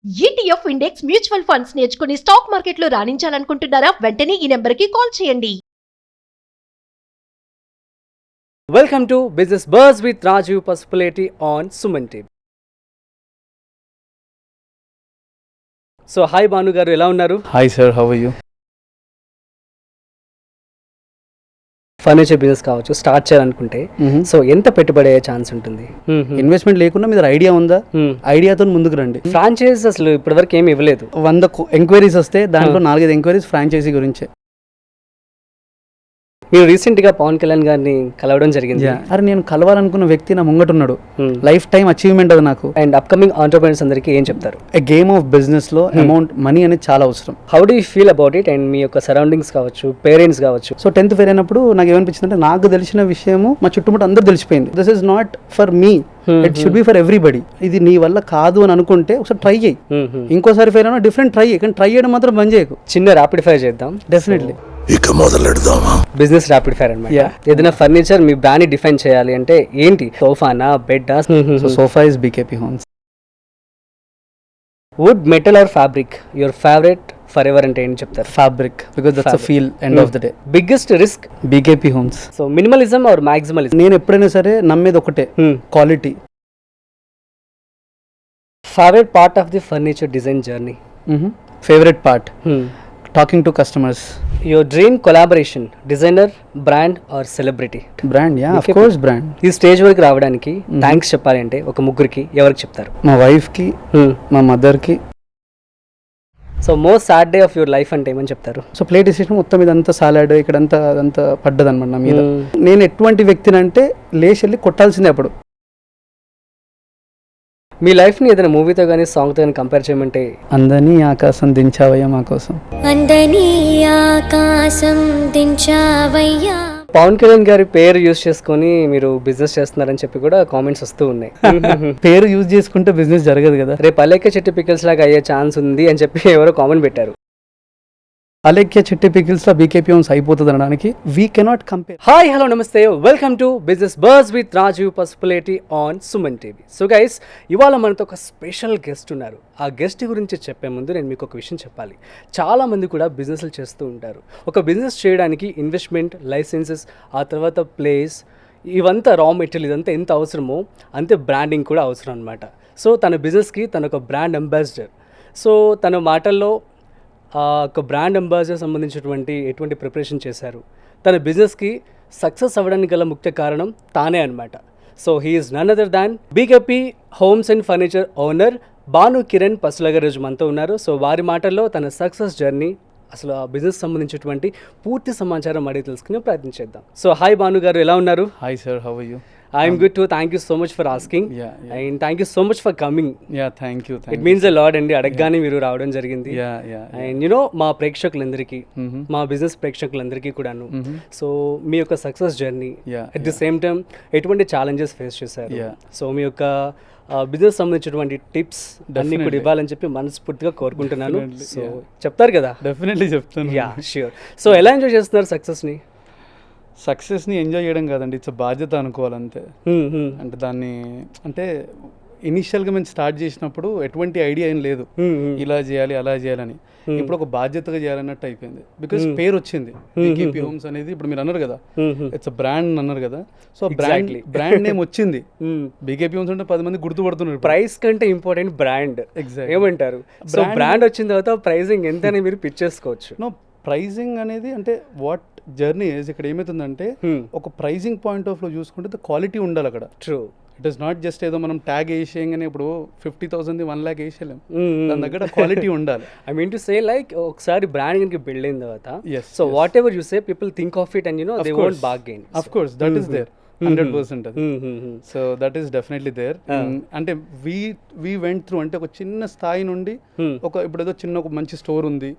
ETF index mutual funds నేర్చుకుని stock మార్కెట్లో రాణించాలనుకుంటున్నారా? వెంటనే ఈ నెంబర్కి కాల్ చేయండి. Welcome to business buzz with Rajeev Pasupuleti on Suman TV. So hi Bhanu గారు, ఎలా ఉన్నారు? Hi sir, how are you? Furniture business కావచ్చు స్టార్ట్ చేయాలనుకుంటే సో ఎంత పెట్టుబడి అయ్యే ఛాన్స్ ఉంటుంది? ఇన్వెస్ట్మెంట్ లేకుండా మీ ఐడియా ఉందా? ఐడియాతో ముందుకు రండి. ఫ్రాంచైజ్ అసలు ఇప్పటివరకు ఏమి ఇవ్వలేదు. 100 ఎంక్వైరీస్ వస్తే దాంట్లో 4-5 ఎంక్వైరీస్ ఫ్రాంచైజీ గురించే. మీరు రీసెంట్ గా పవన్ కళ్యాణ్ గారిని కలవడం జరిగింది. అరే నేను కలవాలనుకున్న వ్యక్తి నా ముంగటున్నాడు. లైఫ్ టైం అచీవ్మెంట్ అది నాకు. అండ్ అప్కమింగ్ ఆంటర్‌ప్రెన్యూర్స్ అందరికీ ఏం చెప్తారు? ఏ గేమ్ ఆఫ్ బిజినెస్ లో అమౌంట్ మనీ అనేది చాలా అవసరం. How do you feel about it? And మీ యొక్క సరౌండింగ్స్ కావచ్చు, పేరెంట్స్ కావచ్చు. సో 10th ఫెయిర్ అయినప్పుడు నాకు ఏమనిపించింది అంటే నాకు తెలిసిన విషయము మా చుట్టుముట్టు అందరూ తెలిసిపోయింది. This is not for me, it should be for everybody. ఇది నీ వల్ల కాదు అని అనుకుంటే ఒకసారి ట్రై చేయి. ఇంకోసారి ఫెయిర్ అయినా డిఫరెంట్ ట్రై చేయి, కానీ ట్రై చేయడం మాత్రం బంద్ చేయకు. చిన్న ర్యాపిడ్ ఫైర్ చేద్దాం. డెఫినెట్లీ ఇక మొదలెడదామా? బిజినెస్ ర్యాపిడ్ ఫైర్ అన్నమాట. ఏదైనా ఫర్నిచర్ మీ బ్రాండ్ డిఫైన్ చేయాలి అంటే ఏంటి? సోఫానా, బెడ్డా? So sofa is BKP Homes. Wood, metal or fabric your favourite for ever అంటే ఏం చెప్తారు? Fabric, because that's a feel end of the day. Biggest risk? BKP homes. So minimalism or maximalism? నేను ఎప్పుడైనా సరే నమ్మేది ఒకటే, quality. Favourite part of the furniture design journey? Favourite part talking to customers. Your dream collaboration, designer, brand or celebrity? Brand, yeah of course brand. ఈ stage వరకు రావడానికి thanks చెప్పాలి అంటే ఒక ముగ్గురికి ఎవరికి చెప్తారు? మా వైఫ్ కి, మా మదర్ కి. So most sad day of your life అంటే ఏమని చెప్తారు? సో ప్లేట్ డిసిషన్ మొత్తం ఇదంతా సాలాడ్ ఇక్కడంతా అదంతా పడ్డది అనమాట నా మీద. నేను ఎటువంటి వ్యక్తిని అంటే లేచి వెళ్ళి కొట్టాల్సిందే అప్పుడు. మీ లైఫ్ని ఏదైనా మూవీతో కానీ సాంగ్తో కానీ కంపేర్ చేయమంటే? అందని ఆకాశం దించావయ్యా మా కోసం. అందని ఆకాశం దించావయ్యా. పవన్ కళ్యాణ్ గారి పేరు యూజ్ చేసుకొని మీరు బిజినెస్ చేస్తున్నారని చెప్పి కూడా కామెంట్స్ వస్తూ ఉన్నాయి. పేరు యూజ్ చేసుకుంటే బిజినెస్ జరగదు కదా. రేపు అలేఖ్య చెట్టు పికిల్స్ లాగా అయ్యే ఛాన్స్ ఉంది అని చెప్పి ఎవరో కామెంట్ పెట్టారు. అలేఖ్య చెట్టి పికిల్స్ లో బీకేపీ హోమ్స్ అయిపోతుంది అనడానికి we cannot compare. Hi, hello, నమస్తే, welcome to business buzz with Rajeev Pasupuleti on Suman TV. So guys, ఇవాళ మనతో ఒక స్పెషల్ గెస్ట్ ఉన్నారు. ఆ గెస్ట్ గురించి చెప్పే ముందు నేను మీకు ఒక విషయం చెప్పాలి. చాలామంది కూడా బిజినెస్లు చేస్తూ ఉంటారు. ఒక బిజినెస్ చేయడానికి ఇన్వెస్ట్మెంట్, లైసెన్సెస్, ఆ తర్వాత ప్లేస్, ఇవంతా రా మెటీరియల్, ఇదంతా ఎంత అవసరమో అంతే బ్రాండింగ్ కూడా అవసరం అనమాట. సో తన బిజినెస్కి తన ఒక బ్రాండ్ అంబాసిడర్. సో తన మాటల్లో ఒక బ్రాండ్ అంబాసిడర్ సంబంధించినటువంటి ఎటువంటి ప్రిపరేషన్ చేశారు, తన బిజినెస్కి సక్సెస్ అవ్వడానికి గల ముఖ్య కారణం తానే అనమాట. So he is none other than BKP Homes and furniture owner Bhanu Kiran Pasulagar రోజు మనతో ఉన్నారు. సో వారి మాటల్లో తన సక్సెస్ జర్నీ, అసలు ఆ బిజినెస్ సంబంధించినటువంటి పూర్తి సమాచారం అడిగి తెలుసుకునే ప్రయత్నం చేద్దాం. సో హాయ్ భాను గారు, ఎలా ఉన్నారు? Hi sir, how are you? I'm good too. Thank you so much for asking and thank you so much for coming. Thank you. It means a lot అండి. అడగగానే మీరు రావడం జరిగింది. అండ్ యునో మా ప్రేక్షకులందరికీ, మా బిజినెస్ ప్రేక్షకులందరికీ కూడాను, సో మీ యొక్క success journey at the same time ఎటువంటి ఛాలెంజెస్ ఫేస్ చేశారు, సో మీ యొక్క బిజినెస్ సంబంధించినటువంటి టిప్స్ అన్ని కూడా ఇవ్వాలని చెప్పి మనస్ఫూర్తిగా కోరుకుంటున్నాను. సో చెప్తారు కదా? డెఫినెట్లీ చెప్తాను. Yeah, sure. సో ఎలా ఎంజాయ్ చేస్తున్నారు సక్సెస్ని? సక్సెస్ని ఎంజాయ్ చేయడం కాదండి, ఇట్స్ బాధ్యత అనుకోవాలంతే. అంటే దాన్ని అంటే ఇనిషియల్గా మేము స్టార్ట్ చేసినప్పుడు ఎటువంటి ఐడియా ఏం లేదు, ఇలా చేయాలి అలా చేయాలని. ఇప్పుడు ఒక బాధ్యతగా చేయాలన్నట్టు అయిపోయింది. బికాస్ పేరు వచ్చింది బీకేపీ హోమ్స్ అనేది. ఇప్పుడు మీరు అన్నారు కదా, ఇట్స్ బ్రాండ్ అన్నారు కదా. సో బ్రాండ్ నేమ్ వచ్చింది. బీకేపీ హోమ్స్ అంటే 10 మంది గుర్తుపడుతున్నారు. ప్రైస్ కంటే ఇంపార్టెంట్ బ్రాండ్. ఎగ్జాక్ట్ ఏమంటారు? సో బ్రాండ్ వచ్చిన తర్వాత ప్రైజింగ్ ఎంత అని మీరు పిచ్ చేసుకోవచ్చు. నో, ప్రైజింగ్ అనేది అంటే వాట్ జర్నీ ఇక్కడ ఏమవుతుందంటే ఒక ప్రైజింగ్ పాయింట్ ఆఫ్ లో చూసుకుంటే క్వాలిటీ ఉండాలి అక్కడ. True. It is not just ఏదో మనం ట్యాగ్ వేసేయగానే ఇప్పుడు 50,000 1 lakh వేసేయలేం. దాని దగ్గర క్వాలిటీ ఉండాలి. I mean to say like ఒకసారి బ్రాండ్ కనుక బిల్డ్ అయిన తర్వాత, so whatever you say people think of it and you know they won't bargain. Of course that is there 100%. అది so that is definitely there. అంటే we went through అంటే ఒక చిన్న స్థాయి నుండి ఇప్పుడు ఏదో చిన్న ఒక మంచి స్టోర్ ఉంది,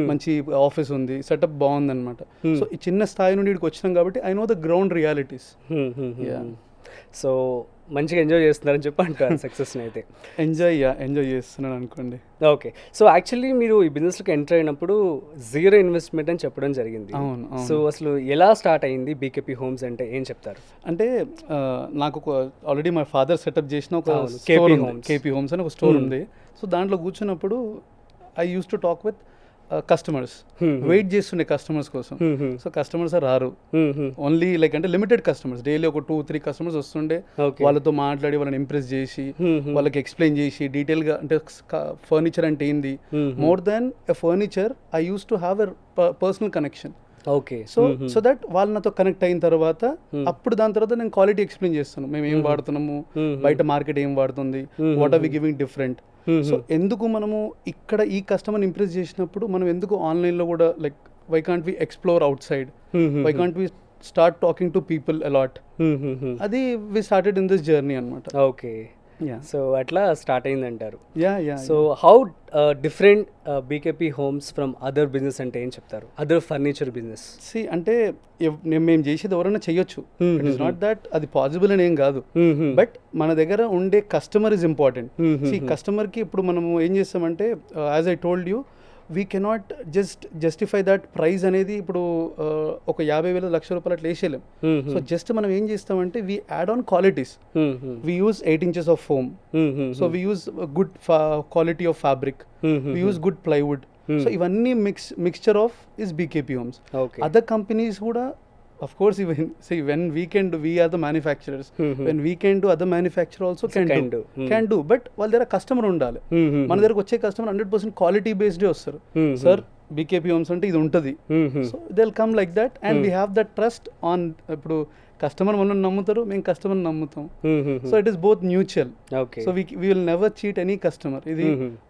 మంచి ఆఫీస్ ఉంది, సెటప్ బాగుంది అనమాట. సో ఈ చిన్న స్థాయి నుండి ఇక్కడికి వచ్చినాం కాబట్టి I know the ground realities. So మంచిగా ఎంజాయ్ చేస్తున్నారని చెప్పి అంటారు సక్సెస్ని అయితే. ఎంజాయ్ చేస్తున్నాను అనుకోండి. ఓకే. సో యాక్చువల్లీ మీరు ఈ బిజినెస్లోకి ఎంటర్ అయినప్పుడు 0 ఇన్వెస్ట్మెంట్ అని చెప్పడం జరిగింది. అవును. సో అసలు ఎలా స్టార్ట్ అయింది బీకేపీ హోమ్స్ అంటే ఏం చెప్తారు? అంటే నాకు ఆల్రెడీ మా ఫాదర్ సెటప్ చేసిన ఒక కేపీ హోమ్స్ అని ఒక స్టోర్ ఉంది. సో దాంట్లో కూర్చున్నప్పుడు I use to talk with customers, wait చేస్తుండే కస్టమర్స్ కోసం. సో కస్టమర్స్ రారు, ఓన్లీ లైక్ అంటే లిమిటెడ్ కస్టమర్స్, డైలీ ఒక 2-3 కస్టమర్స్ వస్తుండే. వాళ్ళతో మాట్లాడి వాళ్ళని ఇంప్రెస్ చేసి వాళ్ళకి ఎక్స్ప్లెయిన్ చేసి డీటెయిల్గా అంటే ఫర్నిచర్ అంటే ఏంది, more than a furniture I use to have a personal connection. Okay. So that వాళ్ళు నాతో కనెక్ట్ అయిన తర్వాత అప్పుడు దాని తర్వాత నేను క్వాలిటీ ఎక్స్ప్లెయిన్ చేస్తాను, మేము ఏం వాడుతున్నాము, బయట మార్కెట్ ఏం వాడుతుంది, what are we giving different. So ఎందుకు మనము ఇక్కడ ఈ కస్టమర్ని ఇంప్రెస్ చేసినప్పుడు మనం ఎందుకు ఆన్లైన్లో కూడా like why can't we explore outside, why can't we start talking to people a lot. అది we started in this journey అనమాట. ఓకే. సో అట్లా స్టార్ట్ అయిందంటారు. Yeah. So how different BKP Homes from other business అంటే ఏం చెప్తారు, అదర్ ఫర్నిచర్ బిజినెస్? సి అంటే మేము చేసేది ఎవరైనా చేయొచ్చు, ఇట్ ఇస్ నాట్ దట్ అది పాసిబుల్ అని ఏం కాదు, బట్ మన దగ్గర ఉండే కస్టమర్ ఇస్ ఇంపార్టెంట్. సి కస్టమర్కి ఇప్పుడు మనము ఏం చేస్తామంటే as I told you we cannot justify that price అనేది ఇప్పుడు ఒక 50,000 లక్షల రూపాయలు అట్లా వేసేయలేం. సో జస్ట్ మనం ఏం చేస్తామంటే we add on qualities. We use 8 inches of foam, so we use good quality of fabric, we use good plywood. So ఇవన్నీ mixture of is BKP Homes. Other companies కూడా of course even see when we are the manufacturers, when we can do, other manufacturer also can do but వాళ్ళ దగ్గర customer ఉండాలి. మన దగ్గరకు వచ్చే customer 100% quality based వస్తారు. Sir BKP homes అంటే ఇది ఉంటుంది, so they will come like that and we have that trust on. ఇప్పుడు కస్టమర్ మనల్ని నమ్ముతారు, మేము కస్టమర్ నమ్ముతాం. So it is both mutual. So we will never cheat any customer. ఇది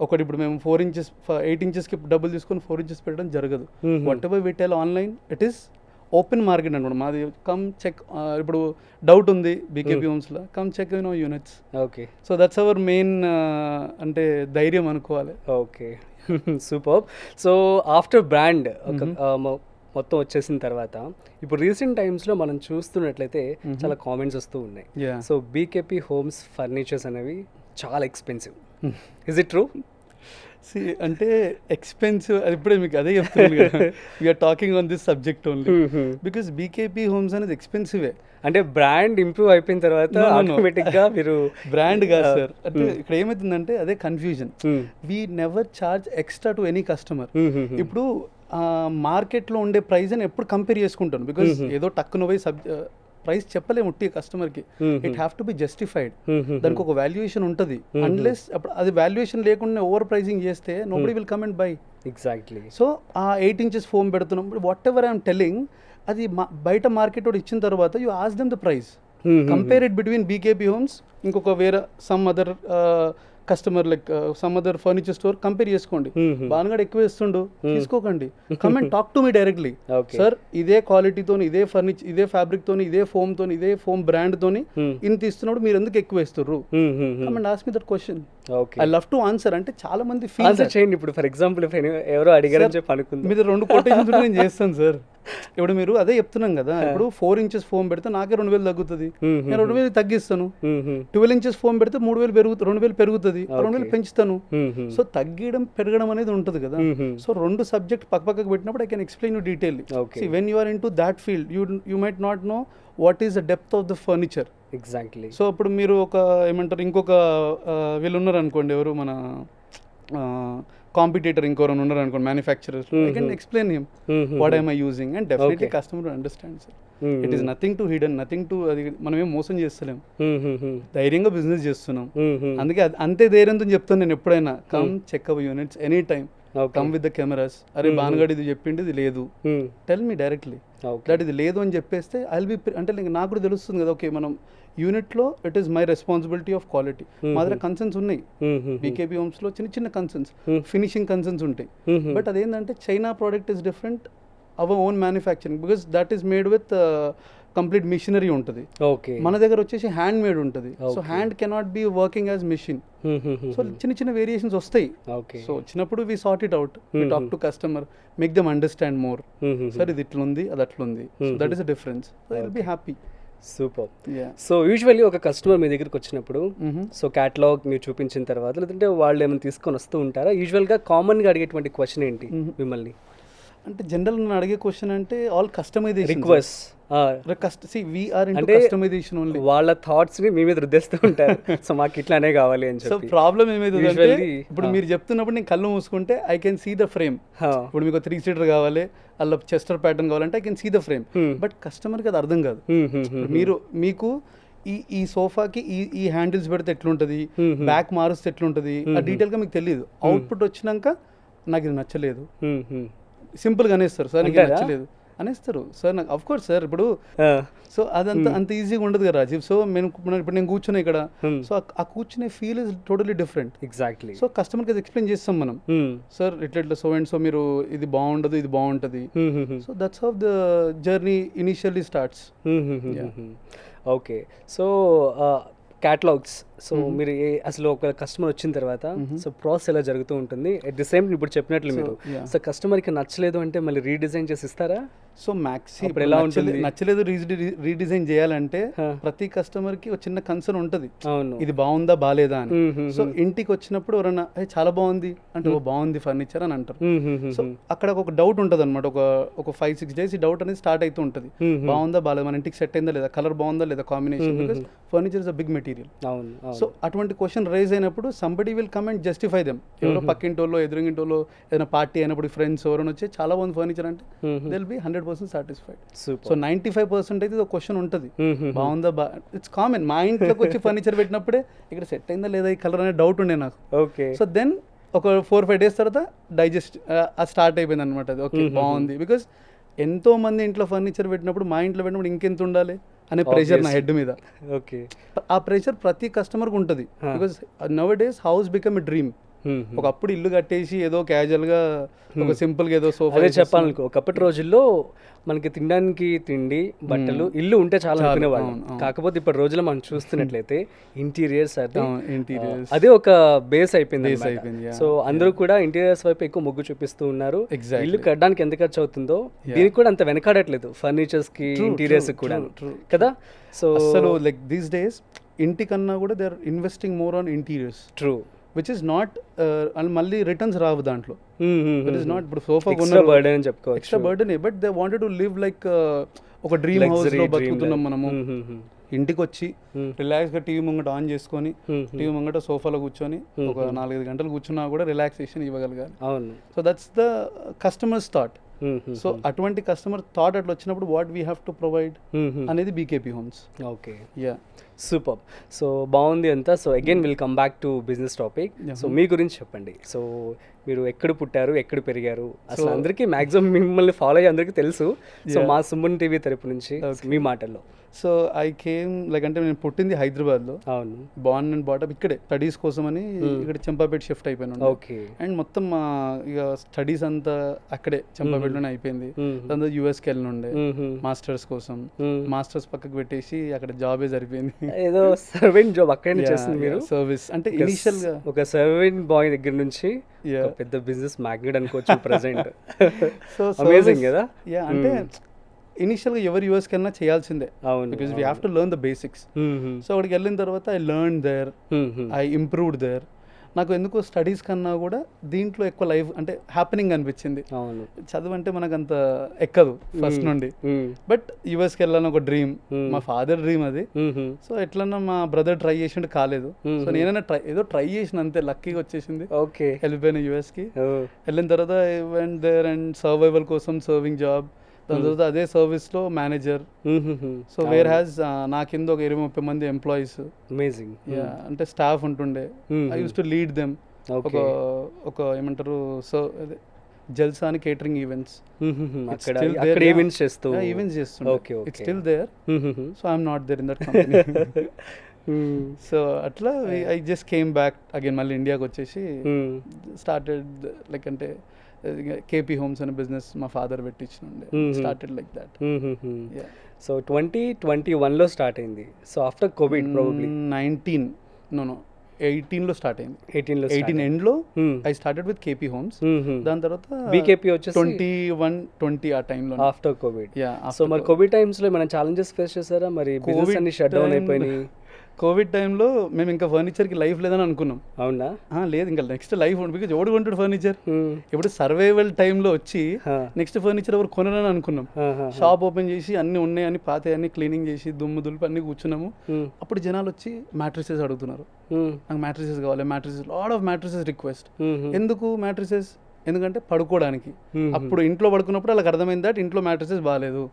ఒకటి ఇప్పుడు మేము 4 inches 8 inchesకి డబ్బులు తీసుకొని 4 inches పెట్టడం జరగదు. Whatever we tell online it is open market అనమాట మాది. కమ్ చెక్, ఇప్పుడు డౌట్ ఉంది బీకేపీ హోమ్స్లో, come check you know units. Okay. So that's our main అంటే ధైర్యం అనుకోవాలి. Okay, super. So after brand మొత్తం వచ్చేసిన తర్వాత ఇప్పుడు రీసెంట్ టైమ్స్లో మనం చూస్తున్నట్లయితే చాలా కామెంట్స్ వస్తూ ఉన్నాయి. సో బీకేపీ హోమ్స్ ఫర్నిచర్స్ అనేవి చాలా ఎక్స్పెన్సివ్. Is it true? అంటే ఎక్స్పెన్సివ్, అది ఇప్పుడే మీకు అదే చెప్తున్నాను కదా, we're talking on this subject only because BKP Homes అనేది ఎక్స్పెన్సివే. అంటే బ్రాండ్ ఇంప్రూవ్ అయిపోయిన తర్వాత ఆటోమేటిక్గా మీరు బ్రాండ్ కాదు సార్. అంటే ఇక్కడ ఏమవుతుందంటే అదే confusion. We never charge extra to any customer. ఇప్పుడు మార్కెట్లో ఉండే ప్రైస్ అని ఎప్పుడు కంపేర్ చేసుకుంటాను, బికాస్ ఏదో టక్కున పోయి ప్రైస్ చెప్పలేము ఉట్టి కస్టమర్కి. It have to be justified. దానికి ఒక వాల్యుయేషన్ ఉంటుంది. అన్లెస్ అప్పుడు అది వాల్యుయేషన్ లేకుండా ఓవర్ ప్రైజింగ్ చేస్తే nobody will come and by. Exactly. So ఆ 8 inches ఫోమ్ పెడుతున్నాం, వాట్ ఎవర్ ఐఎమ్ టెల్లింగ్, అది బయట మార్కెట్ వాడు ఇచ్చిన తర్వాత you ask them the price, compare it between BKP homes ఇంకొక వేరే some other customer like some other furniture store compare చేసుకోండి. బాగా ఎక్కువ ఇస్తుండు, తీసుకోకండి. Come and talk to me directly. Sir ఇదే క్వాలిటీతో, ఇదే ఫర్నిచర్, ఇదే ఫ్యాబ్రిక్ తోని, ఇదే ఫోమ్ తోని, ఇదే ఫోమ్ బ్రాండ్ తోని ఇంత ఇస్తున్నప్పుడు మీరు ఎందుకు ఎక్కువ ఇస్తుర్రు? Come and ask me that question. I love to answer. అంటే చాలా మంది ఫీల్ చేయండి. ఇప్పుడు ఫర్ ఎగ్జాంపుల్ ఎవరో అడిగారని చెప్పి అనుకుంది, మీరు 2 quotations నేను చేస్తాను సార్. ఇప్పుడు మీరు అదే చెప్తున్నాం కదా, ఇప్పుడు 4 inches ఫోమ్ పెడితే నాకే 2,000 తగ్గుతుంది, నేను 2,000 తగ్గిస్తాను. 12 inches ఫోమ్ పెడితే 3,000 2,000 పెరుగుతుంది, 2,000 పెంచుతాను. సో తగ్గడం పెరగడం అనేది ఉంటుంది కదా. సో 2 సబ్జెక్ట్ పక్కకు పెట్టినప్పుడు I can explain you detail. When you are into that field you might not know what is the depth of the furniture. Exactly. So ఇప్పుడు మీరు ఒక ఏమంటారు, ఇంకొక వీళ్ళు ఉన్నారు అనుకోండి, ఎవరు మన కాంపిటేటర్ ఇంకోరైనా ఉన్నారు అనుకోండి, manufacturers, I can explain him what I'm I using and definitely customer understand sir. It is nothing to hidden, nothing to, అది మనం ఏం మోసం చేస్తలేం, ధైర్యంగా బిజినెస్ చేస్తున్నాం. అందుకే అంతే ధైర్యంతో చెప్తాను నేను ఎప్పుడైనా, come check our units any time, come with the cameras. అరే బాన్గడ్ ఇది చెప్పిండి, ఇది లేదు, టెల్ మీ డైరెక్ట్లీ దట్ ఇది లేదు అని చెప్పేస్తే ఐ విల్ బి, అంటే నాకు కూడా తెలుస్తుంది కదా, ఓకే మనం యూనిట్లో it is my responsibility of quality. మా దగ్గర కన్సర్న్స్ ఉన్నాయి బీకేపీ హోమ్స్లో, చిన్న కన్సర్న్స్, ఫినిషింగ్ కన్సర్న్స్ ఉంటాయి. బట్ అదేంటంటే China product is different, our own manufacturing, because that is made with complete machinery ఉంటుంది. మన దగ్గర వచ్చేసి హ్యాండ్ మేడ్ ఉంటుంది. So hand cannot be working as machine. So చిన్న వేరియేషన్స్ వస్తాయి. సో వచ్చినప్పుడు we sort it out, we talk to customer, make them understand more. Sir ఇది ఇట్లుంది, అది అట్లుంది, so that is a difference. I will be happy. Super. So usually ఒక customer మీ దగ్గరికి వచ్చినప్పుడు, సో క్యాటలాగ్ మీరు చూపించిన తర్వాత, లేదంటే వాళ్ళు ఏమైనా తీసుకొని వస్తూ ఉంటారా? యూజువల్గా కామన్గా అడిగేటువంటి క్వశ్చన్ ఏంటి మిమ్మల్ని? అంటే జనరల్ నేను అడిగే క్వశ్చన్ అంటే ఆల్ కస్టమైజేషన్ రిక్వెస్ట్ అంటే కస్టమైజేషన్ ఓన్లీ వాళ్ళ థాట్స్ ని మీ మీద రుద్దేస్తూ ఉంటారు. సో మాకు ఇట్లానే కావాలి అని సో చెప్పి. ప్రాబ్లం ఏమైంది అంటే Usually, ఇప్పుడు మీరు చెప్తున్నప్పుడు నేను కళ్ళు మూసుకుంటే I can see the frame. ఇప్పుడు మీకు 3-seater కావాలి, అలా చెస్టర్ ప్యాటర్న్ కావాలంటే I can see the frame. But కస్టమర్కి అది అర్థం కాదు. ఇప్పుడు మీకు ఈ సోఫాకి ఈ హ్యాండిల్స్ పెడితే ఎట్లుంటది, బ్యాక్ మారుస్తే ఎట్లుంటది, ఆ డీటెయిల్ గా మీకు తెలియదు. అవుట్పుట్ వచ్చినాక నాకు ఇది నచ్చలేదు, సింపుల్ గా అనేస్తారు సార్, నాకు నచ్చలేదు అనేస్తారు సార్. నాకు అఫ్ కోర్స్ సార్ ఇప్పుడు సో అదంతా అంత ఈజీగా ఉండదు కదా రాజీవ్. సో ఇప్పుడు నేను కూర్చున్నా ఇక్కడ, సో ఆ కూర్చునే feel is totally different. Exactly. So కస్టమర్కి అది ఎక్స్ప్లెయిన్ చేస్తాం మనం, సార్ ఇట్లా సో అండ్ సో మీరు ఇది బాగుండదు, ఇది బాగుంటుంది. So that's how the journey initially starts. Okay. So catalogues, so మీరు అసలు ఒక కస్టమర్ వచ్చిన తర్వాత సో ప్రాసెస్ ఎలా జరుగుతూ ఉంటుంది? అట్ ది సేమ్ ఇప్పుడు చెప్పినట్లు మీరు సో కస్టమర్కి నచ్చలేదు అంటే మళ్ళీ రీడిజైన్ చేసి ఇస్తారా? సో మ్యాక్సీ ఎలా ఉంటుంది, నచ్చలేదు రీడిజైన్ చేయాలంటే ప్రతి కస్టమర్ కి ఒక చిన్న కన్సర్న్ ఉంటుంది, ఇది బాగుందా బాలేదా అని. సో ఇంటికి వచ్చినప్పుడు ఎవరన్నా చాలా బాగుంది అంటే ఓ బాగుంది ఫర్నిచర్ అని అంటారు. సో అక్కడ ఒక డౌట్ ఉంటుంది అనమాట, ఒక 5-6 days ఈ డౌట్ అనేది స్టార్ట్ అవుతూ ఉంటుంది. బాగుందా బాలేదు, మన ఇంటికి సెట్ అయిందా లేదా, కలర్ బాగుందా లేదా, combination, because furniture is a big material. So అటువంటి క్వశ్చన్ రైజ్ అయినప్పుడు somebody will come and justify them. ఎవరో పక్కింటోళ్ళు ఎదురింటోళ్ళు ఏదైనా పార్టీ అయినప్పుడు ఫ్రెండ్స్ ఎవరైనా వచ్చి చాలా బాగుంది ఫర్నిచర్ అంటే they will B 100% satisfied. So 95% అయితే ఒక క్వశ్చన్ ఉంటుంది, బాగుందా ఇట్స్ కామన్. మా ఇంట్లోకి వచ్చి ఫర్నిచర్ పెట్టినప్పుడే ఇక్కడ సెట్ అయిందా లేదా ఈ కలర్ అనే డౌట్ ఉండే నాకు. ఓకే. సో దెన్ ఒక 4-5 days తర్వాత డైజెస్ట్ స్టార్ట్ అయిపోయింది అనమాట. అది ఓకే బాగుంది, బికాస్ ఎంతో మంది ఇంట్లో ఫర్నిచర్ పెట్టినప్పుడు మా ఇంట్లో పెట్టినప్పుడు ఇంకెంత ఉండాలి అనే ప్రెషర్ నా హెడ్ మీద. ఓకే. ఆ ప్రెషర్ ప్రతి కస్టమర్కి ఉంటుంది, because now days house become a dream. ఒకప్పుడు ఇల్లు కట్టేసి ఏదో క్యాజువల్ గా ఒక సింపుల్ గా ఏదో సోఫా. అదే చెప్పాలనుకో, ఒకప్పటి రోజుల్లో మనకి తినడానికి తిండి, బట్టలు, ఇల్లు ఉంటే చాలా అనుకునేవాళ్ళం. కాకపోతే ఇప్పుడు రోజుల్లో మనం చూస్తున్నట్లయితే ఇంటీరియర్స్ అదే ఒక బేస్ అయిపోయింది. సో అందరూ కూడా ఇంటీరియర్స్ వైపు ఎక్కువ మొగ్గు చూపిస్తూ ఉన్నారు. ఇల్లు కట్టడానికి ఎంత ఖర్చు అవుతుందో దీనికి కూడా అంత వెనకాడట్లేదు, ఫర్నిచర్స్ కి ఇంటీరియర్స్ కూడా కదా. సో అసలు లైక్ దీస్ డేస్ ఇంటికన్నా కూడా they are investing more on interiors. True. Which is not మళ్ళీ రిటర్న్స్ రావు దాంట్లో. ఇట్ ఇస్ నాట్ ఇప్పుడు సోఫా ఎక్స్ట్రా బర్డెన్ అని చెప్పుకోవచ్చు, extra burden. But they wanted to live like ఒక డ్రీమ్ హౌస్ లో బతుకుతున్నాం మనము. ఇంటికి వచ్చి రిలాక్స్ గా టీవీ ముంగట ఆన్ చేసుకొని టీవీ ముంగట సోఫాలో కూర్చొని ఒక 4-5 గంటలు కూర్చున్నా కూడా రిలాక్సేషన్ ఇవ్వగలగాలి. So that's the customers thought. So అటువంటి కస్టమర్ థాట్ అట్లా వచ్చినప్పుడు what we have to provide అనేది BKP Homes. Okay. Yeah, super. So బాగుంది అంతా. So again will come back to business topic. So మీ గురించి చెప్పండి. సో మీరు ఎక్కడ పుట్టారు, ఎక్కడ పెరిగారు? అసలు అందరికీ మ్యాక్సిమం మిమ్మల్ని ఫాలో అయ్యి అందరికీ తెలుసు. సో మా సుమన్ టీవీ తరపు నుంచి మీ మాటల్లో. సో ఐ కేమ్ లైక్ అంటే నేను పుట్టింది హైదరాబాద్లో. అవును. బార్న్ అండ్ బాటప్ ఇక్కడే స్టడీస్ కోసం అని ఇక్కడ చెంపాపేట షిఫ్ట్ అయిపోయాను. ఓకే. అండ్ మొత్తం మా ఇక స్టడీస్ అంతా అక్కడే చెంపాపేటలోనే అయిపోయింది. దాని తర్వాత యూఎస్కి వెళ్ళినుండే మాస్టర్స్ కోసం. మాస్టర్స్ పక్కకు పెట్టేసి అక్కడ జాబే సరిపోయింది. ఏదో సర్వెంట్ జాబ్ అక్కడే చేస్తుంది మీరు. సర్వీస్ అంటే ఇనిషియల్ గా ఒక సర్వెంట్ బాయ్ దగ్గర నుంచి పెద్ద బిజినెస్ మ్యాగ్నెట్ అనుకోవచ్చు ప్రెసెంట్. సో అమేజింగ్ కదా. యా, అంటే ఇనిషియల్గా ఎవరు యూఎస్ కన్నా చేయాల్సిందే, because we have to learn the basics. So అక్కడికి వెళ్ళిన తర్వాత I learn there, I improved there. నాకు ఎందుకో స్టడీస్ కన్నా కూడా దీంట్లో ఎక్కువ లైఫ్ అంటే హ్యాపెనింగ్ అనిపించింది. చదువు అంటే మనకు అంత ఎక్కదు ఫస్ట్ నుండి. బట్ యుఎస్కి వెళ్ళాలని ఒక డ్రీమ్, మా ఫాదర్ డ్రీమ్ అది. సో ఎట్లన్నా మా బ్రదర్ ట్రై చేసిండు, కాలేదు. సో నేనైనా ఏదో ట్రై చేసిన, అంతే లక్కీగా వచ్చేసింది. ఓకే. వెళ్ళిపోయిన యుఎస్కి. వెళ్ళిన తర్వాత I went there and survival కోసం సర్వింగ్ జాబ్. దాని తర్వాత అదే సర్వీస్లో మేనేజర్. సో వేర్ హ్యాస్ నా కింద ఒక 20-30 మంది ఎంప్లాయీస్. అమేజింగ్. అంటే స్టాఫ్ ఉంటుండే. I use to lead them. ఒక ఏమంటారు సో అదే జల్సా అని కేటరింగ్ ఈవెంట్స్ ఈవెంట్స్ చేస్తుండే. It's still there. So I'm not there in that company. So అట్లా I just came back again, మళ్ళీ ఇండియాకి వచ్చేసి స్టార్టెడ్ లైక్ అంటే కేపీ హోమ్స్ అనే బిజినెస్ మా ఫాదర్ పెట్టించుండే. Started like that. సో 2021లో స్టార్ట్ అయింది. సో ఆఫ్టర్ కోవిడ్ ప్రాబబ్లీ 18లో స్టార్ట్ అయింది. 18 ఎండ్లో I started with KP homes. దాని తర్వాత బీకేపీ వచ్చేసి 21-20 ఆ టైంలో ఆఫ్టర్ కోవిడ్. సో మరి కోవిడ్ టైమ్స్ లో మన ఛాలెంజెస్ ఫేస్ చేశారా? మరి బిజినెస్ అన్ని షట్ డౌన్ అయిపోయినాయి. కోవిడ్ టైంలో మేము ఇంకా ఫర్నిచర్కి లైఫ్ లేదని అనుకున్నాం. అవునా? లేదు, ఇంకా నెక్స్ట్ లైఫ్ ఉంది, బికాజ్ ఎవడు కొంటాడు ఫర్నిచర్. ఇప్పుడు సర్వైవల్ టైంలో వచ్చి నెక్స్ట్ ఫర్నిచర్ ఎవరు కొనరని అనుకున్నాం. షాప్ ఓపెన్ చేసి అన్ని ఉన్నాయి అని పాత అన్ని క్లీనింగ్ చేసి దుమ్ము దులిపి అన్ని కూర్చున్నాము. అప్పుడు జనాలు వచ్చి మ్యాట్రిసెస్ అడుగుతున్నారు, నాకు మ్యాట్రిసెస్ కావాలి, matrices, lot of matrices request. ఎందుకు మ్యాట్రిసెస్? ఎందుకంటే పడుకోవడానికి. అప్పుడు ఇంట్లో పడుకున్నప్పుడు వాళ్ళకి అర్థమైంది దట్ ఇంట్లో మ్యాట్రిసెస్ బాగాలేదు.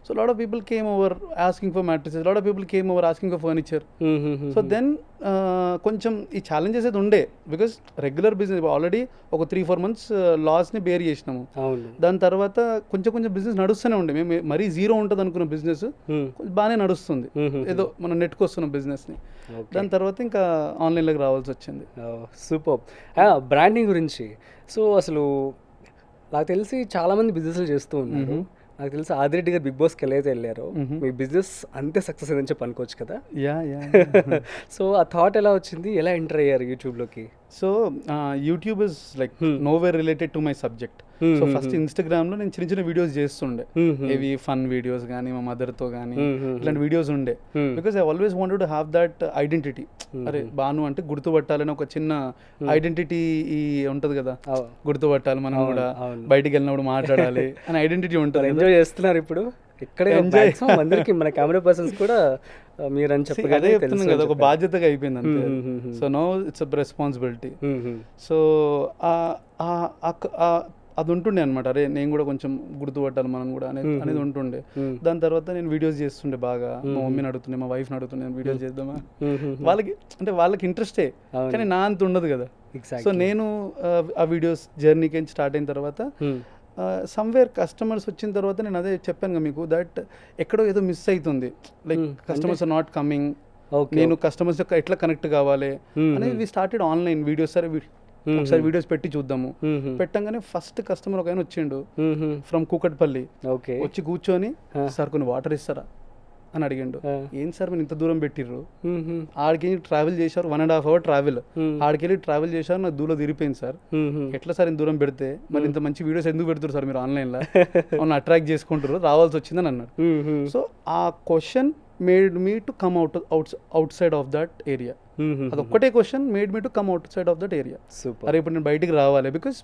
So lot of people came over asking for mattresses, lot of people came over asking for furniture. So then కొంచెం ఈ ఛాలెంజెస్ అయితే ఉండే, బికాస్ రెగ్యులర్ బిజినెస్ ఆల్రెడీ ఒక 3-4 months లాస్ని బేర్ చేసినాము. దాని తర్వాత కొంచెం కొంచెం బిజినెస్ నడుస్తూనే ఉండే. మేము మరీ జీరో ఉంటుంది అనుకున్న బిజినెస్ బాగానే నడుస్తుంది, ఏదో మనం నెట్కి వస్తున్నాం బిజినెస్ని. దాని తర్వాత ఇంకా ఆన్లైన్లోకి రావాల్సి వచ్చింది. సూపర్. బ్రాండింగ్ గురించి, సో అసలు నాకు తెలిసి చాలామంది బిజినెస్లు చేస్తూ ఉన్నారు. నాకు తెలిసి ఆదిరెడ్డి గారు బిగ్ బాస్కి వెళ్ళైతే వెళ్ళారు, మీ బిజినెస్ అంతే సక్సెస్ అయిందని చెప్పి అనుకోవచ్చు కదా. సో ఆ థాట్ ఎలా వచ్చింది, ఎలా ఎంటర్ అయ్యారు యూట్యూబ్లోకి? So YouTube is like nowhere related to my subject. So first ఇన్స్టాగ్రామ్లో నేను చిన్న చిన్న వీడియోస్ చేస్తుండే, ఇవి ఫన్ వీడియోస్ కానీ మా మదర్తో కానీ ఇట్లాంటి వీడియోస్ ఉండే. Because I always wanted to have that identity. అరే బాను అంటే గుర్తుపట్టాలని ఒక చిన్న ఐడెంటిటీ ఉంటుంది కదా, గుర్తుపట్టాలి మనం కూడా, బయటికి వెళ్ళినప్పుడు మాట్లాడాలి అని ఐడెంటిటీ ఉంటుంది. ఎంజాయ్ చేస్తున్నారు ఇప్పుడు ఇక్కడే అందరికి, మన కెమెరా పర్సన్స్ కూడా మీరు అని చెప్పి అదే చెప్తున్నాను కదా, ఒక బాధ్యతగా అయిపోయింది అంతే. So no it's a responsibility. So అది ఉంటుండే అనమాట, అరే నేను కూడా కొంచెం గుర్తుపట్టాలి మనం కూడా అనేది ఉంటుండే. దాని తర్వాత నేను వీడియోస్ చేస్తుండే బాగా, మా మమ్మీని అడుగుతుండే, మా వైఫ్ని అడుగుతుండే, నేను వీడియోస్ చేద్దామా. వాళ్ళకి అంటే వాళ్ళకి ఇంట్రెస్టే, కానీ నా అంత ఉండదు కదా. సో నేను ఆ వీడియోస్ జర్నీకి స్టార్ట్ అయిన తర్వాత సమ్వేర్ కస్టమర్స్ వచ్చిన తర్వాత నేను అదే చెప్పాను కదా మీకు, దట్ ఎక్కడో ఏదో మిస్ అవుతుంది, like customers are not coming. నేను కస్టమర్స్ యొక్క ఎట్లా కనెక్ట్ కావాలి అనేది వి స్టార్టెడ్ ఆన్లైన్ వీడియోస్. సరే ఒకసారి వీడియోస్ పెట్టి చూద్దాము. పెట్టంగానే ఫస్ట్ కస్టమర్ ఒక ఆయన వచ్చిండు ఫ్రమ్ కూకట్పల్లి. వచ్చి కూర్చొని, సార్ కొన్ని వాటర్ ఇస్తారా అని అడిగిండు. ఏం సార్ మీరు ఇంత దూరం పెట్టిర్రు, ఆడికి ట్రావెల్ చేశారు 1.5 hour ట్రావెల్, ఆడికి వెళ్ళి ట్రావెల్ చేశారు, నాకు దూరం తిరిగిపోయింది సార్, ఎట్లా సార్ ఇంత దూరం పెడితే, మరి ఇంత మంచి వీడియోస్ ఎందుకు పెడుతున్నారు సార్ మీరు ఆన్లైన్లో, అవును అట్రాక్ట్ చేసుకుంటారు, రావాల్సి వచ్చిందని అన్నాడు. సో ఆ question made me to come outside of that area. అదొక్కటే question made me to come outside of that area. అరే ఇప్పుడు నేను బయటికి రావాలి, బికాస్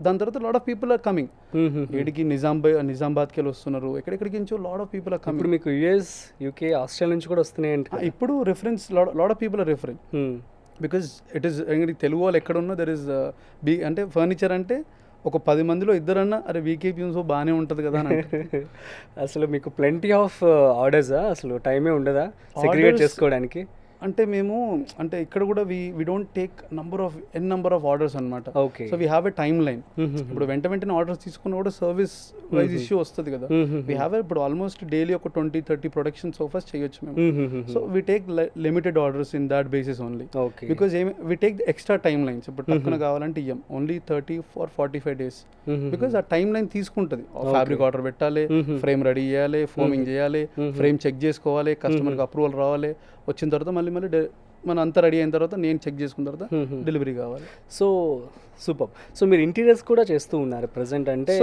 దాని తర్వాత lot of people are coming. ఏడికి నిజామాబాద్కి వెళ్ళి వస్తున్నారు, ఎక్కడెక్కడికి నుంచో lot of people are coming. ఇప్పుడు మీకు యుఎస్, యూకే, ఆస్ట్రేలియా నుంచి కూడా వస్తున్నాయి. ఇప్పుడు reference lot of people are referring, because it is Telugu వాళ్ళు ఎక్కడ ఉన్నా దర్ ఇస్ అంటే ఫర్నిచర్ అంటే ఒక 10 మందిలో ఇద్దరన్నా అరే వీకేపీ బాగానే ఉంటుంది కదా అని. అసలు మీకు ప్లెంటీ ఆఫ్ ఆర్డర్సా, అసలు టైమే ఉండదా సెగ్రిగేట్ చేసుకోవడానికి? అంటే మేము అంటే ఇక్కడ కూడా we don't take number of orders అనమాట. So we have a time line. ఇప్పుడు వెంటనే ఆర్డర్స్ తీసుకున్న కూడా సర్వీస్ వైజ్ ఇష్యూ వస్తుంది కదా. వీ హ్యావ్ ఇప్పుడు ఆల్మోస్ట్ డైలీ ఒక 20-30 ప్రొడక్షన్ సోఫాస్ చేయొచ్చు మేము. So we take limited orders in that basis only, because we take the extra time lines. ఇప్పుడు టక్కున కావాలంటే ఇయ్యం, ఓన్లీ 30-45 days, బికాస్ ఆ టైమ్ లైన్ తీసుకుంటుంది. ఫ్యాబ్రిక్ ఆర్డర్ పెట్టాలి, ఫ్రేమ్ రెడీ చేయాలి, ఫోమింగ్ చేయాలి, ఫ్రేమ్ చెక్ చేసుకోవాలి, కస్టమర్కి అప్రూవల్ రావాలి, వచ్చిన తర్వాత మళ్ళీ మనం అంతా రెడీ అయిన తర్వాత నేను చెక్ చేసుకున్న తర్వాత డెలివరీ కావాలి. So super. సో మీరు ఇంటీరియర్స్ కూడా చేస్తూ ఉన్నారు ప్రెసెంట్, అంటే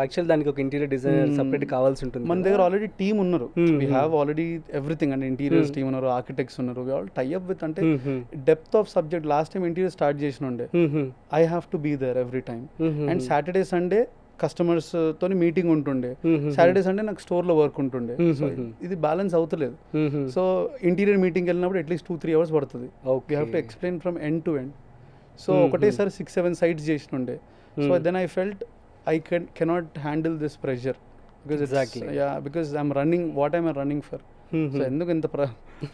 యాక్చువల్ దానికి ఒక ఇంటీరియర్ డిజైనర్ సపరేట్ కావాల్సి ఉంటుంది. మన దగ్గర ఆల్రెడీ టీమ్ ఉన్నారు, వీ హ్యావ్ ఆల్రెడీ ఎవ్రీథింగ్. అంటే ఇంటీరియర్స్ టీమ్ ఉన్నారు, ఆర్కిటెక్ట్స్ ఉన్నారు, we all tie up with. అంటే depth of subject last time interior start చేసిన ఉండే, I have to be there every time. And Saturday Sunday customers తోని meeting ఉంటుండే, Saturday Sunday నాకు స్టోర్లో వర్క్ ఉంటుండే. సో ఇది బ్యాలెన్స్ అవుతలేదు. సో ఇంటీరియర్ మీటింగ్ వెళ్ళినప్పుడు అట్లీస్ట్ 2-3 hours పడుతుంది. We have to explain from end to end. So ఒకటేసారి 6-7 sites చేసినుండే. So then I felt I cannot handle this pressure, because I'm running what I'm running for. So ఎందుకు ఇంత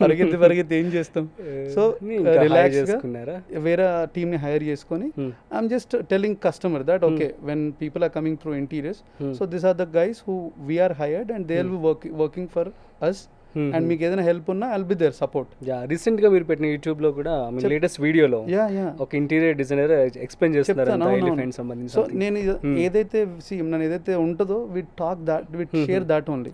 పరిగెత్తి ఏం చేస్తాం. So relax గా వేరే టీమ్ ని హైర్ చేసుకొని I'm just telling customer that okay when people are coming through interiors, so these are the guys who we're hired and they will be working for us. And మీకు ఏదైనా help ఉన్నా I'll be there support. Recent గా మీరు పెట్టిన YouTube లో కూడా latest వీడియోలో ఒక ఇంటీరియర్ డిజైనర్ ఎక్స్ప్లెయిన్ చేస్తున్నారు. సో నేను ఏదైతే ఉంటుందో we talk that, we share that only.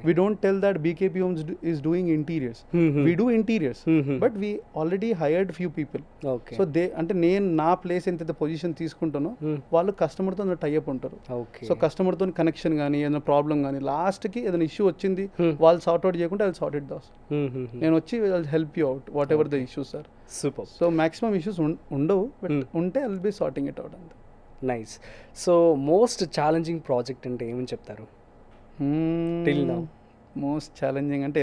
We don't tell that BKP homes is doing interiors. We do interiors but we already hired few people. So అంటే నేను నా place ఎంతైతే position తీసుకుంటానో వాళ్ళు customer తో టైఅప్ ఉంటారు. సో కస్టమర్ తో connection కానీ ఏదైనా ప్రాబ్లం కానీ లాస్ట్ కి ఏదైనా ఇష్యూ వచ్చింది వాళ్ళు సార్ట్ అవుట్ చేయకుండా I will sort it those. నేను వచ్చి I help you out whatever the issues sir. Super. So maximum issues ఉండవు, బట్ ఉంటే I will be sorting it out అంతే. Nice. So most challenging project అంటే ఏమని చెప్తారు till now? Most challenging అంటే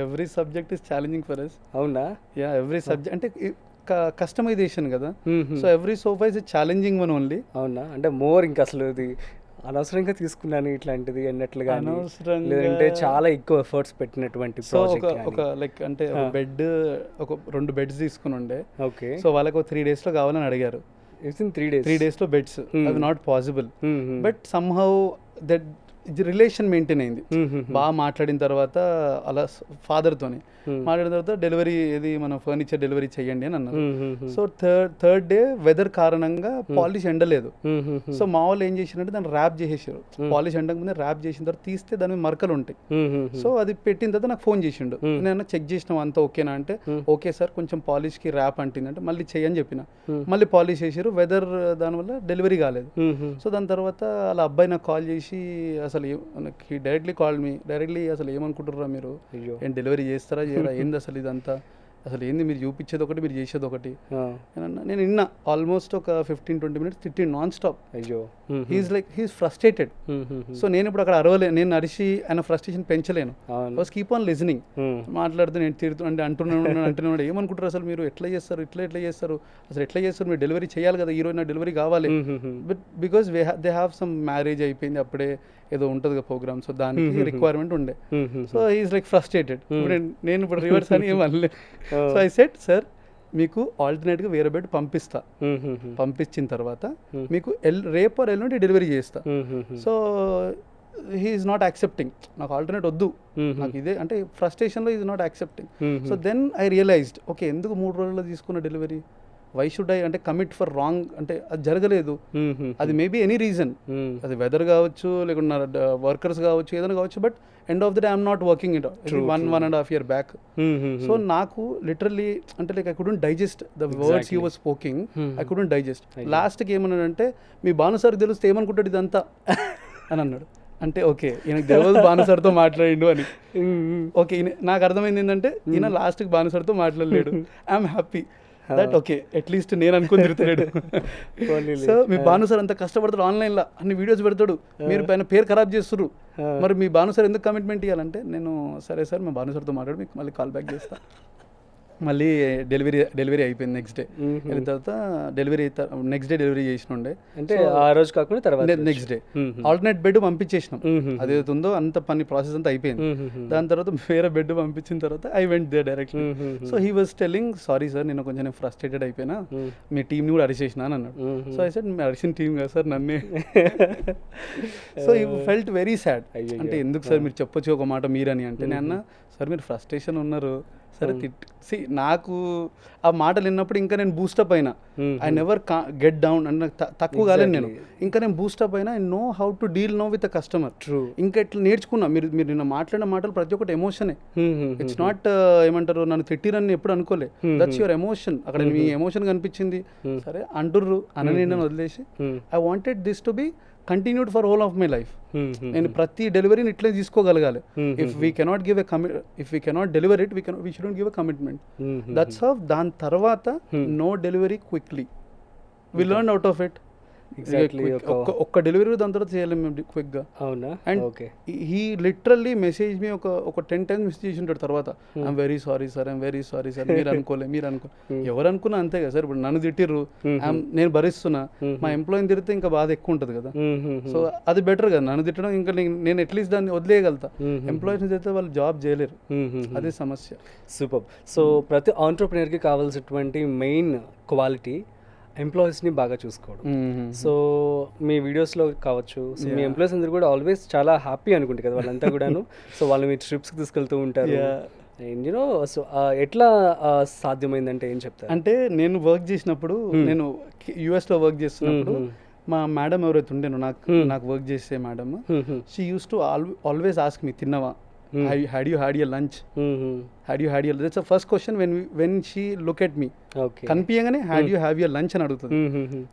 every subject is challenging for us. అవునా? Yeah, every subject అంటే customization కదా, so every sofa is challenging one only. అవునా? అంటే మోర్ ఇంకా అసలు ఇది అనవసరంగా తీసుకున్నాను ఇట్లాంటిది అన్నట్లుగా, లేదంటే చాలా ఎక్కువ ఎఫర్ట్స్ పెట్టినటువంటి సో ప్రాజెక్ట్? ఒక లైక్ అంటే ఒక బెడ్, ఒక 2 బెడ్స్ తీసుకుని ఉండే. ఓకే. సో వాళ్ళకి 3 daysలో కావాలని అడిగారు. ఇట్స్ ఇన్ 3 daysలో బెడ్స్, అవి not possible. But somehow that relation maintain అయింది. బాగా మాట్లాడిన తర్వాత అలా ఫాదర్తోని మాట్లాడిన తర్వాత డెలివరీ ఏది మన ఫర్నిచర్ డెలివరీ చేయండి అని అన్నారు. సో థర్డ్ డే వెదర్ కారణంగా పాలిష్ ఎండలేదు. సో మా వాళ్ళు ఏం చేసినట్టు దాన్ని ర్యాప్ చేసేసారు. పాలిష్ ఎండక ముందే ర్యాప్ చేసిన తర్వాత తీస్తే దాని మీద మరకలు ఉంటాయి. సో అది పెట్టిన తర్వాత నాకు ఫోన్ చేసిండు. నేను చెక్ చేసినాం అంతా ఓకేనా అంటే, ఓకే సార్ కొంచెం పాలిష్కి ర్యాప్ అంటింది అంటే మళ్ళీ చెయ్యని చెప్పిన. మళ్ళీ పాలిష్ చేసారు, వెదర్ దానివల్ల డెలివరీ కాలేదు. సో దాని తర్వాత అలా అబ్బాయి నాకు కాల్ చేసి అసలు డైరెక్ట్లీ కాల్ మీ డైరెక్ట్లీ అసలు ఏమనుకుంటున్నారా మీరు, ఏం డెలివరీ చేస్తారా చేయరా, ఏంది అసలు ఇదంతా, అసలు ఏంది మీరు చూపించేది ఒకటి మీరు చేసేది ఒకటి. నేను విన్నా ఆల్మోస్ట్ ఒక 15-20 minutes తిట్టి నాన్ స్టాప్. అయ్యో. He's frustrated. సో నేను ఇప్పుడు అక్కడ అరవలే, నేను అరిసి ఆయన ఫ్రస్ట్రేషన్ పెంచలేను. Was keep on listening. మాట్లాడుతూ నేను తిడుతూ అంటే అంటున్నాడు ఏమనుకుంటారు అసలు మీరు ఎట్లా చేస్తారు, ఎట్లా చేస్తారు, అసలు ఎట్లా చేస్తారు, మీరు డెలివరీ చేయాలి కదా, ఈరోజు నాకు డెలివరీ కావాలి. But because they have some marriage అయిపోయింది అప్పుడే, ఏదో ఉంటుంది కదా ప్రోగ్రామ్, సో దానికి రిక్వైర్మెంట్ ఉండే. So he is like frustrated. నేను ఇప్పుడు రివర్స్ అని ఏం అనలే. సో ఐ సెడ్ సార్ మీకు ఆల్టర్నేట్గా వేరే బెడ్ పంపిస్తా, పంపించిన తర్వాత మీకు రేపు ఎల్లుండి డెలివరీ చేస్తా. సో హీఈస్ నాట్ యాక్సెప్టింగ్, నాకు ఆల్టర్నేట్ వద్దు, నాకు ఇదే అంటే ఫ్రస్ట్రేషన్లో is not accepting. So then I realized okay ఎందుకు 3 రోజుల్లో తీసుకున్న డెలివరీ, వై షుడ్ ఐ అంటే కమిట్ ఫర్ రాంగ్, అంటే అది జరగలేదు. అది మేబీ ఎనీ రీజన్, అది వెదర్ కావచ్చు లేకుంటే వర్కర్స్ కావచ్చు ఏదైనా కావచ్చు, but end of the day I'm not working it 1.5 years back. So నాకు లిటరల్లీ అంటే like I couldn't digest the words he was spoking, I couldn't digest. లాస్ట్కి ఏమన్నాడంటే మీ భాను సార్ తెలిస్తే ఏమనుకుంటాడు ఇదంతా అని అన్నాడు. అంటే ఓకే ఈయనకు తెలియదు భాను సార్తో మాట్లాడిండు అని. ఓకే నాకు అర్థమైంది ఏంటంటే ఈయన లాస్ట్కి భాను సార్తో మాట్లాడలేడు. I'm happy that okay at least నేను అనుకుని తిరుగుతాడు. సో మీ భాను సార్ అంత కష్టపడతాడు, ఆన్లైన్లో అన్ని వీడియోస్ పెడతాడు, మీరు పైన పేరు ఖరాబ్ చేస్తున్నారు, మరి మీ భాను సార్ ఎందుకు కమిట్మెంట్ ఇవ్వాలంటే, నేను సరే సార్ మా భాను సార్తో మాట్లాడి మీకు మళ్ళీ కాల్ బ్యాక్ చేస్తా. మళ్ళీ డెలివరీ అయిపోయింది. నెక్స్ట్ డే వెళ్ళిన తర్వాత నెక్స్ట్ డే డెలివరీ చేసినుండే. అంటే ఆ రోజు కాకుండా తర్వాత నెక్స్ట్ డే ఆల్టర్నేట్ బెడ్ పంపించేసినాం. అదేదో ఉందో అంత పని ప్రాసెస్ అంతా అయిపోయింది. దాని తర్వాత వేరే బెడ్ పంపించిన తర్వాత I vent they directly. So he was telling sorry sir నేను కొంచెం ఫ్రస్ట్రేటెడ్ అయిపోయినా, మీ టీంని కూడా అరిచేసిన అని అన్నాడు. సో ఐ సెడ్ మీ అరిసిన టీం కదా సార్ నన్నే. So he felt very sad. అంటే ఎందుకు సార్ మీరు చెప్పొచ్చు ఒక మాట మీరని అంటే, నేను అన్న సార్ మీరు ఫ్రస్ట్రేషన్ ఉన్నారు సరే నాకు ఆ మాటలు విన్నప్పుడు ఇంకా నేను బూస్టప్ అయినా. ఐ నెవర్ గెట్ డౌన్ అంటే తక్కువ కాలేదు నేను, ఇంకా నేను బూస్టప్ అయినా. I know how to deal no with a customer. ఇంకా ఇట్లా నేర్చుకున్నా. మీరు నిన్న మాట్లాడిన మాటలు ప్రతి ఒక్కటి ఎమోషనే. ఇట్స్ నాట్ ఏమంటారు నన్ను తిట్టిరని ఎప్పుడు అనుకోలే. That's your emotion. అక్కడ మీ ఎమోషన్ కనిపించింది, సరే అంటుర్రు అనని నేను వదిలేసి I wanted this to be continued for whole of my life. నేను ప్రతి డెలివరీని ఇట్లే తీసుకోగలగాలి. If we cannot give a if we cannot deliver it we shouldn't give a commitment. That's off. దాని తర్వాత no delivery quickly, we learn out of it. ఒక్క delivery దాని తర్వాత చేయలేము మేము క్విక్గా. అవునా? అండ్ హీ లిటరల్లీ మెసేజ్ మీ ఒక 10 times మెసేజ్ చేసి ఉంటాడు తర్వాత, I'm very sorry sir, I'm very sorry sir, మీరు అనుకోలే ఎవరు అనుకున్నా అంతే కదా సార్. ఇప్పుడు నన్ను తిట్టిర్రు, నేను భరిస్తున్నా, మా ఎంప్లాయీని తిడితే ఇంకా బాధ ఎక్కువ ఉంటుంది కదా. సో అది బెటర్ కదా, నన్ను తిట్టడం ఇంకా నేను అట్లీస్ట్ దాన్ని వదిలేయగలుగుతా. ఎంప్లాయీస్ని తిడితే వాళ్ళు జాబ్ చేయలేరు, అదే సమస్య. సూపర్. సో ప్రతి ఆంటర్‌ప్రెన్యూర్‌కి కావాల్సినటువంటి మెయిన్ క్వాలిటీ ఎంప్లాయీస్ని బాగా చూసుకోవడం. సో మీ వీడియోస్లో కావచ్చు, సో మీ ఎంప్లాయీస్ అందరూ కూడా ఆల్వేస్ చాలా హ్యాపీ అనుకుంటారు కదా వాళ్ళంతా కూడాను. సో వాళ్ళు మీ ట్రిప్స్కి తీసుకెళ్తూ ఉంటారు. యూనో సో ఎట్లా సాధ్యమైందంటే ఏం చెప్తారు? అంటే నేను వర్క్ చేసినప్పుడు, నేను యుఎస్లో వర్క్ చేస్తున్నప్పుడు మా మేడం ఎవరైతే ఉండేనో నాకు వర్క్ చేసే madam, she use to always ask me తిన్నవా, had you had your lunch, had you had your, that's the first question when she look at me. Okay, కనిపియంగానే had you have your lunch అని అడుగుతుంది.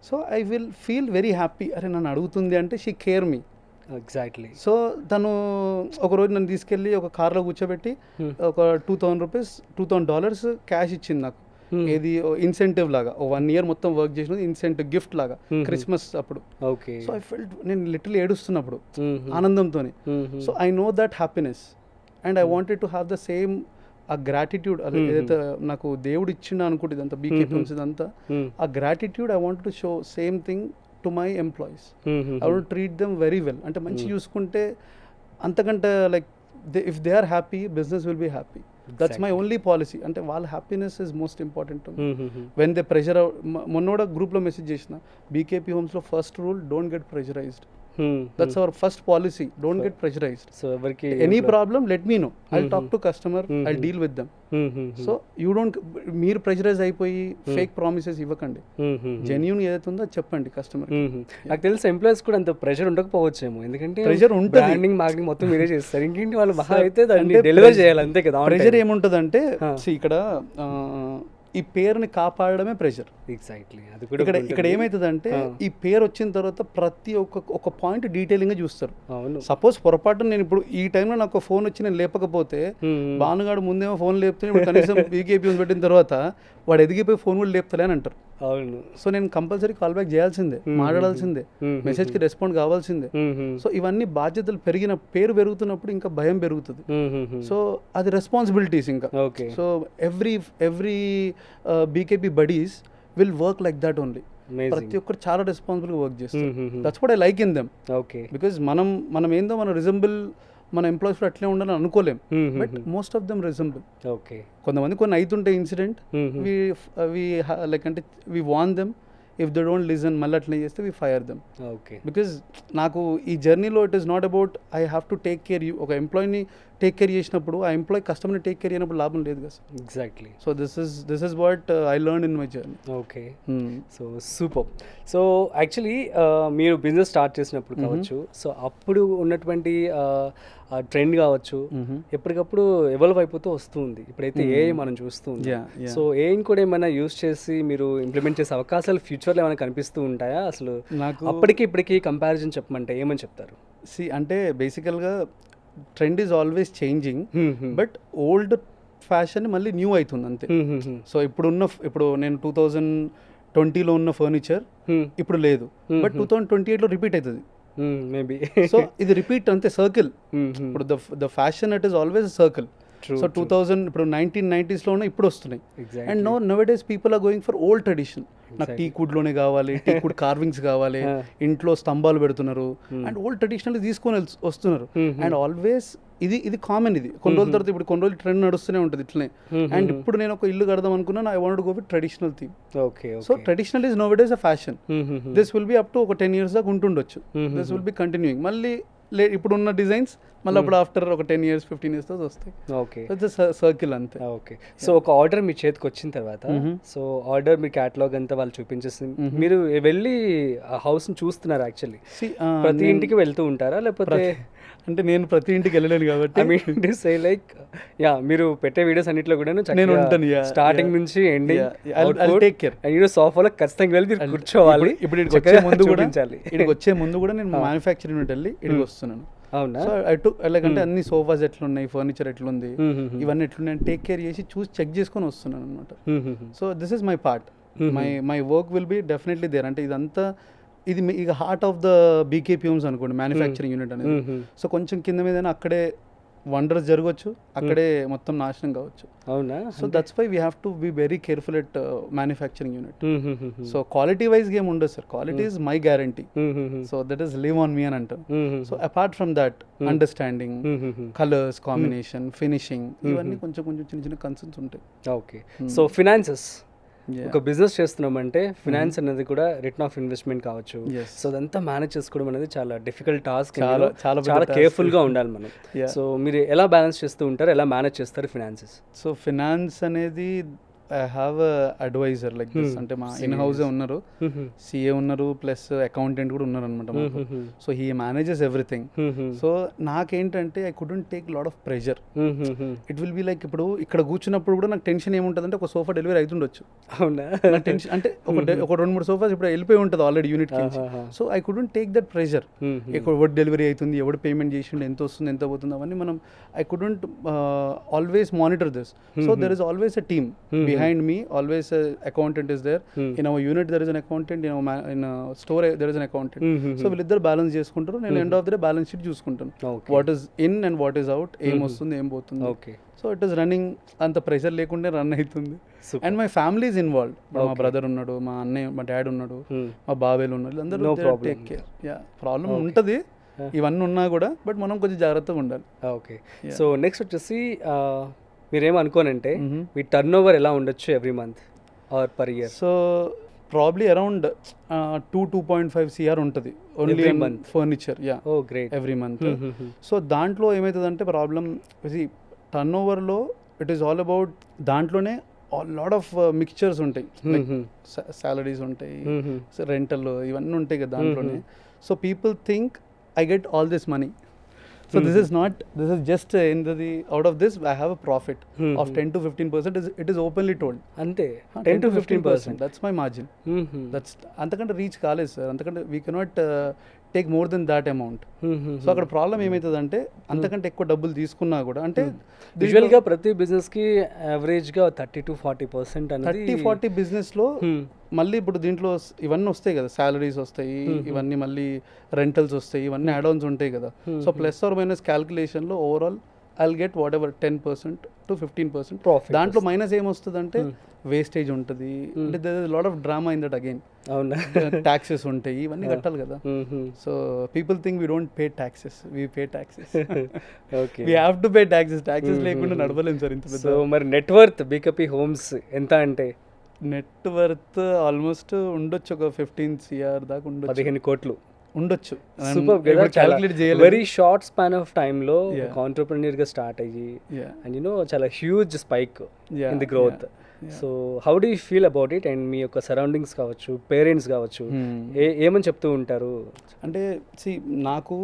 So I will feel very happy, అరే నన్ను అడుగుతుంది అంటే she care me. Exactly. So తను ఒకరోజు నన్ను తీసుకెళ్ళి ఒక కార్లో కూర్చోబెట్టి ఒక $2,000 క్యాష్ ఇచ్చింది నాకు. ఏది ఇన్సెంటివ్ లాగా 1 year మొత్తం వర్క్ చేసినది ఇన్సెంటివ్ గిఫ్ట్ లాగా క్రిస్మస్ అప్పుడు. ఓకే. సో ఐ ఫెల్ట్, నేను లిటిల్ ఏడుస్తున్నప్పుడు ఆనందంతో. So I know that happiness and I wanted to have the same ఆ గ్రాటిట్యూడ్. అది ఏదైతే నాకు దేవుడు ఇచ్చిండు అనుకుంటే ఇదంతా బీకేపీ ఇదంతా, ఆ gratitude I want to show same thing to my employees. I want treat them very well. అంటే మంచి చూసుకుంటే అంతకంటే like if they are happy business will be happy. That's my only policy. అంటే వాళ్ళ happiness is most important. When they pressure, మొన్న కూడా గ్రూప్లో message చేసిన, బీకేపీ హోమ్స్లో first rule don't get pressurized. That's our first policy. Don't get pressurized. So everki any problem let me know. I'll talk to customer. I'll deal with them. So you don't meer pressurize అయిపోయి fake promises ఇవ్వకండి. Genuine ఏదైతే ఉందో చెప్పండి customer. నాకు తెలిసి employees కూడా అంత pressure ఉండకపోవచ్చేమో, ఎందుకంటే ప్రెషర్ ఉంటుంది. బ్రాండింగ్ మార్కెటింగ్ మొత్తం మీరే చేస్తారు. ఇంకేంటి వాళ్ళు మహా అయితే దాన్ని డెలివర్ చేయాలి అంతే కదా. ప్రెషర్ ఏముంటుందంటే ఇక్కడ ఈ పేరుని కాపాడడమే ప్రెషర్. ఎగ్జాక్ట్లీ. అది ఇక్కడ ఏమవుతుందంటే ఈ పేరు వచ్చిన తర్వాత ప్రతి ఒక్క పాయింట్ డీటెయిలింగ్ గా చూస్తారు. అవును. సపోజ్ పొరపాటు నేను ఇప్పుడు ఈ టైంలో నాకు ఫోన్ వచ్చి నేను లేపకపోతే, భానుగాడు ముందేమో ఫోన్ లేపుతే ఇప్పుడు కనీసం బీకేపీ పెట్టిన తర్వాత వాడు ఎదిగిపోయి ఫోన్ కూడా లేపుతలే అని అంటారు. అవును. సో నేను కంపల్సరీ కాల్ బ్యాక్ చేయాల్సిందే, మాట్లాడాల్సిందే, మెసేజ్ కి రెస్పాండ్ కావాల్సిందే. సో ఇవన్నీ బాధ్యతలు పెరిగిన, పేరు పెరుగుతున్నప్పుడు ఇంకా భయం పెరుగుతుంది. సో అది రెస్పాన్సిబిలిటీస్ ఇంకా. So every BKP buddies will work like that only. ప్రతి ఒక్కరు చాలా రెస్పాన్సిబుల్గా వర్క్ చేస్తారు. That's what I like in them. Okay. Because మనం ఏందో మన రిజంబుల్, మన ఎంప్లాయీస్ కూడా అట్లే ఉండాలని అనుకోలేం, but most of them resemble. Okay. కొంతమంది కొన్ని అవుతుంటాయి ఇన్సిడెంట్, లైక్ అంటే we warn them. If they don't listen మళ్ళీ అట్లా చేస్తే we fire them. Okay. Because నాకు ఈ జర్నీలో it is not about I have to take care you. ఒక ఎంప్లాయీని టేక్ కేర్ చేసినప్పుడు ఆ ఎంప్లాయీ కస్టమర్ని టేక్ కేర్ అయినప్పుడు లాభం లేదు కదా. Exactly. So this is what I learn in my journey. Okay. So super. So actually మీరు బిజినెస్ స్టార్ట్ చేసినప్పుడు కావచ్చు, సో అప్పుడు ఉన్నటువంటి ట్రెండ్ కావచ్చు ఎప్పటికప్పుడు ఎవాల్వ్ అయిపోతూ వస్తుంది. ఇప్పుడైతే ఏఐ మనం చూస్తూ ఉంటాం. సో ఏఐని కూడా ఏమైనా యూజ్ చేసి మీరు ఇంప్లిమెంట్ చేసే అవకాశాలు ఫ్యూచర్లో ఏమైనా కనిపిస్తూ ఉంటాయా? అసలు నాకు ఇప్పటికి కంపారిజన్ చెప్పమంటే ఏమని చెప్తారు? అంటే బేసికల్గా trend is always changing, but old fashion మళ్ళీ న్యూ అవుతుంది అంతే. సో ఇప్పుడు నేను 2020లో ఉన్న ఫర్నిచర్ ఇప్పుడు లేదు, బట్ 2028లో రిపీట్ అవుతుంది మేబీ. సో ఇది రిపీట్ అంతే, సర్కిల్. ఇప్పుడు the fashion it is always circle. So 2000 ఇప్పుడు 1990sలోనే ఇప్పుడు వస్తున్నాయి. And now days people are going for old tradition. నాకు టీ కుడ్లోనే కావాలి, టీ కుడ్ కార్వింగ్స్ కావాలి, ఇంట్లో స్తంభాలు పెడుతున్నారు అండ్ ఓల్డ్ ట్రెడిషనల్ తీసుకొని వస్తున్నారు. అండ్ ఆల్వేస్ ఇది కామన్. ఇది కొన్ని రోజుల తర్వాత ఇప్పుడు కొన్ని రోజులు ట్రెండ్ నడుస్తూనే ఉంటుంది ఇట్లనే. అండ్ ఇప్పుడు నేను ఒక ఇల్లు కడదాం అనుకున్నాను, I want to go with traditional theme. So traditional is nowadays a fashion. This will be up to ఒక 10 years దాకా ఉంటుండొచ్చు. This will be continuing. మళ్ళీ ఇప్పుడున్న డిజైన్స్ మళ్ళీ అప్పుడు ఆఫ్టర్ ఒక 10 years 15 years తో వస్తాయి. ఓకే. సర్కిల్ అంతే. ఓకే. సో ఒక ఆర్డర్ మీ చేతికి వచ్చిన తర్వాత, సో ఆర్డర్ మీ క్యాటలాగ్ అంతా వాళ్ళు చూపించేసి మీరు వెళ్ళి ఆ హౌస్ ని చూస్తున్నారు. యాక్చువల్లీ ప్రతి ఇంటికి వెళ్తూ ఉంటారా, లేకపోతే? అంటే నేను ప్రతి ఇంటికి వెళ్ళలేను కాబట్టి I mean to say like మీరు పెట్టే వీడియోస్ అన్నిట్లో కూడా నేను ఉంటాను. స్టార్టింగ్ నుంచి ending I take care. And సోఫాలో ఖచ్చితంగా వెళ్ళి మీరు కూర్చోవాలి. ఇప్పుడు ఇక్కడికి వచ్చే ముందు కూడా నేను మ్యానుఫ్యాక్చరింగ్ యూనిట్ వెళ్ళి ఇక్కడికి వస్తున్నాను. అవునా? సో ఐ టుక్ ఎలాగంటే అన్ని సోఫాస్ ఎట్లున్నాయి, ఫర్నిచర్ ఎట్లుంది, ఇవన్నీ ఎట్లున్నాయి టేక్ కేర్ చేసి చూసి చెక్ చేసుకొని వస్తున్నాను అనమాట. So this is my part. My work will be definitely there. అంటే ఇదంతా ఇది ఇక heart of the BKP Homes అనుకోండి, మ్యానుఫ్యాక్చరింగ్ యూనిట్ అనేది. సో కొంచెం కింద మీద అక్కడే వండర్స్ జరగవచ్చు, అక్కడే మొత్తం నాశనం కావచ్చు. అవునా? So that's why we have to be very careful at manufacturing unit. So quality wise ఏం ఉండదు sir, quality is my guarantee. So that is live on me అని అంటాం. So apart from that understanding, colours combination, finishing, ఇవన్నీ కొంచెం చిన్న చిన్న concerns ఉంటాయి. Okay. So finances, ఒక బిజినెస్ చేస్తున్నామంటే ఫినాన్స్ అనేది కూడా రిటర్న్ ఆఫ్ ఇన్వెస్ట్మెంట్ కావచ్చు. సో అదంతా మేనేజ్ చేసుకోవడం అనేది చాలా డిఫికల్ట్ టాస్క్. చాలా కేర్ఫుల్ గా ఉండాలి మనం. సో మీరు ఎలా బ్యాలెన్స్ చేస్తూ ఉంటారు, ఎలా మేనేజ్ చేస్తారు ఫినాన్సెస్? సో ఫినాన్స్ అనేది I have advisor like this, అంటే మా ఇన్ హౌసే ఉన్నారు, సిఏ ఉన్నారు ప్లస్ అకౌంటెంట్ కూడా ఉన్నారు అనమాట మాకు. So he manages everything. So నాకేంటంటే I couldn't take lot of pressure. It will be like ఇప్పుడు ఇక్కడ కూర్చున్నప్పుడు కూడా నాకు టెన్షన్ ఏముంటుంది అంటే ఒక సోఫా డెలివరీ అవుతుండొచ్చు. అవునా? నాకు టెన్షన్ అంటే ఒక 2-3 సోఫాస్ ఇప్పుడు వెళ్ళిపోయి ఉంటుంది ఆల్రెడీ యూనిట్ కి. So I couldn't take that pressure. ఎవరు డెలివరీ అవుతుంది, ఎవడు పేమెంట్ చేసిండు, ఎంత వస్తుంది, ఎంత పోతుంది, అవన్నీ మనం I couldn't always monitor this. So there is always a team behind me, always a accountant is there. In our unit there is an accountant, in a store there is an accountant. So వీళ్ళిద్దరు balance చేసుకుంటారు, నేను end of the day balance sheet చూసుకుంటాను, what is in and what is out, ఏం వస్తుంది ఏం పోతుంది. So it is running, అంత pressure లేకుండా రన్ అవుతుంది. And my family is involved. మా బ్రదర్ ఉన్నాడు, మా అన్నయ్య, మా డాడ్ ఉన్నాడు, మా బాబాయ్లు ఉన్నారు, అందరూ టేక్ కేర్. యా, ప్రాబ్లం ఉంటుంది ఇవన్నీ ఉన్నా కూడా, బట్ మనం కొంచెం జాగ్రత్తగా ఉండాలి. ఓకే. సో నెక్స్ట్ వచ్చేసి మీరేమనుకోనంటే మీ టర్న్ ఓవర్ ఎలా ఉండొచ్చు every month or per year? So probably around 2.5 CR ఉంటుంది ఓన్లీ మంత్ ఫర్నిచర్. యా, ఓ గ్రేట్, ఎవ్రీ మంత్. సో దాంట్లో ఏమవుతుందంటే ప్రాబ్లమ్ టర్న్ ఓవర్లో ఇట్ ఈస్ ఆల్ అబౌట్, దాంట్లోనే లాట్ ఆఫ్ మిక్చర్స్ ఉంటాయి, salaries ఉంటాయి, రెంటల్ ఇవన్నీ ఉంటాయి కదా దాంట్లోనే. So people think I get all this money. So this is not, this is just in the out of this I have a profit of 10 to 15%. It is openly told. Ante 10 to 15%. That's my margin. That's antakante reach కాలేదు sir, అంతకంటే we cannot take more than that amount. So అక్కడ problem ఏమవుతుందంటే అంతకంటే ఎక్కువ డబ్బులు తీసుకున్నా కూడా, అంటే యూజువల్గా ప్రతి బిజినెస్కి యావరేజ్గా 30 to 40% అనేది 30-40 బిజినెస్లో మళ్ళీ ఇప్పుడు దీంట్లో ఇవన్నీ వస్తాయి కదా, సాలరీస్ వస్తాయి, ఇవన్నీ మళ్ళీ రెంటల్స్ వస్తాయి, ఇవన్నీ యాడ్ ఆన్స్ ఉంటాయి కదా. సో ప్లస్ ఆర్ మైనస్ క్యాల్కులేషన్లో overall I'll get whatever 10% to 15% profit. దాంట్లో మైనస్ ఏమొస్తుంది అంటే వేస్టేజ్ ఉంటుంది, అంటే there is lot of drama in that again. అవునా? ట్యాక్సెస్ ఉంటాయి, ఇవన్నీ కట్టాలి కదా. So people think we don't pay taxes, we pay taxes. Okay, we have to pay taxes. Taxes లేకుండా నడవలేము సార్ ఇంత పెద్ద. సో మరి నెట్వర్త్ బీకేపీ హోమ్స్ ఎంత అంటే? నెట్ వర్త్ ఆల్మోస్ట్ ఉండొచ్చు ఒక 15 CR దాకా ఉండొచ్చు, 15 కోట్లు ఉండొచ్చు. క్యాలిక్యులేట్ చేయాలి. వెరీ షార్ట్ స్పాన్ ఆఫ్ టైంలో ఆంటర్‌ప్రెన్యూర్ గా స్టార్ట్ అయ్యి అండ్ చాలా huge spike in the growth. So how do you feel about it? And మీ యొక్క సరౌండింగ్స్ కావచ్చు, పేరెంట్స్ కావచ్చు, ఏమని చెప్తూ ఉంటారు? అంటే నాకు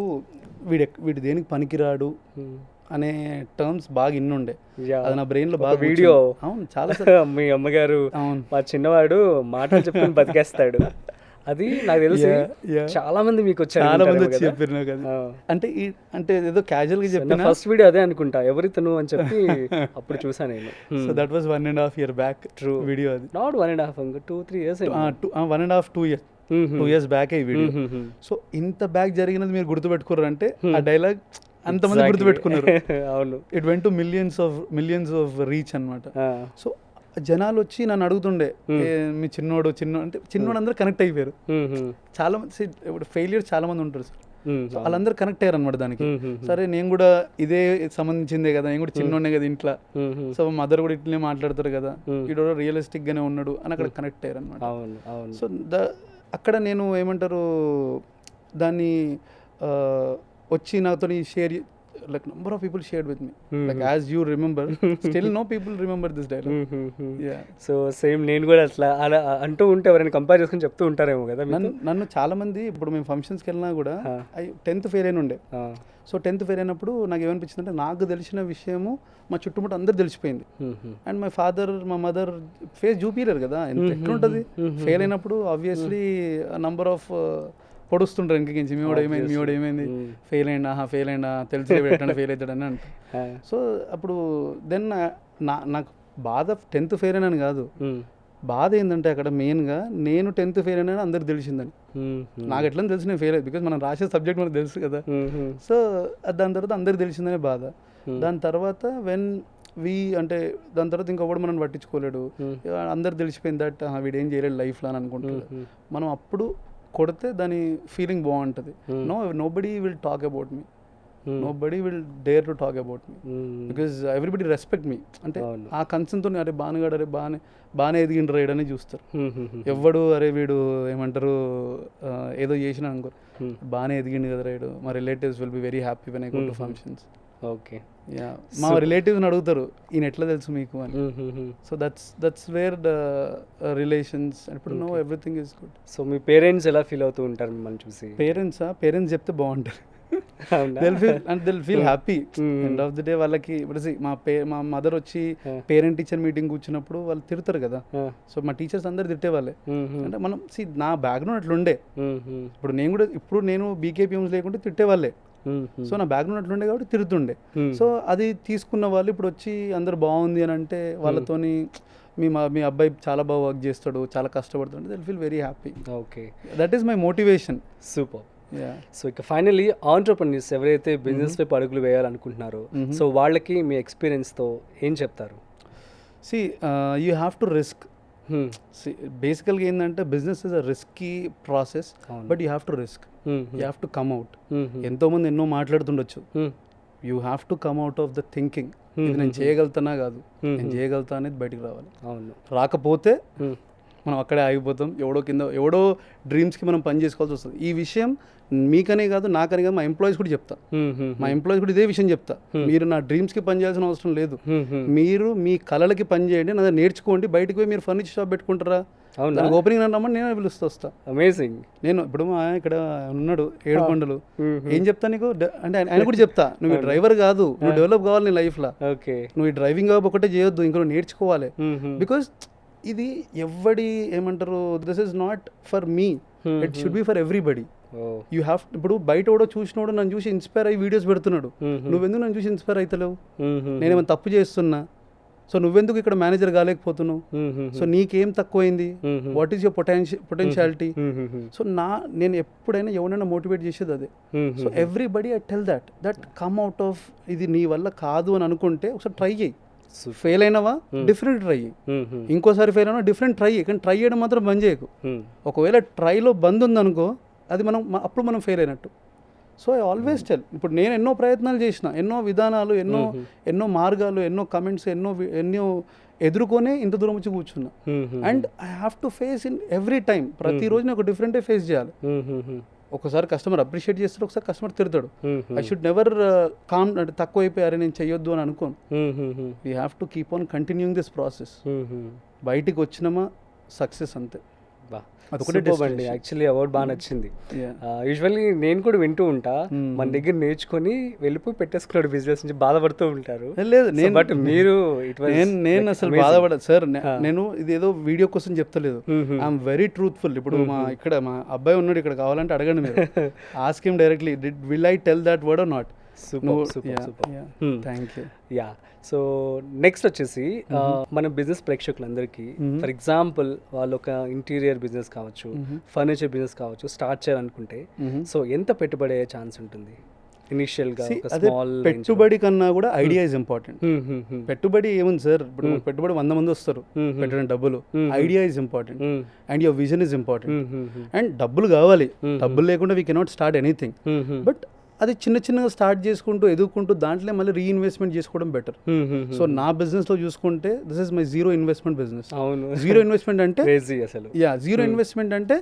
వీడు దేనికి పనికిరాడు అనే టర్మ్స్ బాగా ఇన్నుండే, అది నా బ్రెయిన్ లో బాగా వీడియో. అవును, చాలా మీ అమ్మగారు మా చిన్నవాడు మాటలు చెప్పుకొని బతికేస్తాడు, అది నాకు తెలిసి చాలా మంది మీకు వచ్చారు, చాలా మంది వచ్చి చెప్పారు కదా. అంటే ఏదో క్యాజువల్ గా చెప్పిన ఫస్ట్ వీడియో అదే అనుకుంటా, ఎవరితను అని చెప్పి అప్పుడు చూసాను నేను. So that was 1.5 year back. True video అది. Not 1.5, 2-3 years. 2 years బ్యాక్ ఈ వీడియో. సో ఇంత బ్యాక్ జరిగినది మీరు గుర్తుపెట్టుకున్నారు అంటే ఆ డైలాగ్ అంతమంది గుర్తుపెట్టుకున్నారు. అవును, it went to millions of reach అనమాట. సో జనాలు వచ్చి నన్ను అడుగుతుండే, మీ చిన్నోడు అంటే చిన్నోడు అందరూ కనెక్ట్ అయిపోయారు. చాలా మంది ఇప్పుడు ఫెయిలియర్ చాలా మంది ఉంటారు సార్, వాళ్ళందరూ కనెక్ట్ అయ్యారు అనమాట దానికి. సరే నేను కూడా ఇదే సంబంధించిందే కదా, నేను కూడా చిన్నోడే కదా ఇంట్లో, సో మదర్ కూడా ఇట్లనే మాట్లాడతారు కదా, ఇటు రియలిస్టిక్ గానే ఉన్నాడు అని అక్కడ కనెక్ట్ అయ్యారు అనమాట. సో అక్కడ నేను ఏమంటారు దాన్ని వచ్చి నాతో share, like number of people shared with me, like as you remember, still no people remember this dialogue. Yeah, so same నేను కూడా అట్లా అలా అంటూ ఉంటే ఎవరైనా కంపేర్ చేసుకుని చెప్తూ ఉంటారేమో కదా. నన్ను చాలా మంది ఇప్పుడు మేము ఫంక్షన్స్కి వెళ్ళినా కూడా 10th ఫెయిల్ అయిన ఉండే. సో 10th ఫెయిల్ అయినప్పుడు నాకు ఏమనిపించింది అంటే నాకు తెలిసిన విషయము మా చుట్టుముట్టు అందరు తెలిసిపోయింది. అండ్ మై ఫాదర్ మా మదర్ ఫేస్ చూపిలేరు కదా, ఎట్లుంటుంది ఫెయిల్ అయినప్పుడు. ఆబ్వియస్లీ నంబర్ ఆఫ్ పొడుస్తుంటారు ఇంకించి, మీవాడు ఏమైంది ఫెయిల్ అయినా తెలిసి ఎట్లా ఫెయిల్ అవుతాడని అంట. సో అప్పుడు దెన్ నాకు బాధ 10th ఫెయిల్ అయినాను కాదు, బాధ ఏంటంటే అక్కడ మెయిన్గా నేను 10th ఫెయిల్ అయినా అందరికి తెలిసిందని. నాకు ఎట్లా తెలిసి నేను ఫెయిల్ అయ్యి, బికాజ్ మనం రాసే సబ్జెక్ట్ మనకు తెలుసు కదా. సో దాని తర్వాత అందరికి తెలిసిందనే బాధ. దాని తర్వాత దాని తర్వాత ఇంకొకటి మనం పట్టించుకోలేడు, అందరు తెలిసిపోయింది దట్ వీడేం చేయలేడు లైఫ్లో అని అనుకుంటాడు. మనం అప్పుడు కొడితే దాని ఫీలింగ్ బాగుంటుంది. Nobody will talk about me, nobody will dare to talk about me, because everybody respect me. అంటే ఆ కన్సర్న్తో అరే బానగాడు, అరే బాగానే ఎదిగిండ్రు రైడని చూస్తారు. ఎవ్వడు అరే వీడు ఏమంటారు ఏదో చేసినా అనుకో, బాగానే ఎదిగిండు కదా రైడు, మా relatives will be very happy when I go to functions. Okay. Yeah మా రిలేటివ్స్ని అడుగుతారు ఈయన ఎట్లా తెలుసు మీకు అని. So that's where the relations ఇప్పుడు no everything is good. So మీ పేరెంట్స్ ఎలా ఫీల్ అవుతూ ఉంటారు మిమ్మల్ని చూసి? పేరెంట్స్ చెప్తే బాగుంటారు. They'll feel happy. End of the day వాళ్ళకి ఇప్పుడు మా మదర్ వచ్చి పేరెంట్ టీచర్ మీటింగ్ కూర్చున్నప్పుడు వాళ్ళు తిడతారు కదా. సో మా టీచర్స్ అందరు తిట్టేవాళ్ళే. అంటే మనం నా బ్యాక్గ్రౌండ్ అట్లుండే. ఇప్పుడు నేను బీకేపీఎంస్ లేకుంటే తిట్టేవాళ్ళే. సో నా బ్యాక్గ్రౌండ్ అట్లుండే కాబట్టి తిరుగుతుండే. సో అది తీసుకున్న వాళ్ళు ఇప్పుడు వచ్చి అందరు బాగుంది అని అంటే వాళ్ళతోని మీ అబ్బాయి చాలా బాగా వర్క్ చేస్తాడు, చాలా కష్టపడుతాడు, they'll feel very happy. Okay, that is my motivation. Super. So ఇక ఫైనలీ ఆంటర్‌ప్రెన్యూర్స్ ఎవరైతే బిజినెస్ వైపు అడుగులు వేయాలనుకుంటున్నారో సో వాళ్ళకి మీ ఎక్స్పీరియన్స్తో ఏం చెప్తారు? You have to risk. బేసికల్గా ఏంటంటే business is a risky process, but you have to risk. You have to come out. ఎంతోమంది ఎన్నో మాట్లాడుతుండొచ్చు. You have to come out of the thinking. ఇది నేను చేయగలుగుతానా కాదు, నేను చేయగలుగుతా అనేది బయటికి రావాలి. అవును, రాకపోతే మనం అక్కడే ఆగిపోతాం. ఎవడో డ్రీమ్స్కి మనం పని చేసుకోవాల్సి వస్తుంది. ఈ విషయం మీకనే కాదు, నాకనే కాదు, మా ఎంప్లాయీస్ కూడా చెప్తా. మా ఎంప్లాయీస్ కూడా ఇదే విషయం చెప్తా. మీరు నా డ్రీమ్స్కి పని చేయాల్సిన అవసరం లేదు. మీరు మీ కళలకి పని చేయండి, నా నేర్చుకోండి. బయటకు పోయి మీరు ఫర్నిచర్ షాప్ పెట్టుకుంటారా? ఓపెనింగ్ రమ్మని నేను పిలుస్తూ వస్తా. అమేజింగ్. నేను ఇప్పుడు ఇక్కడ ఉన్నాడు ఏడుకొండలు, ఏం చెప్తా నీకు అంటే ఆయన కూడా చెప్తా, నువ్వు డ్రైవర్ కాదు, నువ్వు డెవలప్ కావాలి నీ లైఫ్లో. ఓకే, నువ్వు ఈ డ్రైవింగ్ జాబ్ ఒకటే చేయొద్దు, ఇంకా నువ్వు నేర్చుకోవాలి. బికాస్ ఇది ఎవడి ఏమంటారు, this is not for me, it should be for everybody. You have. ఇప్పుడు బయట కూడా చూసినోడు నన్ను చూసి ఇన్స్పైర్ అయ్యి వీడియోస్ పెడుతున్నాడు, నువ్వెందుకు నన్ను చూసి ఇన్స్పైర్ అవుతలేవు? నేనేమైనా తప్పు చేస్తున్నా? సో నువ్వెందుకు ఇక్కడ మేనేజర్ కాలేకపోతున్నావు? సో నీకేం తక్కువైంది? What is your potentiality? So నేను ఎప్పుడైనా ఎవరైనా మోటివేట్ చేసేది అదే. So everybody I tell that come out of ఇది నీ వల్ల కాదు అని అనుకుంటే ఒకసారి ట్రై చేయి. ఫెయిల్ అయినావా డిఫరెంట్ ట్రై చేయి, ఇంకోసారి ఫెయిల్ అయినా డిఫరెంట్ ట్రై చేయి, కానీ ట్రై చేయడం మాత్రం బంద్ చేయకు. ఒకవేళ ట్రైలో బంద్ ఉందనుకో, అది అప్పుడు మనం ఫెయిల్ అయినట్టు. సో ఐ ఆల్వేస్ టెల్, ఇప్పుడు నేను ఎన్నో ప్రయత్నాలు చేసిన, ఎన్నో విధానాలు, ఎన్నో మార్గాలు, ఎన్నో కమెంట్స్, ఎన్నో ఎదుర్కొనే ఇంత దూరం వచ్చి కూర్చున్నా. And I have to face in every time. ప్రతిరోజు నేను ఒక డిఫరెంటే ఫేస్ చేయాలి. ఒకసారి కస్టమర్ అప్రిషియేట్ చేస్తాడు, ఒకసారి కస్టమర్ తిడతాడు. ఐ షుడ్ నెవర్ కామ్ అంటే తక్కువ అయిపోయారే నేను చెయ్యొద్దు అని అనుకోను. We have to keep on continuing this process. బయటికి వచ్చినామా సక్సెస్ అంతే. అదొకటి యాక్చువల్లీ అవార్డ్ బాగా నచ్చింది. యూజువల్లీ నేను కూడా వింటూ ఉంటా, మన దగ్గర నేర్చుకొని వెళ్ళిపోయి పెట్టేసుకున్నాడు బిజినెస్ నుంచి బాధపడుతూ ఉంటారు. లేదు నేను, బట్ మీరు నేను అసలు బాధపడదు సార్. నేను ఇది ఏదో వీడియో కోసం చెప్తలేదు, ఐఎమ్ వెరీ ట్రూత్ఫుల్. ఇప్పుడు ఇక్కడ మా అబ్బాయి ఉన్నాడు, ఇక్కడ కావాలంటే అడగండి మీరు, ask him directly, will I tell that word or not? Thank you. Yeah, so next వచ్చేసి మన బిజినెస్ ప్రేక్షకులందరికీ, ఫర్ ఎగ్జాంపుల్ వాళ్ళు ఒక ఇంటీరియర్ బిజినెస్ కావచ్చు, ఫర్నిచర్ బిజినెస్ కావచ్చు స్టార్ట్ చేయాలనుకుంటే, సో ఎంత పెట్టుబడి అయ్యే ఛాన్స్ ఉంటుంది ఇనిషియల్ గా? పెట్టుబడి కన్నా కూడా ఐడియా ఇస్ ఇంపార్టెంట్. పెట్టుబడి ఏముంది సార్, ఇప్పుడు పెట్టుబడి 100 మంది వస్తారు పెట్టడం డబ్బులు. Idea is important and your vision is important. And డబ్బులు కావాలి, డబ్బులు లేకుండా we cannot start anything. But అది చిన్నగా స్టార్ట్ చేసుకుంటూ ఎదుగుకుంటూ దాంట్లో మళ్ళీ రీఇన్వెస్ట్మెంట్ చేసుకోవడం బెటర్. సో నా బిజినెస్లో చూసుకుంటే this is my zero investment business. Zero investment అంటే జీరో ఇన్వెస్ట్మెంట్ అంటే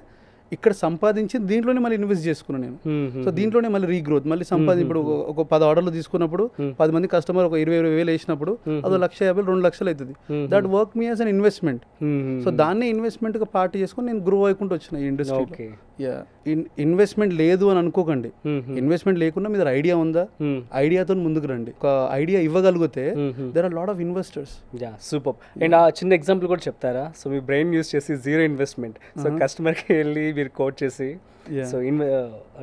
ఇక్కడ సంపాదించి దీంట్లోనే మళ్ళీ ఇన్వెస్ట్ చేసుకున్నాను నేను. సో దీంట్లోనే మళ్ళీ రీగ్రోత్, మళ్ళీ ఇప్పుడు ఒక 10 ఆర్డర్లు తీసుకున్నప్పుడు 10 మంది కస్టమర్ ఒక 20,000 వేసినప్పుడు అది 1,50,000 2 లక్షలు అవుతుంది. That work me as an investment. So దాన్ని ఇన్వెస్ట్మెంట్ గా పార్ట్ చేసుకుని నేను గ్రో అయ్యుకుంటూ వచ్చిన ఈ ఇండస్ట్రీ. ఇన్వెస్ట్మెంట్ లేదు అని అనుకోకండి, ఇన్వెస్ట్మెంట్ లేకుండా మీ దగ్గర ఐడియా ఉందా, ఐడియాతో ముందుకు రండి. ఒక ఐడియా ఇవ్వగలిగితే there are lot of investors. Super. And ఆ చిన్న ఎగ్జాంపుల్ కూడా చెప్తారా? సో మీ బ్రెయిన్ యూస్ చేసి జీరో ఇన్వెస్ట్మెంట్, సో కస్టమర్కి వెళ్ళి మీరు కోట్ చేసి సో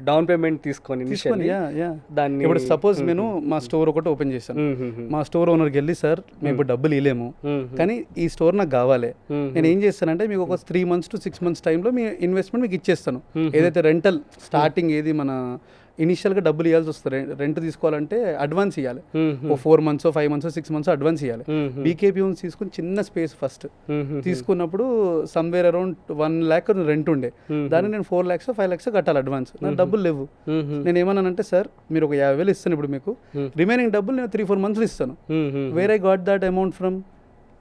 డౌన్ పేమెంట్ తీసుకొని దాన్ని, ఇప్పుడు సపోజ్ నేను మా స్టోర్ ఒకటి ఓపెన్ చేశాను, మా స్టోర్ ఓనర్కి వెళ్ళి సార్ మేము ఇప్పుడు డబ్బులు ఇవ్వలేము కానీ ఈ స్టోర్ నాకు కావాలి, నేను ఏం చేస్తానంటే మీకు ఒక 3 months to 6 months టైంలో మీ ఇన్వెస్ట్మెంట్ మీకు ఇచ్చేస్తాను. ఏదైతే రెంటల్ స్టార్టింగ్ ఏది మన ఇనిషియల్గా డబ్బులు ఇవ్వాల్సి వస్తుంది, రెంట్ తీసుకోవాలంటే అడ్వాన్స్ ఇవ్వాలి. ఓ 4 months 5 months 6 months అడ్వాన్స్ ఇవ్వాలి. బీకేపీఎం తీసుకుని చిన్న స్పేస్ ఫస్ట్ తీసుకున్నప్పుడు సమ్వేర్ అరౌండ్ 1 lakh రెంట్ ఉండే, దాన్ని నేను 4 lakhs 5 lakhs కట్టాలి అడ్వాన్స్. నాకు డబ్బులు లేవు. నేను ఏమన్నానంటే సార్ మీరు ఒక 50,000 ఇస్తాను ఇప్పుడు మీకు, రిమైనింగ్ డబ్బులు నేను 3-4 months ఇస్తాను. Where I got that amount from?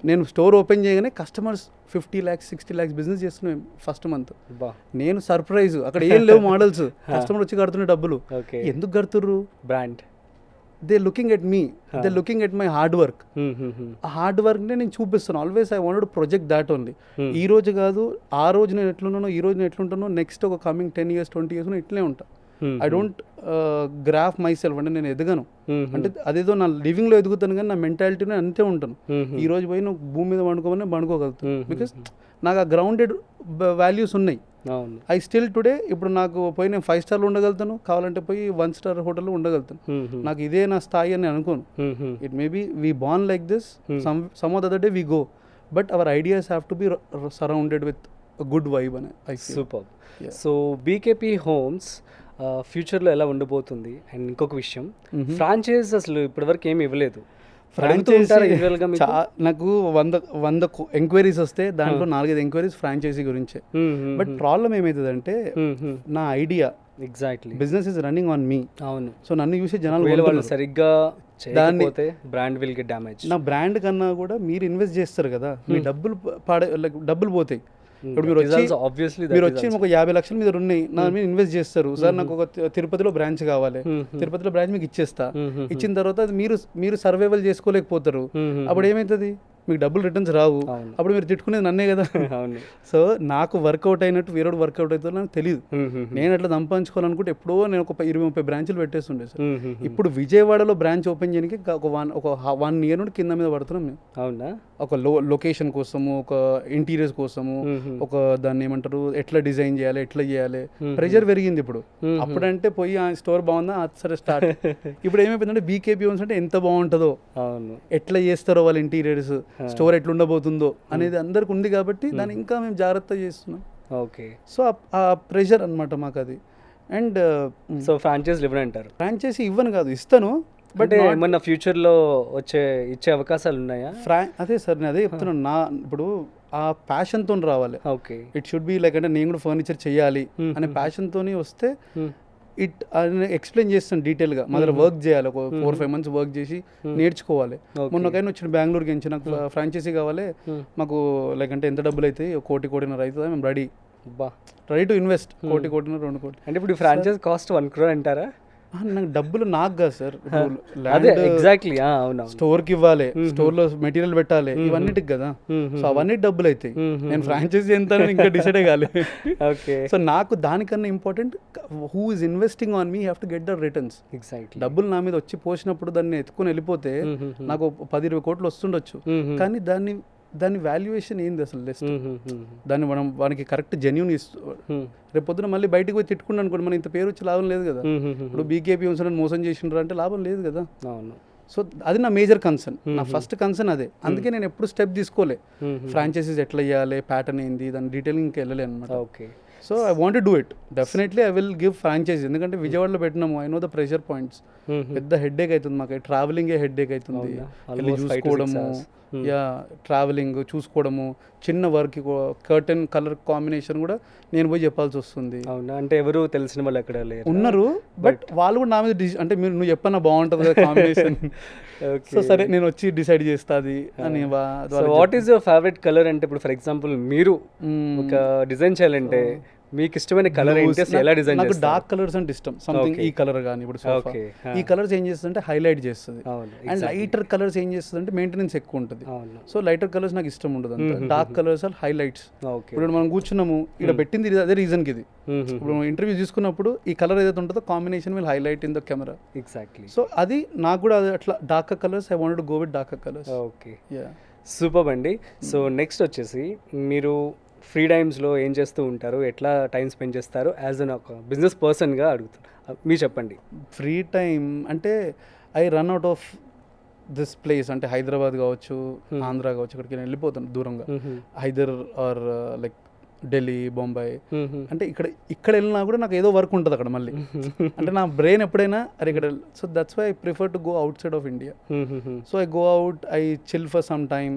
నేను స్టోర్ ఓపెన్ చేయగానే కస్టమర్స్ 50 lakhs 60 lakhs బిజినెస్ చేస్తున్నాం ఫస్ట్ మంత్. నేను సర్ప్రైజ్, అక్కడ ఏం లేవు మోడల్స్, కస్టమర్ వచ్చి కడుతున్న డబ్బులు. ఎందుకు కడుతుర్రు? They looking at me, they looking at my hard work. ఆ హార్డ్ వర్క్ని నేను చూపిస్తాను. Always I wanted project that only. ఈ రోజు కాదు, ఆ రోజు నేను ఎట్లున్నానో, ఈ రోజు నేను ఎట్లుంటానో, నెక్స్ట్ ఒక కమింగ్ 10 years 20 years ఇట్లే ఉంటా. I don't graph my self, అంటే నేను ఎదగను. అంటే అదేదో నా లివింగ్లో ఎదుగుతాను కానీ నా మెంటాలిటీనే అంతే ఉంటాను. ఈ రోజు పోయి నువ్వు భూమి మీద పండుకోమని పండుకోగలుగుతాను, బికాస్ నాకు ఆ గ్రౌండెడ్ వాల్యూస్ ఉన్నాయి. ఐ స్టిల్ టుడే ఇప్పుడు నాకు పోయి నేను 5 స్టార్లో ఉండగలుగుతాను, కావాలంటే పోయి 1 star హోటల్లో ఉండగలుగుతాను. నాకు ఇదే నా స్థాయి అని అనుకోను. It may be we born like this, some of the other day we go, but our ideas have to be surrounded with good vibe అని I feel. Super. So BKP homes ఫ్యూచర్లో ఎలా ఉండబోతుంది? అండ్ ఇంకొక విషయం, franchise అసలు ఇప్పటివరకు ఏమి ఇవ్వలేదు. నాకు 100 ఎంక్వైరీస్ వస్తే దాంట్లో 4-5 ఎంక్వైరీస్ ఫ్రాంచైజీ గురించే. బట్ ప్రాబ్లం ఏమవుతుందంటే నా idea exactly business is running on me. అవును. సో నన్ను చూసి జనాలు వాళ్ళు సరిగ్గా చేయకపోతే బ్రాండ్ విల్ గెట్ డ్యామేజ్. నా బ్రాండ్ కన్నా కూడా మీరు ఇన్వెస్ట్ చేస్తారు కదా, మీ డబ్బులు పోతాయి. ఇప్పుడు మీరు వచ్చి ఒక 50 లక్షలు మీద ఉన్నాయి, నా మీద ఇన్వెస్ట్ చేస్తారు. సార్ నాకు ఒక తిరుపతిలో బ్రాంచ్ కావాలి, తిరుపతిలో బ్రాంచ్ మీకు ఇచ్చేస్తా. ఇచ్చిన తర్వాత మీరు సర్వైవల్ చేసుకోలేకపోతారు. అప్పుడు ఏమవుతుంది? మీకు డబ్బులు రిటర్న్స్ రావు. అప్పుడు మీరు తిట్టుకునేది నన్నే కదా. సో నాకు వర్కౌట్ అయినట్టు వేరే వర్కౌట్ అవుతుందో నాకు తెలియదు. నేను అట్లా సంపాదించుకోవాలనుకుంటే ఎప్పుడో నేను ఒక 20-30 బ్రాంచ్లు పెట్టేస్తుండే సార్. ఇప్పుడు విజయవాడలో బ్రాంచ్ ఓపెన్ చేయడానికి ఒక 1 year నుండి కింద మీద పడుతున్నాం మేము. అవునా? ఒక లొకేషన్ కోసము, ఒక ఇంటీరియర్స్ కోసము, ఒక దాన్ని ఏమంటారు, ఎట్లా డిజైన్ చేయాలి, ఎట్లా చేయాలి, ప్రెషర్ పెరిగింది ఇప్పుడు. అప్పుడంటే పోయి ఆ స్టోర్ బాగుందా, సరే స్టార్ట్. ఇప్పుడు ఏమైపోయిందంటే బీకేపీ హోమ్స్ అంటే ఎంత బాగుంటుందో, ఎట్లా చేస్తారో వాళ్ళ ఇంటీరియర్స్, స్టోర్ ఎట్లా ఉండబోతుందో అనేది అందరికి ఉంది కాబట్టి దాన్ని ఇంకా మేము జాగ్రత్త చేస్తున్నాం. ఓకే. సో ఆ ప్రెషర్ అనమాట మాకు అది. అండ్ సో ఫ్రాంచైజ్ ఇవ్వనంటారు? ఫ్రాంచైజీ ఇవ్వను కాదు, ఇస్తాను. బట్ ఏమన్నా ఫ్యూచర్లో ఇచ్చే అవకాశాలు ఉన్నాయా? అదే సార్, నేను అదే చెప్తున్నాను. ఇప్పుడు ఆ ప్యాషన్తో రావాలి. Okay. It should be like, అంటే నేను కూడా ఫర్నిచర్ చేయాలి అనే ప్యాషన్తో వస్తే ఎక్స్ప్లెయిన్ చేస్తాను డీటెయిల్గా. మా దగ్గర వర్క్ చేయాలి, ఒక 4-5 months వర్క్ చేసి నేర్చుకోవాలి. మొన్న ఒకైనా వచ్చిన బెంగళూరుకి నుంచి, నాకు ఫ్రాంచైజీ కావాలి, మాకు లైక్ అంటే ఎంత డబ్బులు అవుతాయి, 1-1.5 crore అవుతుంది, మేము ready to invest 1-1.5 crore 2 crore. అంటే ఇప్పుడు ఫ్రాంచైజ్ కాస్ట్ 1 crore అంటారా? నాకు డబ్బులు నాకు కాదు సార్, ఎగ్జాక్ట్లీ. స్టోర్కి ఇవ్వాలి, స్టోర్లో మెటీరియల్ పెట్టాలి, ఇవన్నిటికి కదా. సో అవన్నీ డబ్బులు అవుతాయి. నేను ఫ్రాంచైజీ ఎంత ఇంకా డిసైడ్ కాలే. ఓకే. సో నాకు దానికన్నా important, who is investing on me have to get the returns. Exactly. డబ్బులు నా మీద వచ్చి పోసినప్పుడు దాన్ని ఎత్తుకుని వెళ్ళిపోతే నాకు 10-20 కోట్లు వస్తుండొచ్చు, కానీ దాని వాల్యుయేషన్ ఏంది అసలు లిస్ట్? దాన్ని మనం వానికి కరెక్ట్ జెన్యూన్ రేపు పొద్దున మళ్ళీ బయటకు పోయి తిట్టుకున్నాను అనుకోండి, మన ఇంత పేరు వచ్చి లాభం లేదు కదా. ఇప్పుడు బీకేపీ హోమ్స్ మోసం చేసిండ్రు అంటే లాభం లేదు కదా. సో అది నా మేజర్ కన్సర్న్, నా ఫస్ట్ కన్సర్న్ అదే. అందుకే నేను ఎప్పుడు స్టెప్ తీసుకోలే, ఫ్రాంచైజీస్ ఎట్లా ఇవ్వాలి, ప్యాటర్న్ ఏంది, దాని డీటెయిలింగ్ ఇంకా వెళ్ళలే అనమాట. Okay. So I want do it, definitely I will give franchise. ఎందుకంటే విజయవాడలో పెట్టినాము, I know the pressure points. పెద్ద హెడ్ఏక్ అవుతుంది మాకు, ట్రావెలింగే హెడ్ఏక్ అవుతుంది, వెళ్ళి చూసుకోవడము, ట్రావెలింగ్ చూసుకోవడము, చిన్న వర్క్, కర్టెన్ కలర్ కాంబినేషన్ కూడా నేను పోయి చెప్పాల్సి వస్తుంది. అవునా? అంటే ఎవరు తెలిసిన వాళ్ళు ఎక్కడ ఉన్నారు, బట్ వాళ్ళు కూడా నా మీద అంటే నువ్వు చెప్పన్నా బాగుంటుంది కదా కాంబినేషన్. సో సరే నేను వచ్చి డిసైడ్ చేస్తుంది అని. What is your favourite colour? అంటే ఇప్పుడు ఫర్ ఎగ్జాంపుల్ మీరు ఒక డిజైన్ చేయాలంటే మీకు ఇష్టమైన కలర్ ఏంటి, ఎలా డిజైన్ చేస్తారు? నాకు డార్క్ కలర్స్ అంటే ఇష్టం. సంథింగ్ ఈ కలర్ కానీ ఇప్పుడు సోఫా, ఈ కలర్స్ ఏం చేస్తుంది అంటే హైలైట్ చేస్తుంది. అండ్ లైటర్ కలర్స్ ఏం చేస్తుంది అంటే మెయింటెనెన్స్ ఎక్కువ ఉంటుంది. సో లైటర్ కలర్స్ నాకు ఇష్టం ఉండదు అంత. Dark colours are highlights. ఇప్పుడు మనం కూర్చున్నాము, ఇక్కడ పెట్టింది అదే రీజన్ కి ఇది. ఇప్పుడు ఇంటర్వ్యూ తీసుకున్నప్పుడు ఈ కలర్ ఏదైతే ఉంటుందో combination will highlight in the camera. Exactly. So అది నాకు కూడా అట్లా dark colours, I wanted to go with dark colours. Okay. Super అండి. సో నెక్స్ట్ వచ్చేసి మీరు ఫ్రీ టైమ్స్లో ఏం చేస్తూ ఉంటారు, ఎట్లా టైం స్పెండ్ చేస్తారు యాజ్ అన్ ఒక బిజినెస్ పర్సన్గా అడుగుతారు, మీరు చెప్పండి. ఫ్రీ టైం అంటే I run out of this place, అంటే హైదరాబాద్ కావచ్చు, ఆంధ్ర కావచ్చు, అక్కడికి నేను వెళ్ళిపోతాను దూరంగా, హైదర్ ఆర్ లైక్ ఢిల్లీ, బొంబాయి. అంటే ఇక్కడ వెళ్ళినా కూడా నాకు ఏదో వర్క్ ఉంటుంది అక్కడ మళ్ళీ. అంటే నా బ్రెయిన్ ఎప్పుడైనా అరే ఇక్కడ. So that's why I prefer to go outside of India. So I go out, I chill for some time,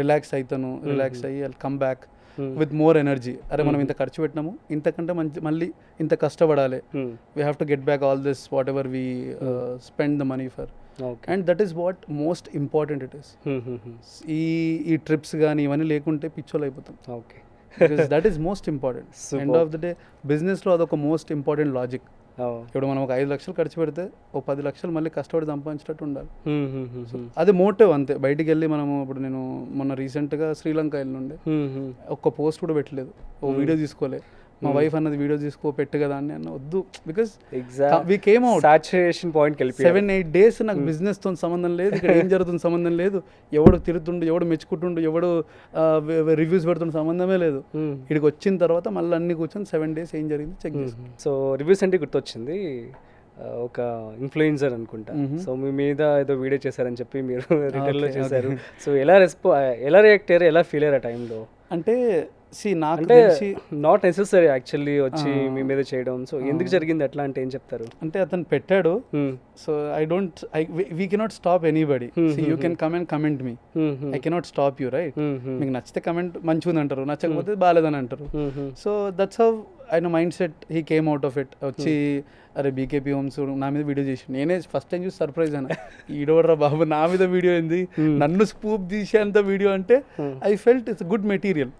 relax అవుతాను, రిలాక్స్ అయ్యి I come back with more energy. అరే మనం ఇంత ఖర్చు పెట్టినాము, ఇంతకంటే మళ్ళీ ఇంత కష్టపడాలి, we have to get back all this whatever we spend the money for. And that is what most important it is. ఈ ట్రిప్స్ కానీ ఇవన్నీ లేకుంటే పిచ్చోలు అయిపోతాం. Okay. That is most important. End of the day బిజినెస్లో అదొక most important logic. ఇప్పుడు మనం ఒక 5 లక్షలు ఖర్చు పెడితే ఓ 10 లక్షలు మళ్ళీ కష్టపడి సంపాదించేటట్టు ఉండాలి. అది మోటివ్ అంతే. బయటికి వెళ్ళి మనము ఇప్పుడు నేను మొన్న రీసెంట్గా శ్రీలంక వెళ్ళిండే, ఒక్క పోస్ట్ కూడా పెట్టలేదు, ఓ వీడియో తీసుకోలే. మా వైఫ్ అన్నది వీడియో తీసుకో పెట్టు కదా అని అన్న వద్దు, because we came out saturation point 7-8 days నాకు బిజినెస్ తో సంబంధం లేదు, ఇక్కడ ఏం జరుగుతుంది సంబంధం లేదు, ఎవడు తిరుగుతుండు, ఎవడు మెచ్చుకుంటుండు, ఎవడు రివ్యూస్ పెడుతుండు సంబంధమే లేదు. ఇక్కడికి వచ్చిన తర్వాత మళ్ళీ అన్ని కూర్చొని 7 days ఏం జరిగింది చెక్ చేసుకుంటాం. సో రివ్యూస్ అంటే గుర్తొచ్చింది, ఒక ఇన్ఫ్లుయెన్సర్ అనుకుంటా, సో మీ మీద ఏదో వీడియో చేశారని చెప్పి మీరు రిటర్న్లో చేశారు. సో ఎలా రియాక్ట్ అయ్యారు, ఎలా ఫీల్ అయ్యారు ఆ టైంలో? అంటే నాకు అంటే నాట్ నెసెసరీ యాక్చువల్లీ వచ్చి మీ మీద చేయడం. సో ఎందుకు జరిగింది అట్లా అంటే ఏం చెప్తారు? అంటే అతను పెట్టాడు, so we cannot stop anybody. You can come and comment me, I cannot stop you, right? మీకు నచ్చితే కమెంట్ మంచిగా ఉంది అంటారు, నచ్చకపోతే బాగాలేదని అంటారు. సో దట్స్ హౌ ఆయన mind set he came out of it. వచ్చి అరే బీకేపీ హోమ్స్ నా మీద వీడియో చేసి, నేనే ఫస్ట్ టైం చూసి సర్ప్రైజ్ అయినా, ఈడోడ్రా బాబు నా మీద వీడియో ఏంది, నన్ను స్పూప్ తీసేంత వీడియో అంటే I felt it's good material,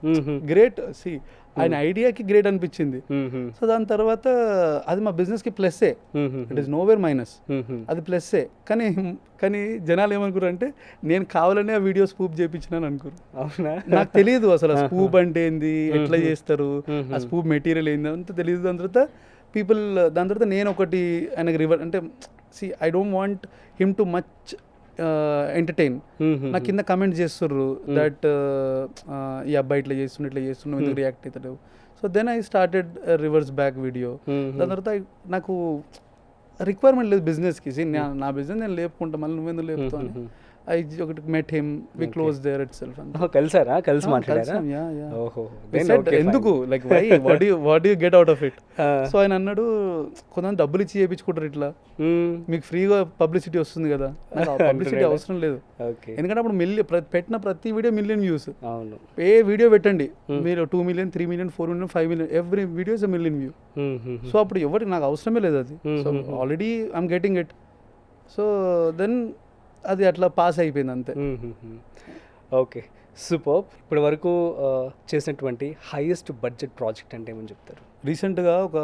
great. సి ఆయన ఐడియాకి గ్రేట్ అనిపించింది. సో దాని తర్వాత అది మా బిజినెస్కి ప్లస్సే, ఇట్ ఈస్ నోవేర్ మైనస్, అది ప్లస్సే. కానీ జనాలు ఏమనుకున్నారు అంటే నేను కావాలనే ఆ వీడియో స్పూప్ చేయించినాను అనుకున్నారు. అవునా? నాకు తెలియదు అసలు ఆ స్పూప్ అంటే ఏంది, ఎట్లా చేస్తారు, ఆ స్పూప్ మెటీరియల్ ఏంది అంత తెలియదు. దాని తర్వాత నేను ఒకటి ఆయనకు అంటే I don't want him too much entertain. నాకు కింద కమెంట్ చేస్తుర్రు దట్ ఈ అబ్బాయి ఇట్లా చేస్తుండే ఎందుకు రియాక్ట్ అవుతాడు. So then I started reverse back video. దాని తర్వాత నాకు రిక్వైర్మెంట్ లేదు బిజినెస్కి. నా బిజినెస్ నేను లేపుకుంటా, మళ్ళీ నువ్వెందుకు లేపుతావు. I met him, we closed there itself. కలిసారా? కలిసి మాట్లాడారా? ఓహో, ఎందుకు like why what do you get out of it? So ఆయన అన్నాడు కొంతమంది డబ్బులు ఇచ్చి చేయించుకుంటారు, ఇట్లా మీకు ఫ్రీగా పబ్లిసిటీ వస్తుంది కదా, పబ్లిసిటీ అవసరం లేదు. ఎందుకంటే అప్పుడు పెట్టిన ప్రతి వీడియో మిలియన్ వ్యూస్. ఏ వీడియో పెట్టండి మీరు 2 million 3 million 4 million 5 million every video is $1 million view. So అప్పుడు ఎవరికి నాకు అవసరమే లేదు అది. So already I'm getting it. So then అది అట్లా పాస్ అయిపోయింది అంతే. Okay, super. ఇప్పటి వరకు చేసినటువంటి హైయెస్ట్ బడ్జెట్ ప్రాజెక్ట్ అంటే ఏమని చెప్తారు? రీసెంట్గా ఒక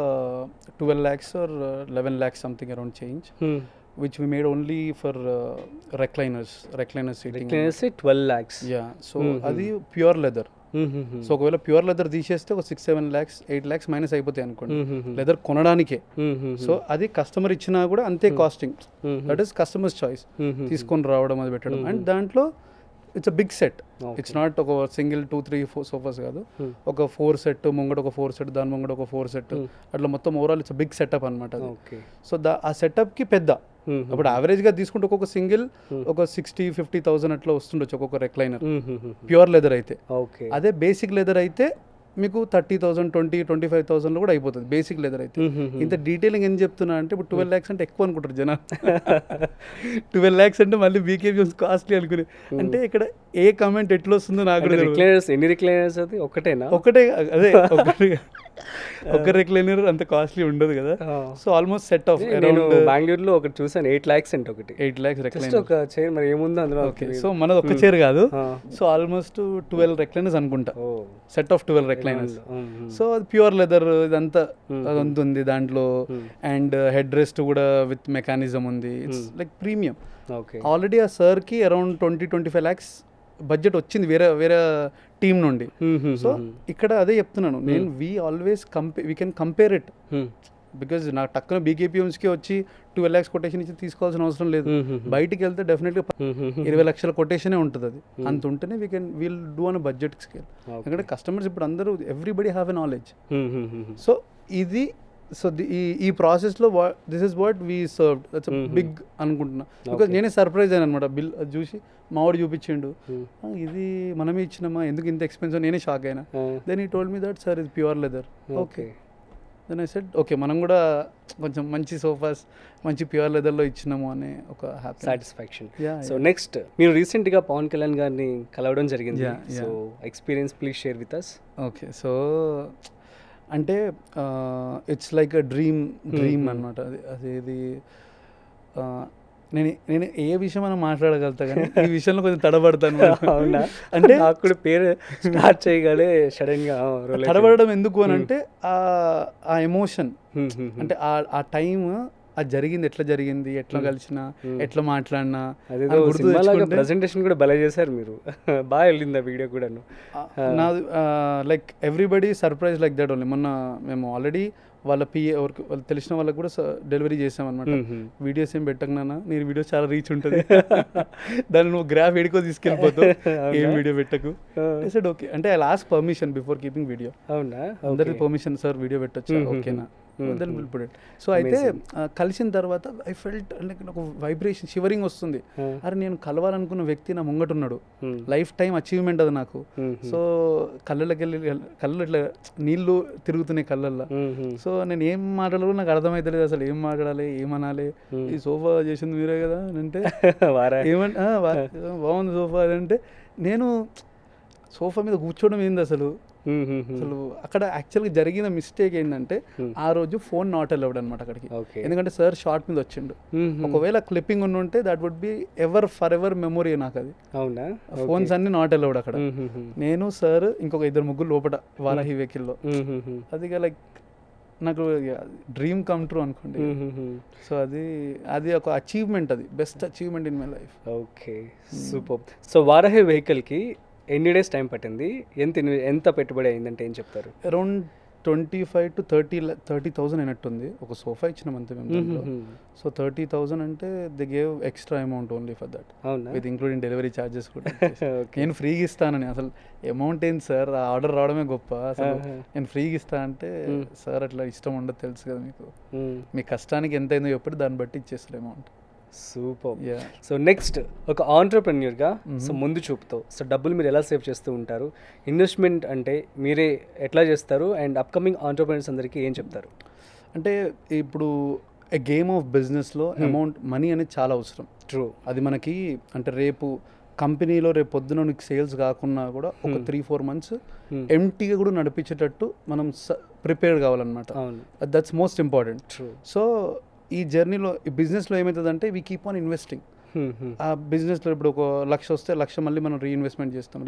12 lakhs or 11 lakhs something around change, which we made only for recliner seating. 12 lakhs. Yeah, so అది ప్యూర్ లెదర్. సో ఒకవేళ ప్యూర్ లెదర్ తీసేస్తే ఒక 6-7 lakhs 8 lakhs మైనస్ అయిపోతాయి అనుకోండి లెదర్ కొనడానికే. సో అది కస్టమర్ ఇచ్చినా కూడా అంతే costing, that is customers choice, తీసుకొని రావడం అది పెట్టడం. అండ్ దాంట్లో it's a big set, it's not ఒక సింగిల్ 2-3-4 సోఫాస్ కాదు, ఒక 4 set ముంగట ఒక 4 set దాని ముంగట ఒక 4 set, అట్లా మొత్తం ఓవరాల్ ఇట్స్ బిగ్ సెటప్ అనమాట. సో ఆ సెటప్కి పెద్ద, అప్పుడు యావరేజ్గా తీసుకుంటే ఒక్కొక్క సింగిల్ ఒక 60,000-50,000 అట్లా వస్తుండొచ్చు ఒక్కొక్క రెక్లైనర్ ప్యూర్ లెదర్ అయితే. అదే బేసిక్ లెదర్ అయితే మీకు 30,000 20,000-25,000 కూడా అయిపోతుంది బేసిక్ లెదర్ అయితే. ఇంత డీటెయిలింగ్ ఏం చెప్తున్నా అంటే ఇప్పుడు 12 lakhs అంటే ఎక్కువ అనుకుంటారు జనాలు. 12 lakhs అంటే మళ్ళీ బీకేపీ కాస్ట్లీ అనుకుని, అంటే ఇక్కడ ఏ కమెంట్ ఎట్లా వస్తుందో నాకు ఎన్ని రిక్లైనర్స్ అది ఒకటేనా? ఒకటే, అదే ఒక రెక్లైనర్ అంత కాస్ట్లీ ఉండదు కదా. సో ఆల్మోస్ట్ సెట్ ఆఫ్ బెంగళూరులో ఒకటి చూసాను 8 lakhs అంటే ఒకటి 8 lakhs రెక్లైనర్ ఒక చైర్. మరి ఏముంది అందులో? ఓకే, సో మనది ఒక చైర్ కాదు, సో ఆల్మోస్ట్ 12 రెక్లైనర్స్ అనుకుంటా, సెట్ ఆఫ్ 12 రెక్లైనర్స్. సో అది ప్యూర్ లెదర్ ఇదంతా అదంతా ఉంది దాంట్లో. అండ్ హెడ్ రెస్ట్ కూడా విత్ మెకానిజం ఉంది, ఇట్స్ లైక్ ప్రీమియం. ఆల్రెడీ ఆ సార్కి అరౌండ్ 20-25 lakhs బడ్జెట్ వచ్చింది వేరే టీమ్ నుండి. సో ఇక్కడ అదే చెప్తున్నాను నేను, we can compare it, because నాకు టక్కున బీకేపీఎంస్కి వచ్చి 12 lakhs కొటేషన్ ఇచ్చి తీసుకోవాల్సిన అవసరం లేదు. బయటికి వెళ్తే డెఫినెట్గా 20 లక్షల కొటేషనే ఉంటుంది, అది అంత ఉంటేనే we'll do on budget scale. ఎందుకంటే కస్టమర్స్ ఇప్పుడు అందరూ everybody have a knowledge. So ఇది ఈ ప్రాసెస్లో this is what we serve, that's big అనుకుంటున్నా. బికాజ్ నేనే సర్ప్రైజ్ అయ్యాను అనమాట, బిల్ అది చూసి మావాడు చూపించిండు, ఇది మనమే ఇచ్చినామా, ఎందుకు ఇంత ఎక్స్పెన్సివ్, నేనే షాక్ అయినా. Then he told me that sir ఇది pure leather. Okay, then I said okay మనం కూడా కొంచెం మంచి సోఫాస్ మంచి ప్యూర్ లెదర్లో ఇచ్చినాము అనే ఒక హ్యాపీ సాటిస్ఫాక్షన్. సో నెక్స్ట్, మీరు రీసెంట్గా పవన్ కళ్యాణ్ గారిని కలవడం జరిగింది, so experience please share with us. Okay, so అంటే ఇట్స్ లైక్ అ డ్రీమ్ అనమాట. అది నేను ఏ విషయం మనం మాట్లాడగలుగుతా కానీ ఈ విషయంలో కొంచెం తడబడతాను. అవునా? అంటే నాకు కూడా పేరు స్టార్ట్ చేయగానే సడన్గా తడబడడం ఎందుకు అని అంటే ఆ ఎమోషన్ అంటే ఆ టైం అది జరిగింది, ఎట్లా జరిగింది, ఎట్లా కలిసిన, ఎట్లా మాట్లాడినా అదేదో అది గుర్తు సినిమాలాగా తెచ్చుకుంటే ప్రెజెంటేషన్ కూడా భలే చేశారు మీరు. బాగా వెళ్ళింది ఆ వీడియో కూడాను. నా like everybody surprise like that only. మొన్న మేము ఆల్రెడీ వాళ్ళ పిఏ ఎవరికి వాళ్ళు తెలిసిన వాళ్ళకి కూడా డెలివరీ చేసామన్నమాట. వీడియోస్ ఏం పెట్టకున్నా, నేను వీడియోస్ చాలా రీచ్ ఉంటుంది, దాన్ని నువ్వు గ్రాఫ్ ఎడుకో తీసుకెళ్ళిపోతావు, ఏం వీడియో పెట్టకు. సెడ్ ఓకే అంటే I last permission before keeping video. అవునా? అందరి పర్మిషన్, సార్ వీడియో పెట్టొచ్చు, ఓకేనా? సో అయితే కలిసిన తర్వాత ఐ ఫెల్ట్ లైక్ నాకు వైబ్రేషన్, షివరింగ్ వస్తుంది. అరే నేను కలవాలనుకున్న వ్యక్తి నా ముంగటున్నాడు, లైఫ్ టైం అచీవ్మెంట్ అది నాకు. సో కళ్ళు ఇట్లా నీళ్ళు తిరుగుతున్నాయి కళ్ళల్లో. సో నేను ఏం మాట్లాడాలో నాకు అర్థమవుతలేదు అసలు, ఏం మాట్లాడాలి, ఏమనాలి. ఈ సోఫా చేసింది మీరే కదా అంటే ఏమంటే బాగుంది సోఫా అంటే, నేను సోఫా మీద కూర్చోవడం ఏంది అసలు. అసలు అక్కడ యాక్చువల్గా జరిగిన మిస్టేక్ ఏంటంటే ఆ రోజు ఫోన్ నాట్ అలౌడ్ అనమాట అక్కడికి. ఎందుకంటే సార్ షార్ట్ మీద వచ్చిండు. ఒకవేళ క్లిప్పింగ్ ఉంటే that would be forever memory నాకు అది. అవునా? ఫోన్స్ అన్ని నాట్ అలౌడ్ అక్కడ. నేను సార్ ఇంకొక 2-3 లోపల వారాహి వెహికల్లో. అది లైక్ నాకు డ్రీమ్ కమ్ ట్రూ అనుకోండి. సో అది ఒక అచీవ్మెంట్, అది best achievement in my life. Okay, super. So Varahi వెహికల్కి ఎన్ని డేస్ టైం పట్టింది, ఎంత పెట్టుబడి అయిందంటే ఏం చెప్తారు? అరౌండ్ 25 to 30,000 అయినట్టుంది. ఒక సోఫా ఇచ్చినాం అంతే మేము. సో 30,000 అంటే they gave extra amount only for that, with including delivery charges కూడా. నేను ఫ్రీగా ఇస్తానని, అసలు అమౌంట్ ఏంటి సార్, ఆ ఆర్డర్ రావడమే గొప్ప. అసలు నేను ఫ్రీగా ఇస్తా అంటే, సార్ అట్లా ఇష్టం ఉండదు తెలుసు కదా మీకు, మీ కష్టానికి ఎంత అయిందో చెప్పి దాన్ని బట్టి ఇచ్చేస్తారు అమౌంట్. సూపర్. సో నెక్స్ట్, ఒక ఆంటర్‌ప్రెన్యూర్‌గా సో ముందు చూపుతో సో డబ్బులు మీరు ఎలా సేవ్ చేస్తూ ఉంటారు, ఇన్వెస్ట్మెంట్ అంటే మీరే ఎట్లా చేస్తారు, అండ్ అప్కమింగ్ ఆంటర్‌ప్రెన్యూర్స్ అందరికీ ఏం చెప్తారు? అంటే ఇప్పుడు ఏ గేమ్ ఆఫ్ బిజినెస్లో అమౌంట్, మనీ అనేది చాలా అవసరం. ట్రూ. అది మనకి అంటే రేపు కంపెనీలో రేపు పొద్దున నీకు సేల్స్ కాకున్నా కూడా ఒక 3-4 months ఎంటీగా కూడా నడిపించేటట్టు మనం ప్రిపేర్ కావాలన్నమాట. That's most important. సో ఈ జర్నీలో, ఈ బిజినెస్లో ఏమవుతుందంటే వీ కీప్ ఆన్ ఇన్వెస్టింగ్. ఆ బిజినెస్లో ఇప్పుడు ఒక 1,00,000 వస్తే 1,00,000 మళ్ళీ మనం రీఇన్వెస్ట్మెంట్ చేస్తాం.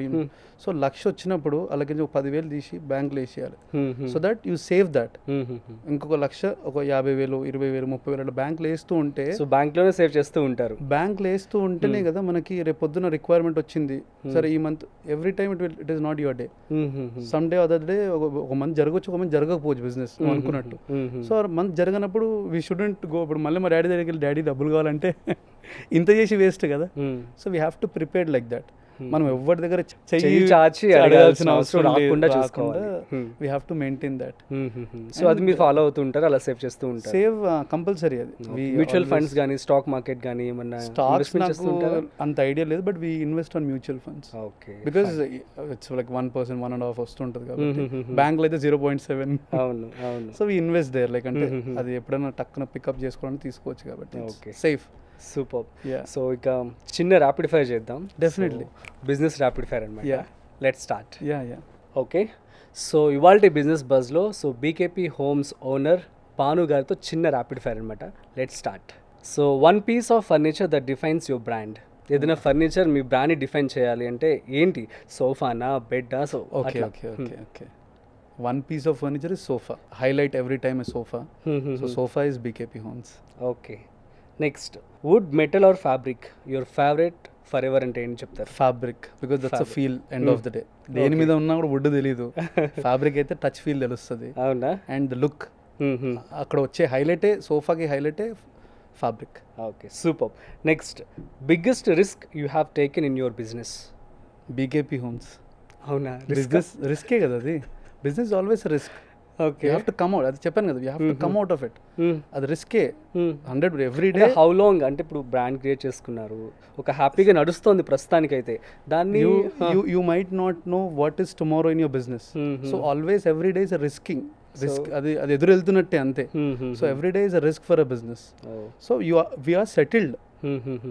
సో 1,00,000 వచ్చినప్పుడు అలాగే ఒక 10,000 తీసి బ్యాంక్లో వేసేయాలి. So that you save that. ఇంకొక 1,00,000 ఒక 50,000, 20,000, 30,000 అట్లా బ్యాంక్లో వేస్తూ ఉంటే, సో బ్యాంక్లోనే సేవ్ చేస్తూ ఉంటారు. బ్యాంక్లో వేస్తూ ఉంటేనే కదా మనకి రేపు పొద్దున రిక్వైర్మెంట్ వచ్చింది, సరే ఈ month every time it is not your day. Some day other day ఒక మంత్ జరగవచ్చు, ఒక మంత్ జరగకపోవచ్చు బిజినెస్ అనుకున్నట్టు. సో మంత్ జరగనప్పుడు వీ షుడెంట్ గో. ఇప్పుడు మళ్ళీ మా డాడీ దగ్గరికి వెళ్ళి డాడీ డబ్బులు కావాలంటే ఇంత చేసి వేస్ట్ కదా. So we have to prepare like that. మనం ఎవరి దగ్గర అడగాల్సిన అవసరం రాకుండా చూసుకోవాలి. We have to maintain that. So అది మీరు ఫాలో అవుతూ ఉంటారు, అలా సేవ్ చేస్తూ ఉంటారు? Save compulsory. అది మ్యూచువల్ ఫండ్స్ కానీ స్టాక్ మార్కెట్ కానీ ఏమన్నా? స్టాక్స్ నాకు అంత ఐడియా లేదు, but we invest on mutual funds. Okay. Because it's like 1%, 1.5% వస్తుంటుంది కాబట్టి. బ్యాంక్లో అయితే 0.7. అవును అవును. So we invest there, like అంటే అది ఎప్పుడైనా టక్కున పికప్ చేసుకోవడానికి తీసుకోవచ్చు కాబట్టి. Okay, safe. సూపర్. సో ఇక చిన్న ర్యాపిడ్ ఫైర్ చేద్దాం. డెఫినెట్లీ. బిజినెస్ ర్యాపిడ్ ఫైర్ అనమాట. Let's start. ఓకే. సో ఇవాల్టి బిజినెస్ బజ్లో so BKP homes owner Panu గారితో చిన్న ర్యాపిడ్ ఫైర్ అనమాట. Let's start. So 1 piece of furniture that defines your brand. ఏదైనా ఫర్నిచర్ మీ బ్రాండ్ని డిఫైన్ చేయాలి అంటే ఏంటి? సోఫానా, బెడ్డా? So okay. 1 piece of furniture is sofa. Highlight every time a sofa. So sofa is BKP Homes. Okay. Next, wood, metal or fabric your favourite for ever అంటే ఏం చెప్తారు? Fabric, because that's a feel end of the day. దేని మీద ఉన్నా కూడా would తెలీదు, fabric అయితే touch feel తెలుస్తుంది. అవునా? అండ్ ద లుక్, అక్కడ వచ్చే హైలైటే, సోఫాకి హైలైటే fabric. Okay, super. Next, biggest risk you have taken in your business? BKP homes. అవునా? బిజినెస్ రిస్కే కదా అది. Business always risk. Okay. You have to come out. అది చెప్పాను కదా, you have to come out of it. అది రిస్కే 100 every day. How long అంటే ఇప్పుడు బ్రాండ్ క్రియేట్ చేసుకున్నారు, ఒక హ్యాపీగా నడుస్తుంది ప్రస్తుతానికైతే, దాన్ని you might not know what is tomorrow in your business. So always every day is a risking. Risk అది ఎదురు వెళ్తున్నట్టే అంతే. So every day is a risk for a business. So we are settled.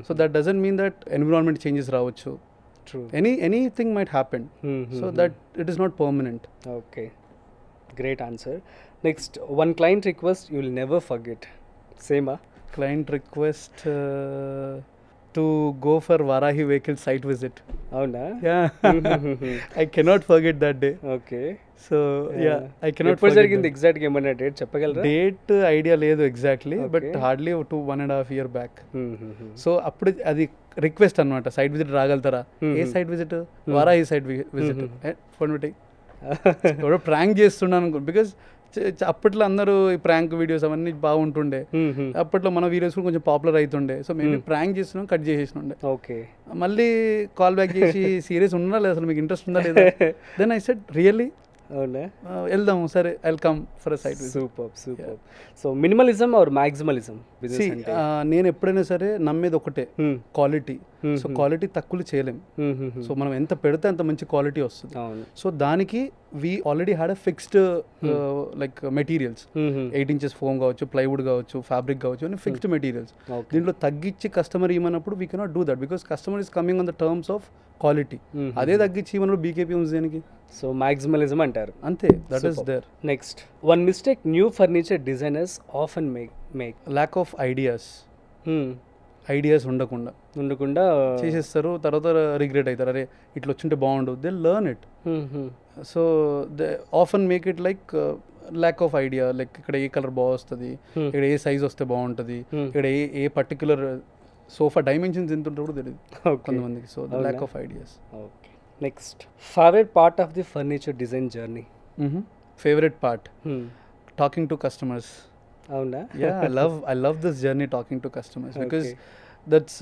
So that doesn't mean that environment changes రావచ్చు. True. Anything might happen. So that it is not permanent. Okay, great answer. Next, one client request you will never forget. Same? Client request, to go for Varahi vehicle site visit. అవునా? I cannot forget that day. Okay. So yeah, I cannot. ఎప్పుడు జరిగింది ఎగ్జాక్ట్గా? ఏమన్నా date చెప్పగలరా? Date idea లేదు exactly, but hardly 1.5 years back. So అప్పుడు అది request అనమాట, సైట్ విజిట్ రాగలుగుతారా? ఏ site visit? Varahi site visit. Phone పెట్టి ఎవడో ప్రాంక్ చేస్తున్నాను, బికాజ్ అప్పట్లో అందరూ ఈ ప్రాంక్ వీడియోస్ అవన్నీ బాగుంటుండే. అప్పట్లో మన వీడియోస్ కూడా కొంచెం పాపులర్ అవుతుండే. సో మేము ప్రాంక్ చేస్తున్నాం, కట్ చేసేసినుండే. ఓకే. మళ్ళీ కాల్ బ్యాక్ చేసి సీరియస్ ఉన్నా లేదా, అసలు మీకు ఇంట్రెస్ట్ ఉందా లేదా? దెన్ ఐ సెడ్ రియల్లీ, అవునా, వెళ్దాం, సరే I will come for a site. Super super. So minimalism or maximalism? నేను ఎప్పుడైనా సరే నమ్మేది ఒకటే, క్వాలిటీ. సో క్వాలిటీ తక్కువ చేయలేం. సో మనం ఎంత పెడితే అంత మంచి క్వాలిటీ వస్తుంది. సో దానికి we already had a fixed like materials, 8 inches foam కావచ్చు, ప్లైవుడ్ కావచ్చు, ఫ్యాబ్రిక్ కావచ్చు, అని ఫిక్స్డ్ మెటీరియల్స్. దీంట్లో తగ్గించి కస్టమర్ ఇవ్వనప్పుడు we cannot do that, because customer is coming on the terms of quality. అదే తగ్గించి ఇవ్వనప్పుడు బీకేపీ ఉంది దేనికి? సో మాక్సిమలిజం అంటారు. అంతే, that is there. Next, one mistake new furniture designers often make. Lack of ideas. Ideas ఉండకుండా చేసేస్తారు, తర్వాత regret అవుతారు, అరే ఇట్లా వచ్చింటే బాగుండు. They learn it. So they often make it like lack of idea. Like ఇక్కడ ఏ కలర్ బాగుస్తుంది, ఇక్కడ ఏ సైజ్ వస్తే బాగుంటుంది, ఇక్కడ ఏ పర్టికులర్ సోఫా డైమెన్షన్స్ ఎంత ఉంటుందో కూడా తెలియదు కొంతమందికి. So lack of ideas. Okay. Next, favourite part of the furniture design journey? Favourite part, talking to customers. అవునా? Yeah, I love this journey talking to customers, because that's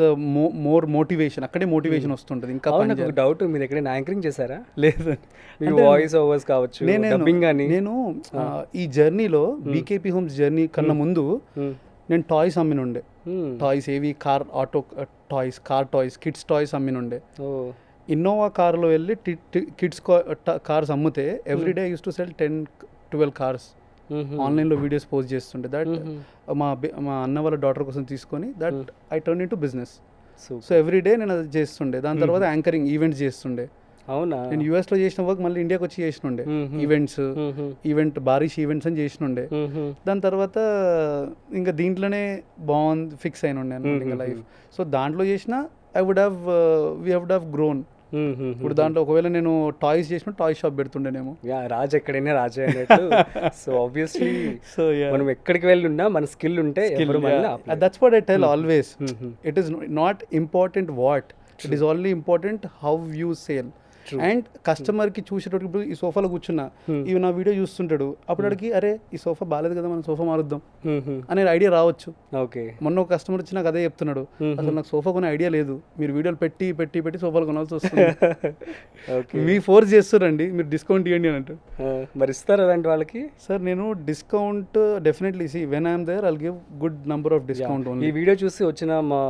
more motivation. అక్కడే motivation వస్తుంటుంది. ఇంకా నాకు doubt, మీరు ఎక్కడైనా anchoring చేశారా? లేదు, మీ voice overs కావచ్చు, డబ్బింగ్ కానీ. నేను ఈ జర్నీలో బీకేపీ హోమ్స్ జర్నీ కన్నా ముందు నేను టాయ్స్ అమ్మినుండే. టాయ్స్ ఏవి? Auto toys, car toys, kids toys అమ్మినుండే. ఇన్నోవా కార్లో వెళ్ళి కిడ్స్ కార్స్ అమ్మితే every day use to sell 10-12 cars. ఆన్లైన్లో వీడియోస్ పోస్ట్ చేస్తుండే. దట్ మా అన్న వాళ్ళ డాటర్ కోసం తీసుకొని that I turn in to business. So every day నేను అది చేస్తుండే. దాని తర్వాత యాంకరింగ్ ఈవెంట్స్ చేస్తుండే. అవునా? నేను యూఎస్లో చేసిన వర్క్ మళ్ళీ ఇండియాకి వచ్చి చేసినుండే. ఈవెంట్ బారిష్ ఈవెంట్స్ అని చేసినుండే. దాని తర్వాత ఇంకా దీంట్లోనే బాగుంది, ఫిక్స్ అయినుండే అనమాట ఇంకా లైఫ్. సో దాంట్లో చేసిన వీ వుడ్ హ్యావ్ గ్రోన్. ఇప్పుడు దాంట్లో ఒకవేళ నేను టాయ్స్ చేసిన టాయ్ షాప్ పెడుతుండేనేమో. రాజు ఎక్కడైనా రాజే అన్నట్టు. సో ఆబ్వియస్లీ మనం ఎక్కడికి వెళ్ళి ఉన్నా మన స్కిల్ ఉంటే that's what I tell always. It is not important what, it is only important how you sale. And కస్టమర్కి చూసేటప్పుడు, ఇప్పుడు ఈ సోఫాలో కూర్చున్నా, ఇవి నా వీడియో చూస్తుంటాడు, అప్పుడు అడిగి అరే ఈ సోఫా బాగాలేదు కదా, మనం సోఫా మారుద్దాం అనే ఐడియా రావచ్చు. ఓకే. మొన్న ఒక కస్టమర్ వచ్చి నాకు అదే చెప్తున్నాడు, అసలు నాకు సోఫా కొనే ఐడియా లేదు, మీరు వీడియోలు పెట్టి పెట్టి పెట్టి సోఫాలు కొనాల్సి వస్తుంది. మీ ఫోర్స్ చేస్తారండి, మీరు డిస్కౌంట్ ఇవ్వండి అని అంటారు. మరి ఇస్తారు అలాంటి వాళ్ళకి? సార్ నేను discount definitely, see when I'm there I'll give good number of discount only. ఈ వీడియో చూసి వచ్చిన మా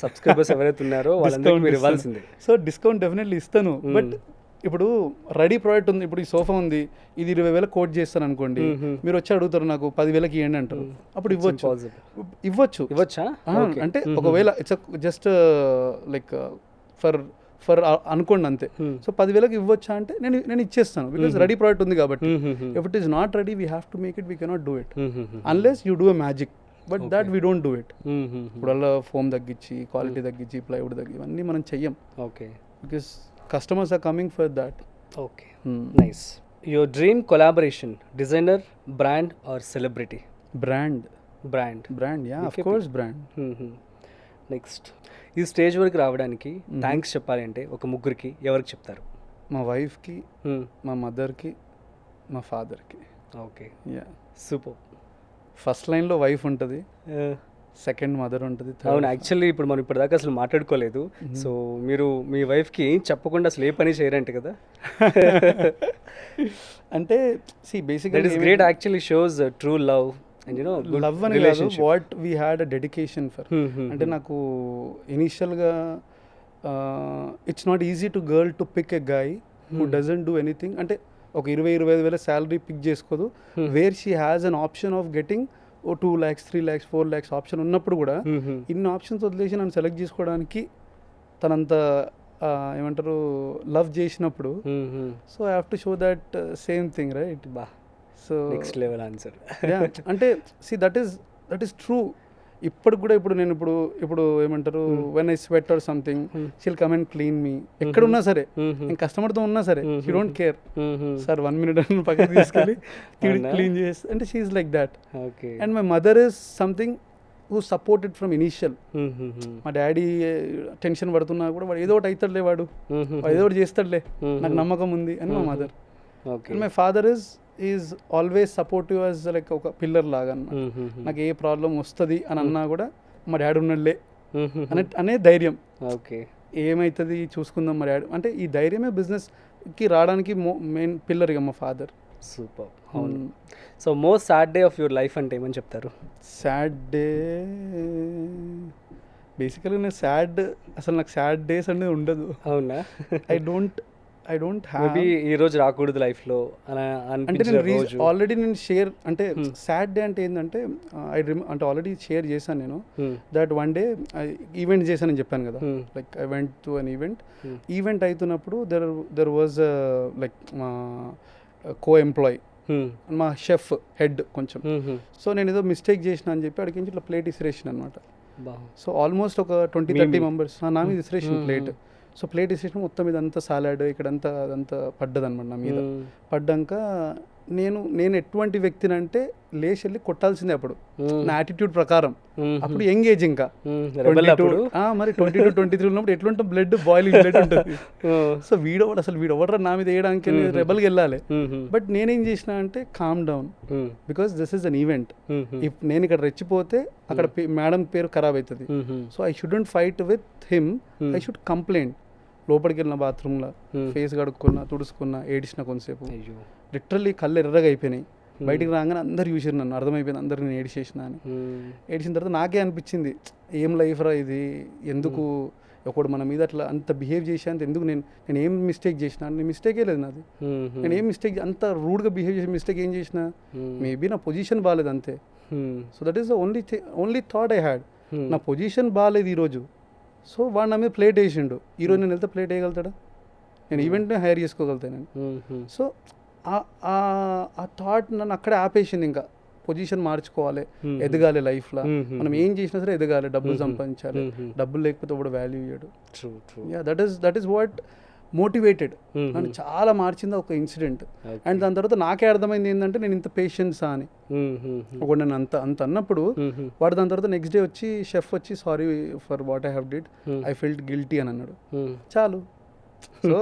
సబ్స్క్రైబర్స్ ఎవరైతే ఉన్నారో వాళ్ళందరికీ మీరు ఇవ్వాల్సిందే. సో డిస్కౌంట్ డెఫినెట్లీ ఇస్తాను. బట్ ఇప్పుడు రెడీ ప్రోడక్ట్ ఉంది, ఇప్పుడు ఈ సోఫా ఉంది, ఇది 20,000 కోట్ చేస్తాను అనుకోండి, మీరు వచ్చి అడుగుతారు నాకు 10,000కి ఇవ్వండి అంటారు, అప్పుడు ఇవ్వచ్చా అంటే ఒకవేళ ఇట్స్ జస్ట్ లైక్ ఫర్ అనుకోండి అంతే. సో 10,000కి ఇవ్వచ్చా అంటే నేను ఇచ్చేస్తాను, బికాస్ రెడీ ప్రోడక్ట్ ఉంది కాబట్టి. If it is not ready, we have to make it, we cannot do it unless you do a magic. But that we don't do it. ఇప్పుడు అలా foam తగ్గించి, క్వాలిటీ తగ్గించి, plywood తగ్గి, ఇవన్నీ మనం చెయ్యం. Okay. Because customers are coming for that. Okay. Nice. Your dream collaboration, designer, brand or celebrity? Brand, yeah, of course brand. Next, ఈ stage వరకు రావడానికి థ్యాంక్స్ చెప్పాలంటే ఒక ముగ్గురికి ఎవరికి చెప్తారు? మా వైఫ్కి, మా మదర్కి, మా ఫాదర్కి. ఓకే. Yeah, super. ఫస్ట్ లైన్లో వైఫ్ ఉంటుంది, సెకండ్ మదర్ ఉంటుంది. అవును, యాక్చువల్లీ ఇప్పుడు మనం ఇప్పటిదాకా అసలు మాట్లాడుకోలేదు. సో మీరు మీ వైఫ్కి ఏం చెప్పకుండా అసలు ఏ పని చేయరంట కదా? అంటే సి బేసిక్గా that is great, actually shows true love and you know love అని కాదు, what we had a dedication for. అంటే నాకు ఇనీషియల్గా it's not easy to girl to pick a guy who doesn't do anything. అంటే ఒక 20,000-25,000 salary pick చేసుకోదు, where she has an option of getting 2 lakhs, 3 lakhs, 4 lakhs option ఉన్నప్పుడు కూడా ఇన్ని options వదిలేసి నన్ను సెలెక్ట్ చేసుకోవడానికి తనంత ఏమంటారు లవ్ చేసినప్పుడు, so I have to show that same thing, right? బా, సో నెక్స్ట్ లెవెల్ ఆన్సర్. అంటే సి దట్ ఈస్ ట్రూ. ఇప్పుడు కూడా ఇప్పుడు నేను ఇప్పుడు ఏమంటారు when I sweat or something she'll come and clean me ఎక్కడ ఉన్నా సరే నేను కస్టమర్తో ఉన్నా సరే she don't care sir 1 minute అని పక్కకి తీసుకెళ్ళి క్లీన్ చేసి అంటే she is like that. Okay. And my mother is something who supported from initial. మా డాడీ టెన్షన్ పడుతున్నా కూడా వాడు ఏదో ఒకటి అవుతాడులే, వాడు ఏదో ఒకటి చేస్తాడులే, నాకు నమ్మకం ఉంది అని మా mother. And my father is always supportive as like ఒక పిల్లర్ లాగా అన్నమాట. నాకు ఏ ప్రాబ్లం వస్తుంది అని అన్నా కూడా మా డాడీ ఉన్నాడులే అనే ధైర్యం. ఓకే. ఏమవుతుంది చూసుకుందాం మా డాడీ అంటే ఈ ధైర్యమే బిజినెస్కి రావడానికి మెయిన్ పిల్లర్ ఇక మా ఫాదర్. సూపర్. అవును. So most sad day of your life అంటే ఏమని చెప్తారు? సాడ్ డే బేసికల్గా నేను అసలు నాకు సాడ్ డేస్ అనేది ఉండదు. అవునా? ఐ డోంట్ మేబీ ఈ రోజు రాకూడదు లైఫ్లో అని అంటే అనిపించిన నేను రోజు. ఆల్రెడీ నేను షేర్ అంటే సాడ్ డే అంటే ఏంటంటే అంటే ఆల్రెడీ షేర్ చేశాను నేను దట్ వన్ డే ఈవెంట్ చేశానని చెప్పాను కదా. Like I went to an event అవుతున్నప్పుడు దెర్ వాజ్ లైక్ మా కో ఎంప్లాయీ మా షెఫ్ హెడ్ కొంచెం. సో నేను ఏదో మిస్టేక్ చేసిన అని చెప్పి అడిగించి ఇట్లా ప్లేట్ ఇసిరేషన్ అనమాట. సో ఆల్మోస్ట్ ఒక 20-30 మెంబర్స్ నా మీద ఇసిరేషన్ ప్లేట్. సో ప్లేట్ ఇసిరేషన్ మొత్తం ఇదంతా సాలాడ్ ఇక్కడంతా అదంతా పడ్డదనమాట నా మీద. పడ్డాక నేను ఎటువంటి వ్యక్తిని అంటే లేచి వెళ్ళి కొట్టాల్సిందే అప్పుడు నా యాటిట్యూడ్ ప్రకారం. అప్పుడు ఎంగేజ్ ఇంకా మరి 22-23 ఉన్నప్పుడు ఎట్లుంటాం బ్లడ్ బాయిలింగ్ బ్లడ్ ఉంటుంది. సో వీడు ఎవడరా నా మీద వేయడానికి రెబల్కి వెళ్ళాలి. బట్ నేనేం చేసిన అంటే calm down because this is an event. If నేను ఇక్కడ రెచ్చిపోతే అక్కడ మేడం పేరు ఖరాబ్ అవుతుంది. So I shouldn't fight with him, I should complaint. లోపలికి వెళ్ళిన బాత్రూంలో ఫేస్ కడుక్కున్నా, తుడుచుకున్నా, ఏడిచిన కొంతసేపు. లిటరల్లీ కళ్ళు ఎర్రగా అయిపోయినాయి. బయటికి రాగానే అందరు చూసారు నన్ను, అర్థమైపోయింది అందరు నేను ఏడిచేసిన అని. ఏడిచిన తర్వాత నాకే అనిపించింది ఏం లైఫ్ రా ఇది, ఎందుకు ఒకడు మన మీద అట్లా అంత బిహేవ్ చేసేంత ఎందుకు, నేను ఏం మిస్టేక్ చేసిన, నేను మిస్టేకే లేదు నాది, నేను ఏం మిస్టేక్ అంత రూడ్గా బిహేవ్ చేసిన మిస్టేక్ ఏం చేసిన, మేబీ నా పొజిషన్ బాగాలేదు అంతే. So that is the only thought I had. నా పొజిషన్ బాగాలేదు ఈరోజు, సో వాడు నా మీద ప్లేట్ వేసిండు. ఈరోజు నేను వెళ్తే ప్లేట్ వేయగలుగుతాడా? నేను ఈవెంట్ని హైర్ చేసుకోగలుగుతాను. సో ఆ థాట్ నన్ను అక్కడే ఆపేసింది. ఇంకా పొజిషన్ మార్చుకోవాలి, ఎదగాలి లైఫ్లో. మనం ఏం చేసినా సరే ఎదగాలి, డబ్బులు సంపాదించాలి. డబ్బులు లేకపోతే కూడా వాల్యూ ఇవ్వడు. Yeah, that is what motivated. నన్ను చాలా మార్చింది ఒక ఇన్సిడెంట్. అండ్ దాని తర్వాత నాకే అర్థమైంది ఏంటంటే నేను ఇంత పేషెన్సా అని. ఒకటి నేను అంత అన్నప్పుడు వాడు దాని తర్వాత నెక్స్ట్ డే వచ్చి షెఫ్ వచ్చి sorry for what I have did, I felt guilty అని అన్నాడు. చాలు. సో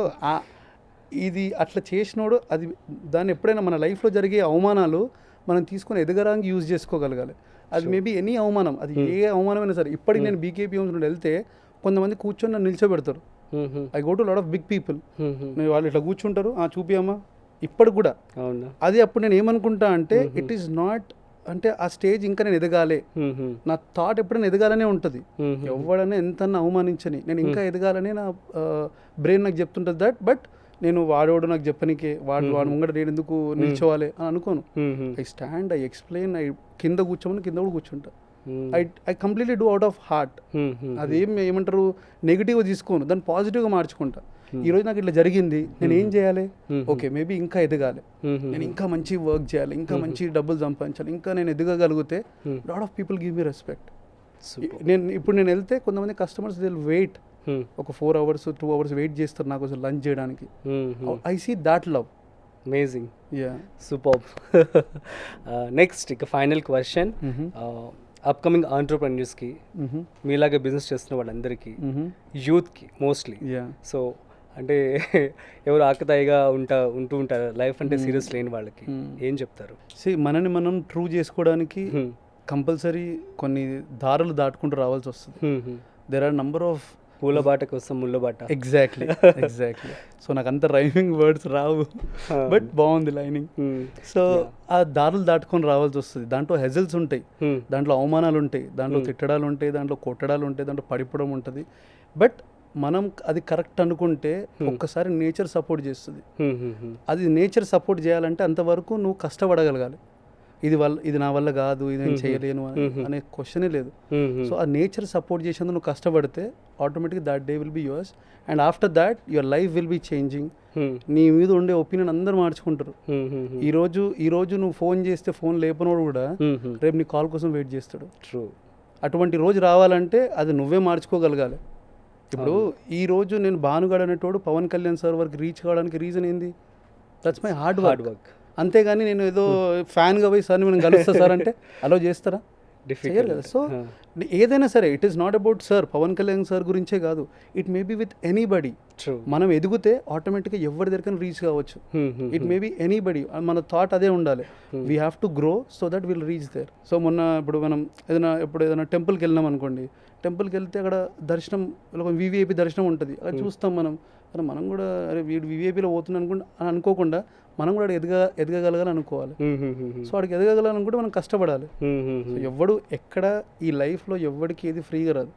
ఇది అట్లా చేసినోడు అది దాన్ని ఎప్పుడైనా మన లైఫ్లో జరిగే అవమానాలు మనం తీసుకొని ఎదగడానికి యూజ్ చేసుకోగలగాలి. అది మేబీ ఎనీ అవమానం, అది ఏ అవమానమైనా సరే. ఇప్పటికి నేను బీకేపీ హోమ్స్ నుండి వెళ్తే కొంతమంది కూర్చొని నన్ను నిల్చోబెడతారు. I go to lot of big people. వాళ్ళు ఇట్లా కూర్చుంటారు, చూపియమ్మా, ఇప్పటికి కూడా. అది అప్పుడు నేను ఏమనుకుంటా అంటే ఇట్ ఈస్ నాట్ అంటే ఆ స్టేజ్ ఇంకా నేను ఎదగాలి, నా థాట్ ఎప్పుడైనా ఎదగాలనే ఉంటుంది. ఎవడైనా ఎంత అవమానించని నేను ఇంకా ఎదగాలని నా బ్రెయిన్ నాకు చెప్తుంటుంది దట్. బట్ నేను వాడోడు నాకు చెప్పనికే వాడు ముంగట నేను ఎందుకు నిల్చోవాలి అని అనుకోను. I stand, I explain, I కింద కూర్చోమని కింద కూడా కూర్చుంటా. I completely do out of heart. అదేం ఏమంటారు నెగిటివ్గా తీసుకోను, దాన్ని పాజిటివ్గా మార్చుకుంటా. ఈరోజు నాకు ఇట్లా జరిగింది, నేను ఏం చేయాలి? ఓకే, మేబీ ఇంకా ఎదగాలి, నేను ఇంకా మంచి వర్క్ చేయాలి, ఇంకా మంచి డబ్బులు సంపాదించాలి, ఇంకా నేను ఎదగగలిగితే lot of people give me respect. ఇప్పుడు నేను వెళ్తే కొంతమంది కస్టమర్స్ దే విల్ వెయిట్ ఒక 4 hours 2 hours వెయిట్ చేస్తారు నా కోసం లంచ్ చేయడానికి. I see that love. Amazing. Yeah, super. Next ఇక ఫైనల్ క్వశ్చన్. అప్కమింగ్ ఆంటర్‌ప్రెన్యూర్స్కి, మీలాగే బిజినెస్ చేస్తున్న వాళ్ళందరికీ, యూత్కి మోస్ట్లీ, సో అంటే ఎవరు ఆకతాయిగా ఉంటూ ఉంటారు, లైఫ్ అంటే సీరియస్ లేని వాళ్ళకి ఏం చెప్తారు? మనని మనం ట్రూ చేసుకోవడానికి కంపల్సరీ కొన్ని దారులు దాటుకుంటూ రావాల్సి వస్తుంది. దెర్ ఆర్ నంబర్ ఆఫ్ పూల బాట కోసం ముళ్ళ బాట. ఎగ్జాక్ట్లీ. సో నాకు అంత రైమింగ్ వర్డ్స్ రావు, బట్ బాగుంది లైనింగ్. సో ఆ దారులు దాటుకొని రావాల్సి వస్తుంది. దాంట్లో హెజల్స్ ఉంటాయి, దాంట్లో అవమానాలు ఉంటాయి, దాంట్లో తిట్టడాలు ఉంటాయి, దాంట్లో కొట్టడాలు ఉంటాయి, దాంట్లో పడిపోవడం ఉంటుంది. బట్ మనం అది కరెక్ట్ అనుకుంటే ఒక్కసారి నేచర్ సపోర్ట్ చేస్తుంది. అది నేచర్ సపోర్ట్ చేయాలంటే అంతవరకు నువ్వు కష్టపడగలగాలి. ఇది నా వల్ల కాదు, ఇది నేను చేయలేను అనే క్వశ్చనే లేదు. సో ఆ నేచర్ సపోర్ట్ చేసేందుకు నువ్వు కష్టపడితే ఆటోమేటిక్గా that day will be yours. And after that your life will be changing. నీ మీద ఉండే ఒపీనియన్ అందరూ మార్చుకుంటారు. ఈ రోజు నువ్వు ఫోన్ చేస్తే ఫోన్ లేపనోడు కూడా రేపు నీ కాల్ కోసం వెయిట్ చేస్తాడు. ట్రూ. అటువంటి రోజు రావాలంటే అది నువ్వే మార్చుకోగలగాలి. ఇప్పుడు ఈ రోజు నేను భానుగాడు అనేటోడు పవన్ కళ్యాణ్ సార్ వరకు రీచ్ కావడానికి రీజన్ ఏంది? That's my hard work. అంతేగాని నేను ఏదో ఫ్యాన్గా పోయి సార్ మనం కలుస్తా సార్ అంటే అలో చేస్తారా? చేయరు కదా. సో ఏదైనా సరే it is not about sir Pawan Kalyan sir గురించే కాదు, it may be with anybody. మనం ఎదిగితే ఆటోమేటిక్గా ఎవరి దగ్గర రీచ్ కావచ్చు. It may be anybody. మన థాట్ అదే ఉండాలి, we have to grow so that will reach there. So మొన్న ఇప్పుడు మనం ఏదైనా టెంపుల్కి వెళ్ళినాం అనుకోండి, టెంపుల్కి వెళ్తే అక్కడ దర్శనం వివిఐపి దర్శనం ఉంటుంది, అది చూస్తాం మనం. అరే మనం కూడా అరే వీడు వివిఐపిలో పోతున్నాం అని అనుకోకుండా మనం కూడా ఎదగగలగాలని అనుకోవాలి. సో వాడికి ఎదగగలనుకుంటే మనం కష్టపడాలి. సో ఎవడు ఎక్కడ ఈ లైఫ్లో ఎవరికి ఏది ఫ్రీగా రాదు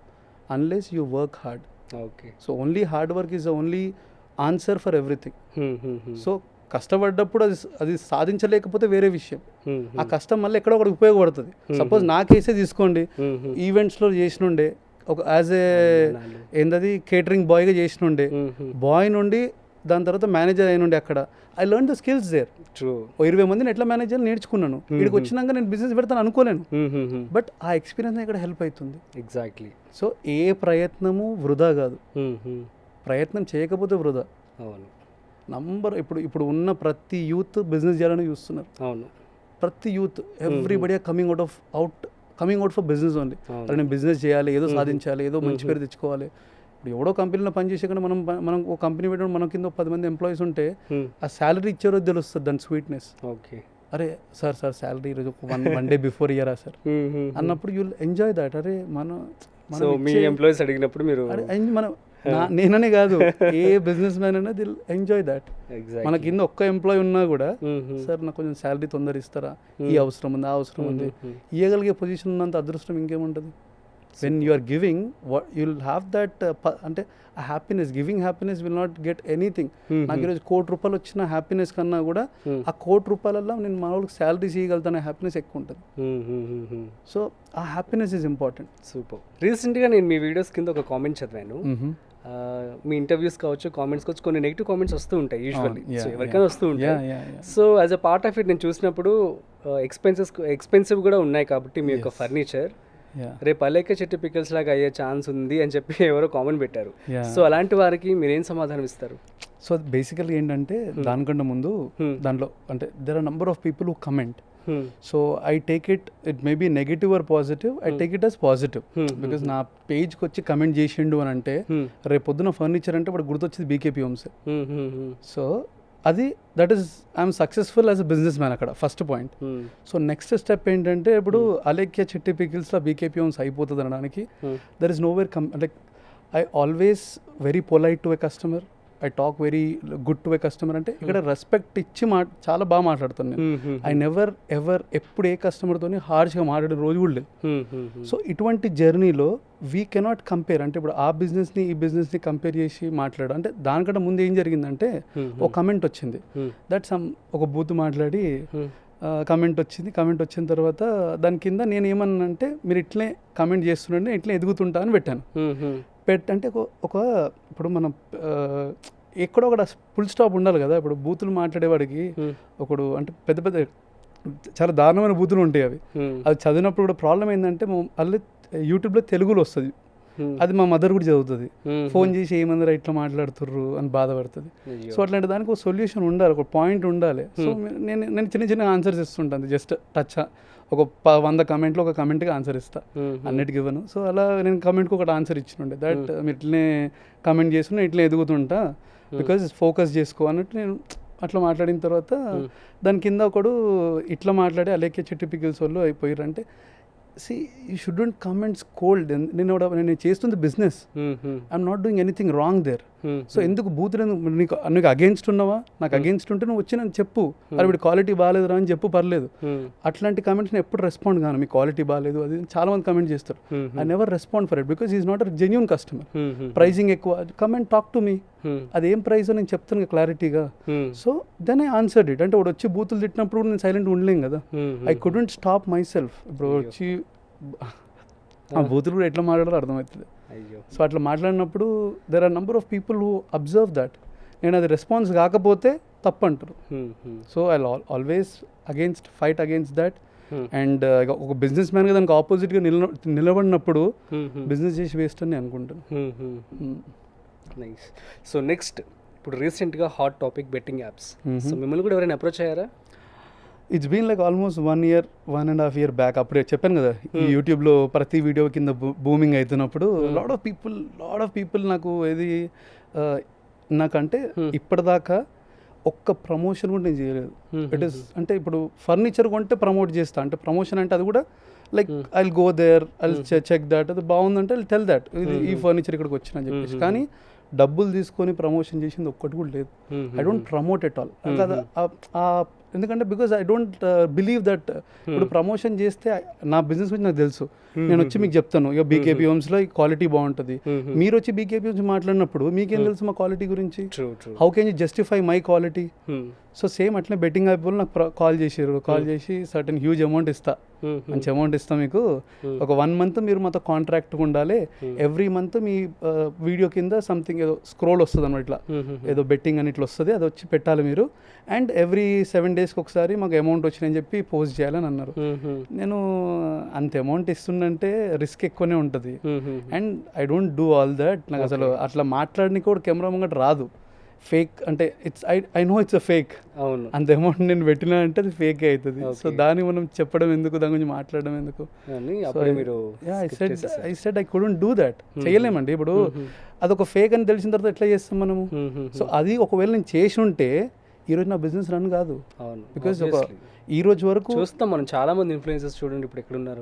unless you work hard. Okay. So only hard work is the only answer for everything. So కష్టపడ్డప్పుడు అది సాధించలేకపోతే వేరే విషయం, ఆ కష్టం మళ్ళీ ఎక్కడో ఒకటి ఉపయోగపడుతుంది. సపోజ్ నా కేసే తీసుకోండి, ఈవెంట్స్లో చేసినుండే ఒక యాజ్ ఏంటది కేటరింగ్ బాయ్గా చేసినుండే, బాయ్ నుండి దాని తర్వాత మేనేజర్ అయినుండే అక్కడ I learn the skills there. 20 మందిని ఎట్లా మేనేజ్ చేయాలి నేర్చుకున్నాను. ఇక్కడికి వచ్చినాక నేను బిజినెస్ పెడతాను అనుకోలేను, బట్ ఆ ఎక్స్పీరియన్స్ ఇక్కడ హెల్ప్ అవుతుంది. ఎగ్జాక్ట్లీ. సో ఏ ప్రయత్నము వృధా కాదు, ప్రయత్నం చేయకపోతే వృధా. అవును. ఇప్పుడు ఉన్న ప్రతి యూత్ బిజినెస్ చేయాలని చూస్తున్నారు. అవును. ప్రతి youth everybody coming out for business only. అలా నేను బిజినెస్ చేయాలి, ఏదో సాధించాలి, ఏదో మంచి పేరు తెచ్చుకోవాలి. ఇప్పుడు ఎవడో కంపెనీలో పనిచేసే కన్నా మనం ఒక కంపెనీ పెట్టడం, మన కింద 10 మంది ఎంప్లాయీస్ ఉంటే ఆ శాలరీ ఇచ్చే రోజు తెలుస్తుంది దాని స్వీట్నెస్. ఓకే. అరే సార్ శాలరీ ఈరోజు వన్ డే బిఫోర్ ఇయరా సార్ అన్నప్పుడు యూ విల్ ఎంజాయ్ దాట్. అరే మీ ఎంప్లాయీస్ అడిగినప్పుడు మీరు మనం నేననే కాదు ఏ బిజినెస్ మ్యాన్ అయినా దిల్ ఎంజాయ్ దాట్. మన కింద ఒక్క ఎంప్లాయీ ఉన్నా కూడా సార్ నాకు కొంచెం శాలరీ తొందర ఇస్తారా, ఈ అవసరం ఉంది, ఆ అవసరం ఉంది, ఇవ్వగలిగే పొజిషన్ ఉన్నంత అదృష్టం ఇంకేముంటుంది. when you are giving what you'll have that అంటే ఆ happiness, giving happiness will not get anything. నాకు ఈరోజు ₹1,00,00,000 వచ్చిన హ్యాపీనెస్ కన్నా కూడా ఆ ₹1,00,00,000 నేను మా వాళ్ళకి శాలరీస్ ఇవ్వగలుగుతానే హ్యాపీనెస్ ఎక్కువ ఉంటుంది. సో ఆ హ్యాపీనెస్ ఈజ్ ఇంపార్టెంట్. సూపర్. రీసెంట్గా నేను మీ వీడియోస్ కింద ఒక కామెంట్ చదివాను. మీ ఇంటర్వ్యూస్ కావచ్చు, కామెంట్స్ కావచ్చు, కొన్ని నెగిటివ్ కామెంట్స్ వస్తూ ఉంటాయి యూజువల్లీ, ఎవరికైనా వస్తూ ఉంటాయి. So as a part of it నేను చూసినప్పుడు ఎక్స్పెన్సివ్ కూడా ఉన్నాయి కాబట్టి మీ యొక్క ఫర్నిచర్ రేపు అలేఖ్య చెట్టు పికల్స్ లాగా అయ్యే ఛాన్స్ ఉంది అని చెప్పి ఎవరో కామెంట్ పెట్టారు. సో అలాంటి వారికి మీరేం సమాధానం ఇస్తారు? సో బేసికల్గా ఏంటంటే దానికంటే ముందు దాంట్లో అంటే there are number of people who comment. So I take it may be negative or positive, I take it as positive. Because నా పేజ్కి వచ్చి కమెంట్ చేసిండు అని అంటే రేపు పొద్దున ఫర్నిచర్ అంటే వాడు గుర్తొచ్చింది బీకేపీ హోమ్స్. సో అది that is I'm successful as a business man అక్కడ first point. So next step ఏంటంటే ఇప్పుడు అలేఖ్య చెట్టి పికిల్స్లో బీకేపీ హోమ్స్ అయిపోతుంది అనడానికి there is no where like I always very polite to a customer, I talk very good to a customer. అంటే ఇక్కడ respect ఇచ్చి చాలా బాగా మాట్లాడుతాను నేను. ఐ నెవర్ ఎవర్ ఎప్పుడు ఏ కస్టమర్తో హార్ష్గా మాట్లాడిన రోజు కూడా లేదు. సో ఇటువంటి జర్నీలో వీ కెనాట్ కంపేర్. అంటే ఇప్పుడు ఆ బిజినెస్ని ఈ బిజినెస్ని కంపేర్ చేసి మాట్లాడు అంటే దానికంటే ముందు ఏం జరిగిందంటే ఒక కమెంట్ వచ్చింది, దట్ సమ్ ఒక బూత్ మాట్లాడి కమెంట్ వచ్చింది. కమెంట్ వచ్చిన తర్వాత దాని కింద నేను ఏమన్నానంటే మీరు ఇట్లే కమెంట్ చేస్తుండే ఇట్లే ఎదుగుతుంటా అని పెట్టాను. అంటే ఒక ఇప్పుడు మనం ఎక్కడో ఒక ఫుల్ స్టాప్ ఉండాలి కదా. ఇప్పుడు బూతులు మాట్లాడేవాడికి ఒకడు అంటే పెద్ద పెద్ద చాలా దారుణమైన బూతులు ఉంటాయి. అవి చదివినప్పుడు కూడా ప్రాబ్లం ఏంటంటే మళ్ళీ యూట్యూబ్లో తెలుగులో వస్తుంది, అది మా మదర్ కూడా చదువుతుంది, ఫోన్ చేసి ఏమందరూ ఇట్లా మాట్లాడుతుర్రు అని బాధపడుతుంది. సో అట్లాంటి దానికి ఒక సొల్యూషన్ ఉండాలి, ఒక పాయింట్ ఉండాలి. సో నేను చిన్న చిన్న ఆన్సర్స్ ఇస్తుంటాను, జస్ట్ టచ్ ఒక 100 కమెంట్లో ఒక కమెంట్కి ఆన్సర్ ఇస్తా, అన్నిటికి ఇవ్వను. సో అలా నేను కమెంట్కి ఒకటి ఆన్సర్ ఇచ్చినుండే, దట్ మీరు ఇట్లనే కమెంట్ చేస్తున్నా ఇట్లా ఎదుగుతుంటా బికాజ్ ఫోకస్ చేసుకో అన్నట్టు నేను అట్లా మాట్లాడిన తర్వాత దాని కింద ఒకడు ఇట్లా మాట్లాడి అలేఖ్య చెట్టు పికిల్స్ వాళ్ళు అయిపోయారు. అంటే see you shouldn't comments cold. నేను చేస్తుంది business, I'm not doing anything wrong there. So ఎందుకు బూతులు నీకు అగేన్స్ట్ ఉన్నావా? నాకు అగేన్స్ట్ ఉంటే నువ్వు వచ్చి నన్ను చెప్పు, అది వీడి క్వాలిటీ బాగాలేదురా అని చెప్పు, పర్లేదు. అట్లాంటి కమెంట్స్ నేను ఎప్పుడు రెస్పాండ్ కాను. మీ క్వాలిటీ బాగాలేదు అది చాలా మంది కమెంట్ చేస్తారు, I never respond for it because is not a genuine customer. Pricing ఎక్కువ, కమెంట్ టాక్ టు మీ, అదేం ప్రైస్ నేను చెప్తాను క్లారిటీగా. So then I answered it. అంటే వాడు వచ్చి బూతులు తిట్టినప్పుడు నేను సైలెంట్ ఉండలేం కదా, I couldn't stop myself. ఇప్పుడు వచ్చి ఆ బూతులు కూడా ఎట్లా మాట్లాడాలో అర్థమవుతుంది. సో అట్లా మాట్లాడినప్పుడు there are number of people who observe that. నేను అది రెస్పాన్స్ కాకపోతే తప్పు అంటారు. So I always fight against that. And ఒక బిజినెస్ మ్యాన్గా దానికి ఆపోజిట్గా నిలబడినప్పుడు బిజినెస్ చేసి వేస్ట్ అని అనుకుంటాను. నైస్. సో నెక్స్ట్, ఇప్పుడు రీసెంట్గా hot topic betting apps. So మిమ్మల్ని కూడా ఎవరైనా అప్రోచ్ అయ్యారా? It's been like almost 1.5 year back. అప్పుడే చెప్పాను కదా, ఈ యూట్యూబ్లో ప్రతి వీడియో కింద బూమింగ్ అవుతున్నప్పుడు లాట్ ఆఫ్ పీపుల్ నాకు నాకంటే ఇప్పటిదాకా ఒక్క ప్రమోషన్ కూడా నేను చేయలేదు. ఇట్ ఈస్ అంటే ఇప్పుడు ఫర్నిచర్ కొంటే ప్రమోట్ చేస్తా, అంటే ప్రమోషన్ అంటే అది కూడా like I will go there, I will check that, అది బాగుందంటే ఐ టెల్ దాట్ ఇది ఈ ఫర్నిచర్ ఇక్కడికి వచ్చిన అని చెప్పేసి. కానీ డబ్బులు తీసుకొని ప్రమోషన్ చేసింది ఒక్కటి కూడా లేదు. I don't promote at all. ఎందుకంటే because I don't believe that ఇప్పుడు ప్రమోషన్ చేస్తే నా బిజినెస్ గురించి నాకు తెలుసు. నేను వచ్చి మీకు చెప్తాను ఇక బీకేపీ హోమ్స్లో ఈ క్వాలిటీ బాగుంటుంది. మీరు వచ్చి బీకేపీ హోమ్స్ మాట్లాడినప్పుడు మీకేం తెలుసు మా క్వాలిటీ గురించి? How can you justify my quality? So same అట్లనే బెట్టింగ్ యాప్ వాళ్ళు నాకు కాల్ చేసి సర్టన్ హ్యూజ్ అమౌంట్ ఇస్తా, మంచి అమౌంట్ ఇస్తాం మీకు, ఒక 1 month మీరు మాతో కాంట్రాక్ట్ ఉండాలి, ఎవ్రీ మంత్ మీ వీడియో కింద సంథింగ్ ఏదో స్క్రోల్ వస్తుంది అన్నమాట, ఇట్లా ఏదో బెట్టింగ్ అని ఇట్లా వస్తుంది, అది వచ్చి పెట్టాలి మీరు, అండ్ ఎవ్రీ 7 daysకి ఒకసారి మాకు అమౌంట్ వచ్చిందని చెప్పి పోస్ట్ చేయాలని అన్నారు. నేను అంత అమౌంట్ ఇస్తుందంటే రిస్క్ ఎక్కువనే ఉంటుంది, and I don't do all that. నాకు అసలు అట్లా మాట్లాడడానికి కూడా కెమెరా ముంగట రాదు. ఫేక్ అంటే it's I know it's a fake. అవును, అంత అమౌంట్ నేను పెట్టినా అంటే అది ఫేక్ అవుతుంది. సో దాన్ని మనం చెప్పడం ఎందుకు, దాని గురించి మాట్లాడడం ఎందుకు? I said I couldn't do that. చేయలేమండి. ఇప్పుడు అదొక ఫేక్ అని తెలిసిన తర్వాత ఎట్లా చేస్తాం మనము? సో అది ఒకవేళ నేను చేసి ఉంటే ఈరోజు నా బిజినెస్ రన్ కాదు. బికాజ్ ఒక ఈ రోజు వరకు చూస్తాం మనం చాలా మంది ఇన్ఫ్లుయెన్సర్స్ చూడండి ఇప్పుడు ఎక్కడ ఉన్నారు.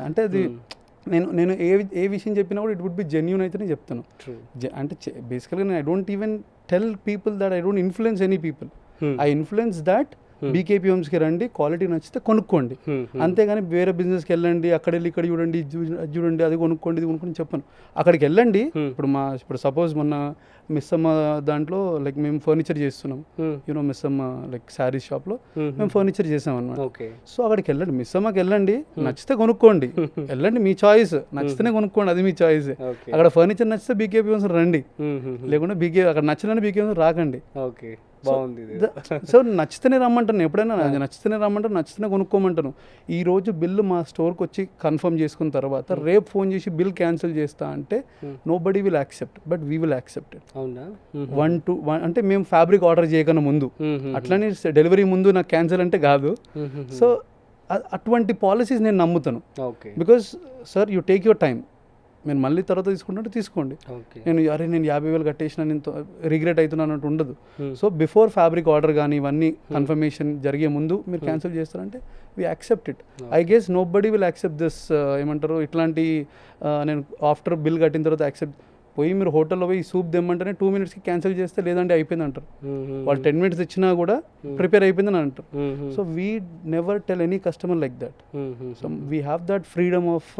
అంటే అది నేను ఏ విషయం చెప్పినా కూడా ఇట్ వుడ్ బి జెన్యూన్ అయితేనే చెప్తాను. అంటే బేసికల్గా నేను I don't even tell people that I don't influence any people. I influence that BKP హోమ్స్కి రండి, క్వాలిటీ నచ్చితే కొనుక్కోండి, అంతేగాని వేరే బిజినెస్కి వెళ్ళండి, అక్కడ వెళ్ళి ఇక్కడ చూడండి, అది చూడండి, అది కొనుక్కోండి, ఇది కొనుక్కోండి చెప్పాను. అక్కడికి వెళ్ళండి. ఇప్పుడు సపోజ్ మొన్న మిస్సమ్మ దాంట్లో లైక్ మేము ఫర్నిచర్ చేస్తున్నాం, యూనో మిస్సమ్మ లైక్ శారీ షాప్లో మేము ఫర్నిచర్ చేసాం అన్నమాట. సో అక్కడికి వెళ్ళండి, మిస్సమ్మకి వెళ్ళండి, నచ్చితే కొనుక్కోండి, వెళ్ళండి, మీ చాయిస్, నచ్చితేనే కొనుక్కోండి, అది మీ చాయిస్. అక్కడ ఫర్నిచర్ నచ్చితే బీకేపీ హోమ్స్ రండి, లేకుంటే అక్కడ నచ్చితే బీకేపీ హోమ్స్ రాకండి. సో నచ్చితేనే రమ్మంటాను, ఎప్పుడైనా నచ్చితేనే రమ్మంటాను, నచ్చితేనే కొనుక్కోమంటాను. ఈ రోజు బిల్లు మా స్టోర్కి వచ్చి కన్ఫర్మ్ చేసుకున్న తర్వాత రేపు ఫోన్ చేసి బిల్ క్యాన్సిల్ చేస్తా అంటే nobody will accept, but we will accept it. 1 అంటే మేము ఫ్యాబ్రిక్ ఆర్డర్ చేయకన్నా ముందు, అట్లనే డెలివరీ ముందు నాకు క్యాన్సిల్ అంటే కాదు. సో అటువంటి పాలసీస్ నేను నమ్ముతాను. Because sir you take your time, నేను మళ్ళీ తర్వాత తీసుకుంటుంటే తీసుకోండి. నేను 50,000 కట్టేసిన, నేను రిగ్రెట్ అవుతున్నాను అన్నట్టు ఉండదు. సో బిఫోర్ ఫ్యాబ్రిక్ ఆర్డర్ కానీ ఇవన్నీ కన్ఫర్మేషన్ జరిగే ముందు మీరు క్యాన్సిల్ చేస్తారంటే we accept it. I guess nobody will accept this. ఏమంటారు, ఇట్లాంటి నేను ఆఫ్టర్ బిల్ కట్టిన తర్వాత యాక్సెప్ట్. పోయి మీరు హోటల్లో పోయి సూప్ తెమ్మంటేనే 2 minutesకి క్యాన్సిల్ చేస్తే లేదంటే అయిపోయింది అంటారు. వాళ్ళు 10 minutes ఇచ్చినా కూడా ప్రిపేర్ అయిపోయిందని అంటారు. So we never tell any customer like that. So we have that freedom of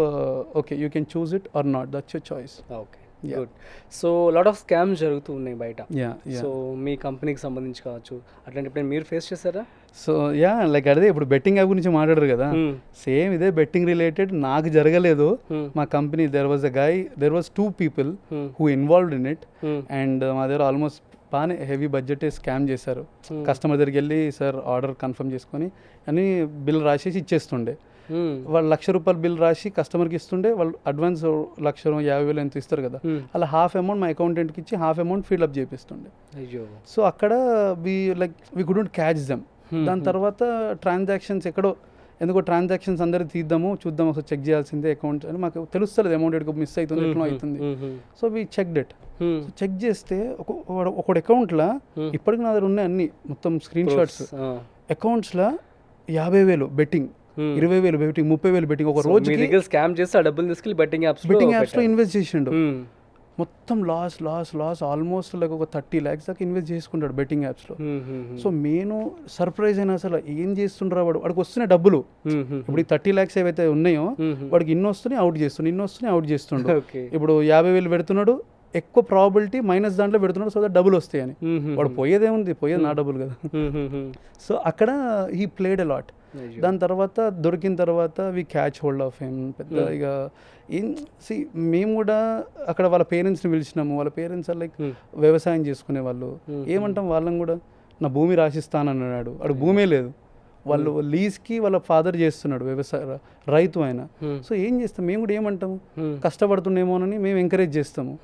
okay you can choose it or not, that's your choice. Okay, good. So lot of scams జరుగుతూ ఉన్నాయి బయట. So మీ కంపెనీకి సంబంధించి కావచ్చు, అట్లాంటి ఎప్పుడైనా మీరు face చేశారా? సో లైక్ అదే ఇప్పుడు బెట్టింగ్ యాప్ గురించి మాట్లాడారు కదా, సేమ్ ఇదే బెట్టింగ్ రిలేటెడ్ నాకు జరగలేదు. మా company there was 2 people who involved in it, and మా దగ్గర ఆల్మోస్ట్ బాగానే హెవీ బడ్జెట్ స్కామ్ చేశారు. కస్టమర్ దగ్గరికి వెళ్ళి సార్ ఆర్డర్ కన్ఫర్మ్ చేసుకొని అని బిల్ రాసేసి ఇచ్చేస్తుండే. వాళ్ళు ₹1,00,000 బిల్ రాసి కస్టమర్కి ఇస్తుండే, వాళ్ళు అడ్వాన్స్ 1,50,000 ఎంత ఇస్తారు కదా, అలా హాఫ్ అమౌంట్ మా అకౌంటెంట్కి ఇచ్చి హాఫ్ అమౌంట్ ఫిల్అప్ చేపిస్తుండే. సో అక్కడ వీ కుడెంట్ క్యాచ్ దెమ్. దాని తర్వాత ట్రాన్సాక్షన్స్ ఎక్కడో ఎందుకో ట్రాన్సాక్షన్స్ అందరికీ తీద్దాము చూద్దాం, ఒకసారి చెక్ చేయాల్సిందే అకౌంట్ అని మాకు తెలుస్తుంది, అమౌంట్ ఎక్కడికి మిస్ అవుతుంది, ఎట్లా అవుతుంది. So we checked it. Check చేస్తే ఒక అకౌంట్లో ఇప్పటికి నా దగ్గర ఉన్నాయి అన్ని మొత్తం స్క్రీన్ షాట్స్. అకౌంట్స్లో 50,000 బెట్టింగ్, 20,000 బెట్టింగ్, 30,000 బెట్టింగ్. ఒక రోజు స్కామ్ చేసి ఆ డబ్బులు తీసుకెళ్ళి బెట్టింగ్ యాప్స్లో ఇన్వెస్ట్ చేసిండు. మొత్తం లాస్ ఆల్మోస్ట్ లైక్ ఒక 30 lakhs దాకా ఇన్వెస్ట్ చేసుకుంటాడు బెట్టింగ్ యాప్స్లో. సో నేను సర్ప్రైజ్ అయినా, అసలు ఏం చేస్తుండ్రా వాడికి వస్తున్నాయి డబ్బులు. ఇప్పుడు ఈ 30 lakhs ఏవైతే ఉన్నాయో వాడికి ఇన్ని వస్తున్నాయి అవుట్ చేస్తుండు. ఇప్పుడు 50,000 పెడుతున్నాడు, ఎక్కువ ప్రాబిలిటీ మైనస్ దాంట్లో పెడుతున్నాడు, సో డబ్బులు వస్తాయని. వాడు పోయేదేముంది, పోయేది నా డబ్బులు కదా. సో అక్కడ హీ ప్లేడ్ అ లాట్. దాని తర్వాత దొరికిన తర్వాత వి క్యాచ్ హోల్డ్ ఆఫ్ హిమ్. పెద్ద ఇక మేము కూడా అక్కడ వాళ్ళ పేరెంట్స్ని పిలిచినాము. వాళ్ళ పేరెంట్స్ లైక్ వ్యవసాయం చేసుకునే వాళ్ళు. ఏమంటాం వాళ్ళని కూడా, నా భూమి రాసిస్తానన్నాడు, వాడు భూమే లేదు, వాళ్ళు లీజ్కి వాళ్ళ ఫాదర్ చేస్తున్నాడు వ్యవసాయ రైతు ఆయన. సో ఏం చేస్తాం, మేము కూడా ఏమంటాము, కష్టపడుతుండేమోనని మేము ఎంకరేజ్ చేస్తాము.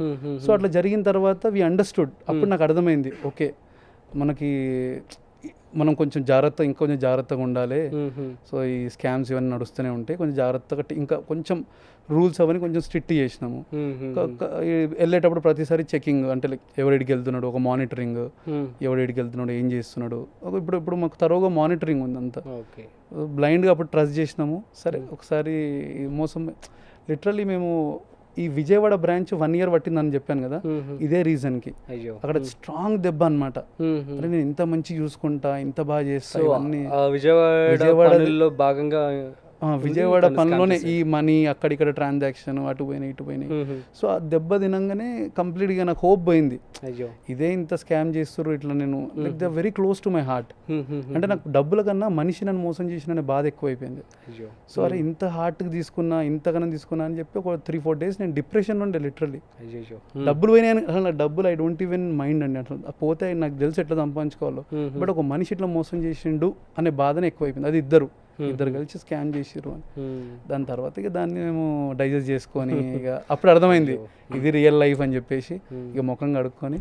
సో అట్లా జరిగిన తర్వాత వి అండర్స్టూడ్. అప్పుడు నాకు అర్థమైంది, ఓకే మనం కొంచెం ఇంకొంచెం జాగ్రత్తగా ఉండాలి. సో ఈ స్కామ్స్ ఇవన్నీ నడుస్తూనే ఉంటాయి, కొంచెం జాగ్రత్తగా ఇంకా కొంచెం రూల్స్ అవన్నీ కొంచెం స్ట్రిక్ట్ చేసినాము. వెళ్ళేటప్పుడు ప్రతిసారి చెకింగ్, అంటే లైక్ ఎవరెడికి వెళ్తున్నాడు, ఒక మానిటరింగ్, ఎవరెడికి వెళ్తున్నాడు, ఏం చేస్తున్నాడు. ఇప్పుడు మాకు తరోగా మానిటరింగ్ ఉంది అంతా. బ్లైండ్గా అప్పుడు ట్రస్ట్ చేసినాము. సరే ఒకసారి మోసం, లిటరల్లీ మేము ఈ విజయవాడ బ్రాంచ్ 1 year పట్టిందని చెప్పాను కదా, ఇదే రీజన్కి. అక్కడ స్ట్రాంగ్ దెబ్బ అనమాట. అరే నేను ఇంత మంచి చూసుకుంటా, ఇంత బాగా చేస్తా, ఇవన్నీ విజయవాడలో భాగంగా విజయవాడ పనిలోనే ఈ మనీ అక్కడిక్కడ ట్రాన్సాక్షన్ అటు పోయినాయి ఇటు పోయినాయి. సో ఆ దెబ్బ తినంగానే కంప్లీట్గా నాకు హోప్ పోయింది. ఇదే ఇంత స్కామ్ చేస్తారు ఇట్లా, నేను like they very close to my heart. అంటే నాకు డబ్బుల కన్నా మనిషి నన్ను మోసం చేసిన బాధ ఎక్కువైపోయింది. సో అరే ఇంత హార్ట్కి తీసుకున్నా, ఇంతగానో తీసుకున్నా అని చెప్పి ఒక 3-4 days నేను డిప్రెషన్లో ఉండే లిటరల్లీ. డబ్బులు పోయినాయి, అసలు డబ్బులు ఐ డోంట్ ఈవెన్ మైండ్ అండి. అట్లా పోతే నాకు తెలుసు ఎట్లా సంపాదించుకోవాలో, బట్ ఒక మనిషి ఇట్లా మోసం చేసిండు అనే బాధనే ఎక్కువైపోయింది. అది ఇద్దరు కలిసి స్కామ్ చేసిర్రు అని. దాని తర్వాత ఇక దాన్ని మేము డైజెస్ట్ చేసుకొని ఇక అప్పుడు అర్థమైంది ఇది రియల్ లైఫ్ అని చెప్పేసి ఇక ముఖం కడుక్కొని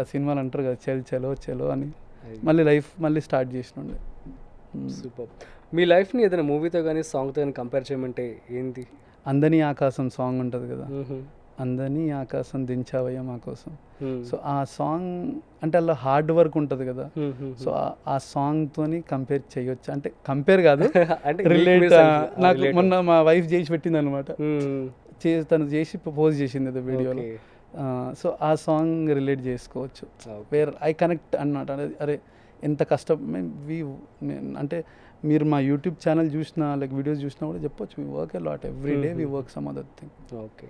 ఆ సినిమాలు అంటారు కదా చలో చలో అని మళ్ళీ స్టార్ట్ చేసినండే. సూపర్. మీ లైఫ్ని ఏదైనా మూవీతో కానీ సాంగ్తో కానీ కంపేర్ చేయమంటే ఏంటి? అందని ఆకాశం సాంగ్ ఉంటుంది కదా, అందని ఆకాశం దించావయ్యా మా కోసం. సో ఆ సాంగ్ అంటే అలా హార్డ్ వర్క్ ఉంటుంది కదా, సో ఆ సాంగ్ తోని కంపేర్ చేయొచ్చు. అంటే కంపేర్ కాదు, రిలేట్. నాకు మొన్న మా వైఫ్ చేసి పెట్టింది అనమాట, తను చేసి ప్రపోజ్ చేసింది అది వీడియోలో. సో ఆ సాంగ్ రిలేట్ చేసుకోవచ్చు, వేర్ ఐ కనెక్ట్ అన్నమాట. అరే ఎంత కష్టం అంటే మీరు మా యూట్యూబ్ ఛానల్ చూసినా లైక్ వీడియోస్ చూసినా కూడా చెప్పొచ్చు, we work a lot every day, we work some other thing. Okay.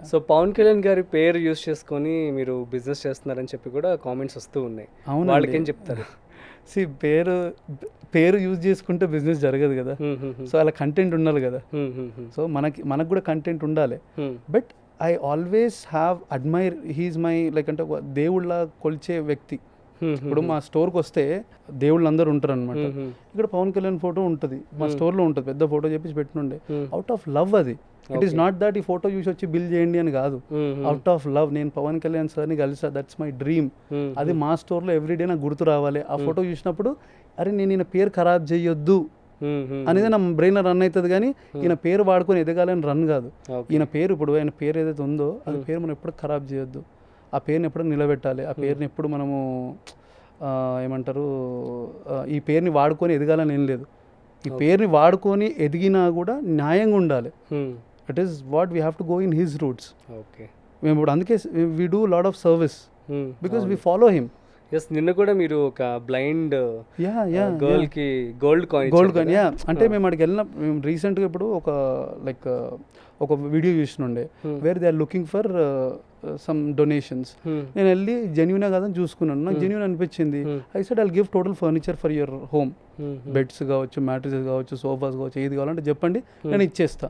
So Pawan Kalyan గారి పేరు యూస్ చేసుకొని మీరు బిజినెస్ చేస్తున్నారని చెప్పి కూడా కామెంట్స్ వస్తూ ఉన్నాయి. అవును, వాళ్ళకేం చెప్తారు? సి పేరు యూజ్ చేసుకుంటే బిజినెస్ జరగదు కదా, సో అలా కంటెంట్ ఉండాలి కదా. సో మనకు కూడా కంటెంట్ ఉండాలి. But I always have admire, he is my like అంటే ఒక దేవుళ్ళ కొలిచే వ్యక్తి. ఇప్పుడు మా స్టోర్కి వస్తే దేవుళ్ళు అందరూ ఉంటారు అనమాట. ఇక్కడ పవన్ కళ్యాణ్ ఫోటో ఉంటుంది మా స్టోర్లో ఉంటుంది, పెద్ద ఫోటో చెప్పేసి పెట్టినుండే. అవుట్ ఆఫ్ లవ్ అది. ఇట్ ఈస్ నాట్ దట్ ఈ ఫోటో చూసి వచ్చి బిల్ చేయండి అని కాదు, అవుట్ ఆఫ్ లవ్. నేను పవన్ కళ్యాణ్ సార్ని కలిసా, దట్స్ మై డ్రీమ్. అది మా స్టోర్లో ఎవ్రీడే నాకు గుర్తు రావాలి. ఆ ఫోటో చూసినప్పుడు అరే నేను ఈయన పేరు ఖరాబ్ చేయొద్దు అనేది నా బ్రెయిన్ రన్ అవుతుంది, కానీ ఈయన పేరు వాడుకొని ఎదగాలని రన్ కాదు. ఈయన పేరు ఇప్పుడు ఆయన పేరు ఏదైతే ఉందో అది పేరు మనం ఎప్పుడు ఖరాబ్ చేయొద్దు, ఆ పేరుని ఎప్పుడు నిలబెట్టాలి. ఆ పేరుని ఎప్పుడు మనము ఏమంటారు, ఈ పేరుని వాడుకొని ఎదగాలని ఏం లేదు. ఈ పేరుని వాడుకొని ఎదిగినా కూడా న్యాయంగా ఉండాలి. It is what we have to go in his roots. Okay. మేము ఇప్పుడు అందుకే we do lot of service because we follow him. Yes, నిన్న కూడా మీరు ఒక బ్లైండ్ గర్ల్కి గోల్డ్ కాయిన్ అంటే మేము అక్కడికి వెళ్ళిన రీసెంట్గా ఇప్పుడు ఒక వీడియో చూసినుండే where they are looking for some donations. నేను వెళ్ళి జెన్యూనే కాదని చూసుకున్నాను, నాకు జెన్యూన్ అనిపించింది. I said I'll give total furniture for your home, beds కావచ్చు, మ్యాట్రిసెస్ కావచ్చు, సోఫాస్ కావచ్చు, ఏది కావాలంటే చెప్పండి నేను ఇచ్చేస్తా.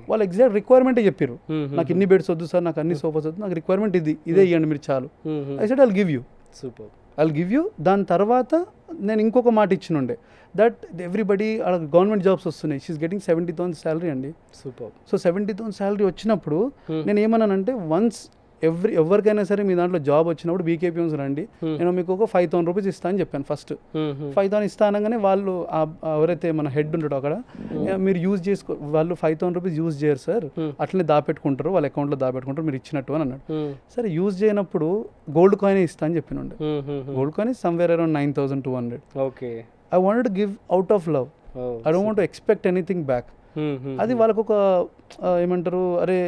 వాళ్ళు ఎగ్జాక్ట్ రిక్వైర్మెంటే చెప్పారు, నాకు ఇన్ని బెడ్స్ వద్దు సార్, నాకు అన్ని సోఫాస్ వద్దు, నాకు రిక్వైర్మెంట్ ఇదే ఇవ్వండి మీరు చాలు. I said I'll give you. Super. I'll give you. దాని తర్వాత నేను ఇంకొక మాట ఇచ్చినుండే, దట్ ఎవ్రీబడి గవర్నమెంట్ జాబ్స్ వస్తున్నాయి, షీఈస్ గెటింగ్ 70,000 శాలరీ అండి. సూపర్. సో 70,000 శాలరీ వచ్చినప్పుడు నేను ఏమన్నానంటే, వన్స్ ఎవరికైనా సరే మీ దాంట్లో జాబ్ వచ్చినప్పుడు బీకేపీ రండి, నేను మీకు ఒక 5,000 రూపీస్ ఇస్తా అని చెప్పాను. ఫస్ట్ 5,000 ఇస్తా అనగానే వాళ్ళు ఎవరైతే మన హెడ్ ఉంటాడో అక్కడ, మీరు యూజ్ చేసుకో, వాళ్ళు 5,000 రూపీస్ యూజ్ చేయరు సార్, అట్లనే దాపెట్టుకుంటారు, వాళ్ళ అకౌంట్లో దాపెట్టుకుంటారు మీరు ఇచ్చినట్టు అని అన్నాడు. సరే యూజ్ చేయనప్పుడు గోల్డ్ కాయిన్ ఇస్తా అని చెప్పినండే. Gold coin is somewhere around 9,200. Okay. I wanted to give out of love, I don't want to expect anything back. అది వాళ్ళకు ఒక ఏమంటారు, అరే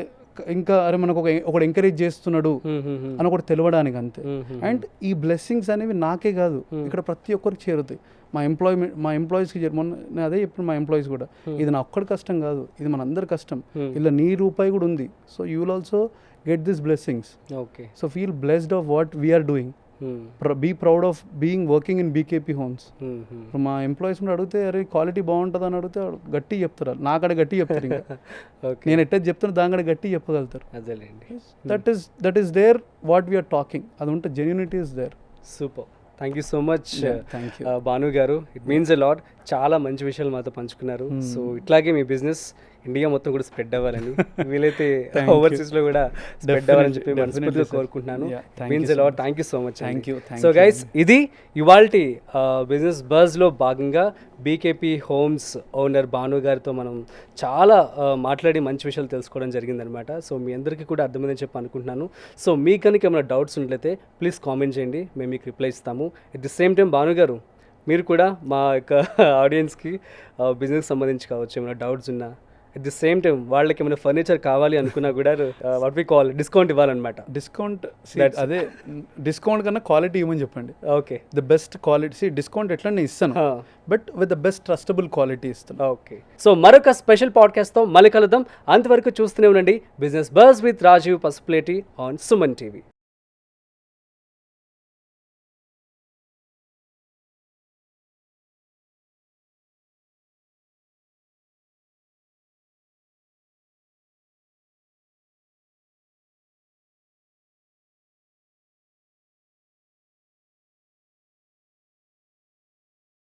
ఇంకా అరే మనకు ఒకడు ఎంకరేజ్ చేస్తున్నాడు అని ఒకటి తెలవడానికి అంతే. అండ్ ఈ బ్లెస్సింగ్స్ అనేవి నాకే కాదు, ఇక్కడ ప్రతి ఒక్కరికి చేరుతాయి. మా ఎంప్లాయీస్కి మొన్న అదే చెప్పిన మా ఎంప్లాయీస్ కూడా, ఇది నా ఒక్కడి కష్టం కాదు, ఇది మన అందరి కష్టం, ఇలా నీ రూపాయి కూడా ఉంది. So you will also get this blessings. Okay. So feel blessed of what we are doing. Be proud of being working in BKP homes. మా ఎంప్లాయీస్ కూడా అడిగితే అరే క్వాలిటీ బాగుంటుంది అని అడిగితే గట్టి చెప్తారు, నాకడ గట్టి చెప్తారు. ఇంకా నేను ఎట్లా చెప్తాను దాని గట్టి చెప్పగలుగుతారు. That is there what we are talking, అది ఉంటే genuinity is there. Super. Thank you so much thank you Bhanu గారు, ఇట్ మీన్స్ ఎ లాట్. చాలా మంచి విషయాలు మాతో పంచుకున్నారు. సో ఇట్లాగే మీ బిజినెస్ ఇండియా మొత్తం కూడా స్ప్రెడ్ అవ్వాలని, వీలైతే ఓవర్సీస్ లో కూడా స్ప్రెడ్ అవ్వాలని చెప్పి మనస్ఫూర్తిగా కోరుకుంటున్నాను. Means lot. Thank you so much. So guys, ఇది ఇవాల్టి బిజినెస్ బజ్ లో భాగంగా బీకేపీ హోమ్స్ ఓనర్ భాను గారితో మనం చాలా మాట్లాడి మంచి విషయాలు తెలుసుకోవడం జరిగిందనమాట. సో మీ అందరికీ కూడా అర్థమైందని చెప్పి అనుకుంటున్నాను. సో మీకు కనుక ఏమైనా డౌట్స్ ఉంట్లయితే ప్లీజ్ కామెంట్ చేయండి, మేము మీకు రిప్లై ఇస్తాము. At the same time Bhanu గారు, మీరు కూడా మా యొక్క ఆడియన్స్కి బిజినెస్ సంబంధించి కావచ్చు ఏమైనా డౌట్స్ ఉన్నా, అట్ ది సేమ్ టైం వాళ్ళకి ఏమైనా ఫర్నిచర్ కావాలి అనుకున్నా కూడా వాట్ వి కాల్ డిస్కౌంట్ ఇవ్వాలన్నమాట. డిస్కౌంట్ అదే డిస్కౌంట్ కన్నా క్వాలిటీ ఇవ్వమని చెప్పండి. Okay, the best quality. Discount ఎట్లా నేను ఇస్తాను, but with the best trustable quality ఇస్తాను. ఓకే, సో మరొక స్పెషల్ పాడ్కాస్ట్తో మళ్ళీ కలుద్దాం. అంతవరకు చూస్తూనే ఉండండి business buzz with Rajeev Pasupuleti on Suman TV.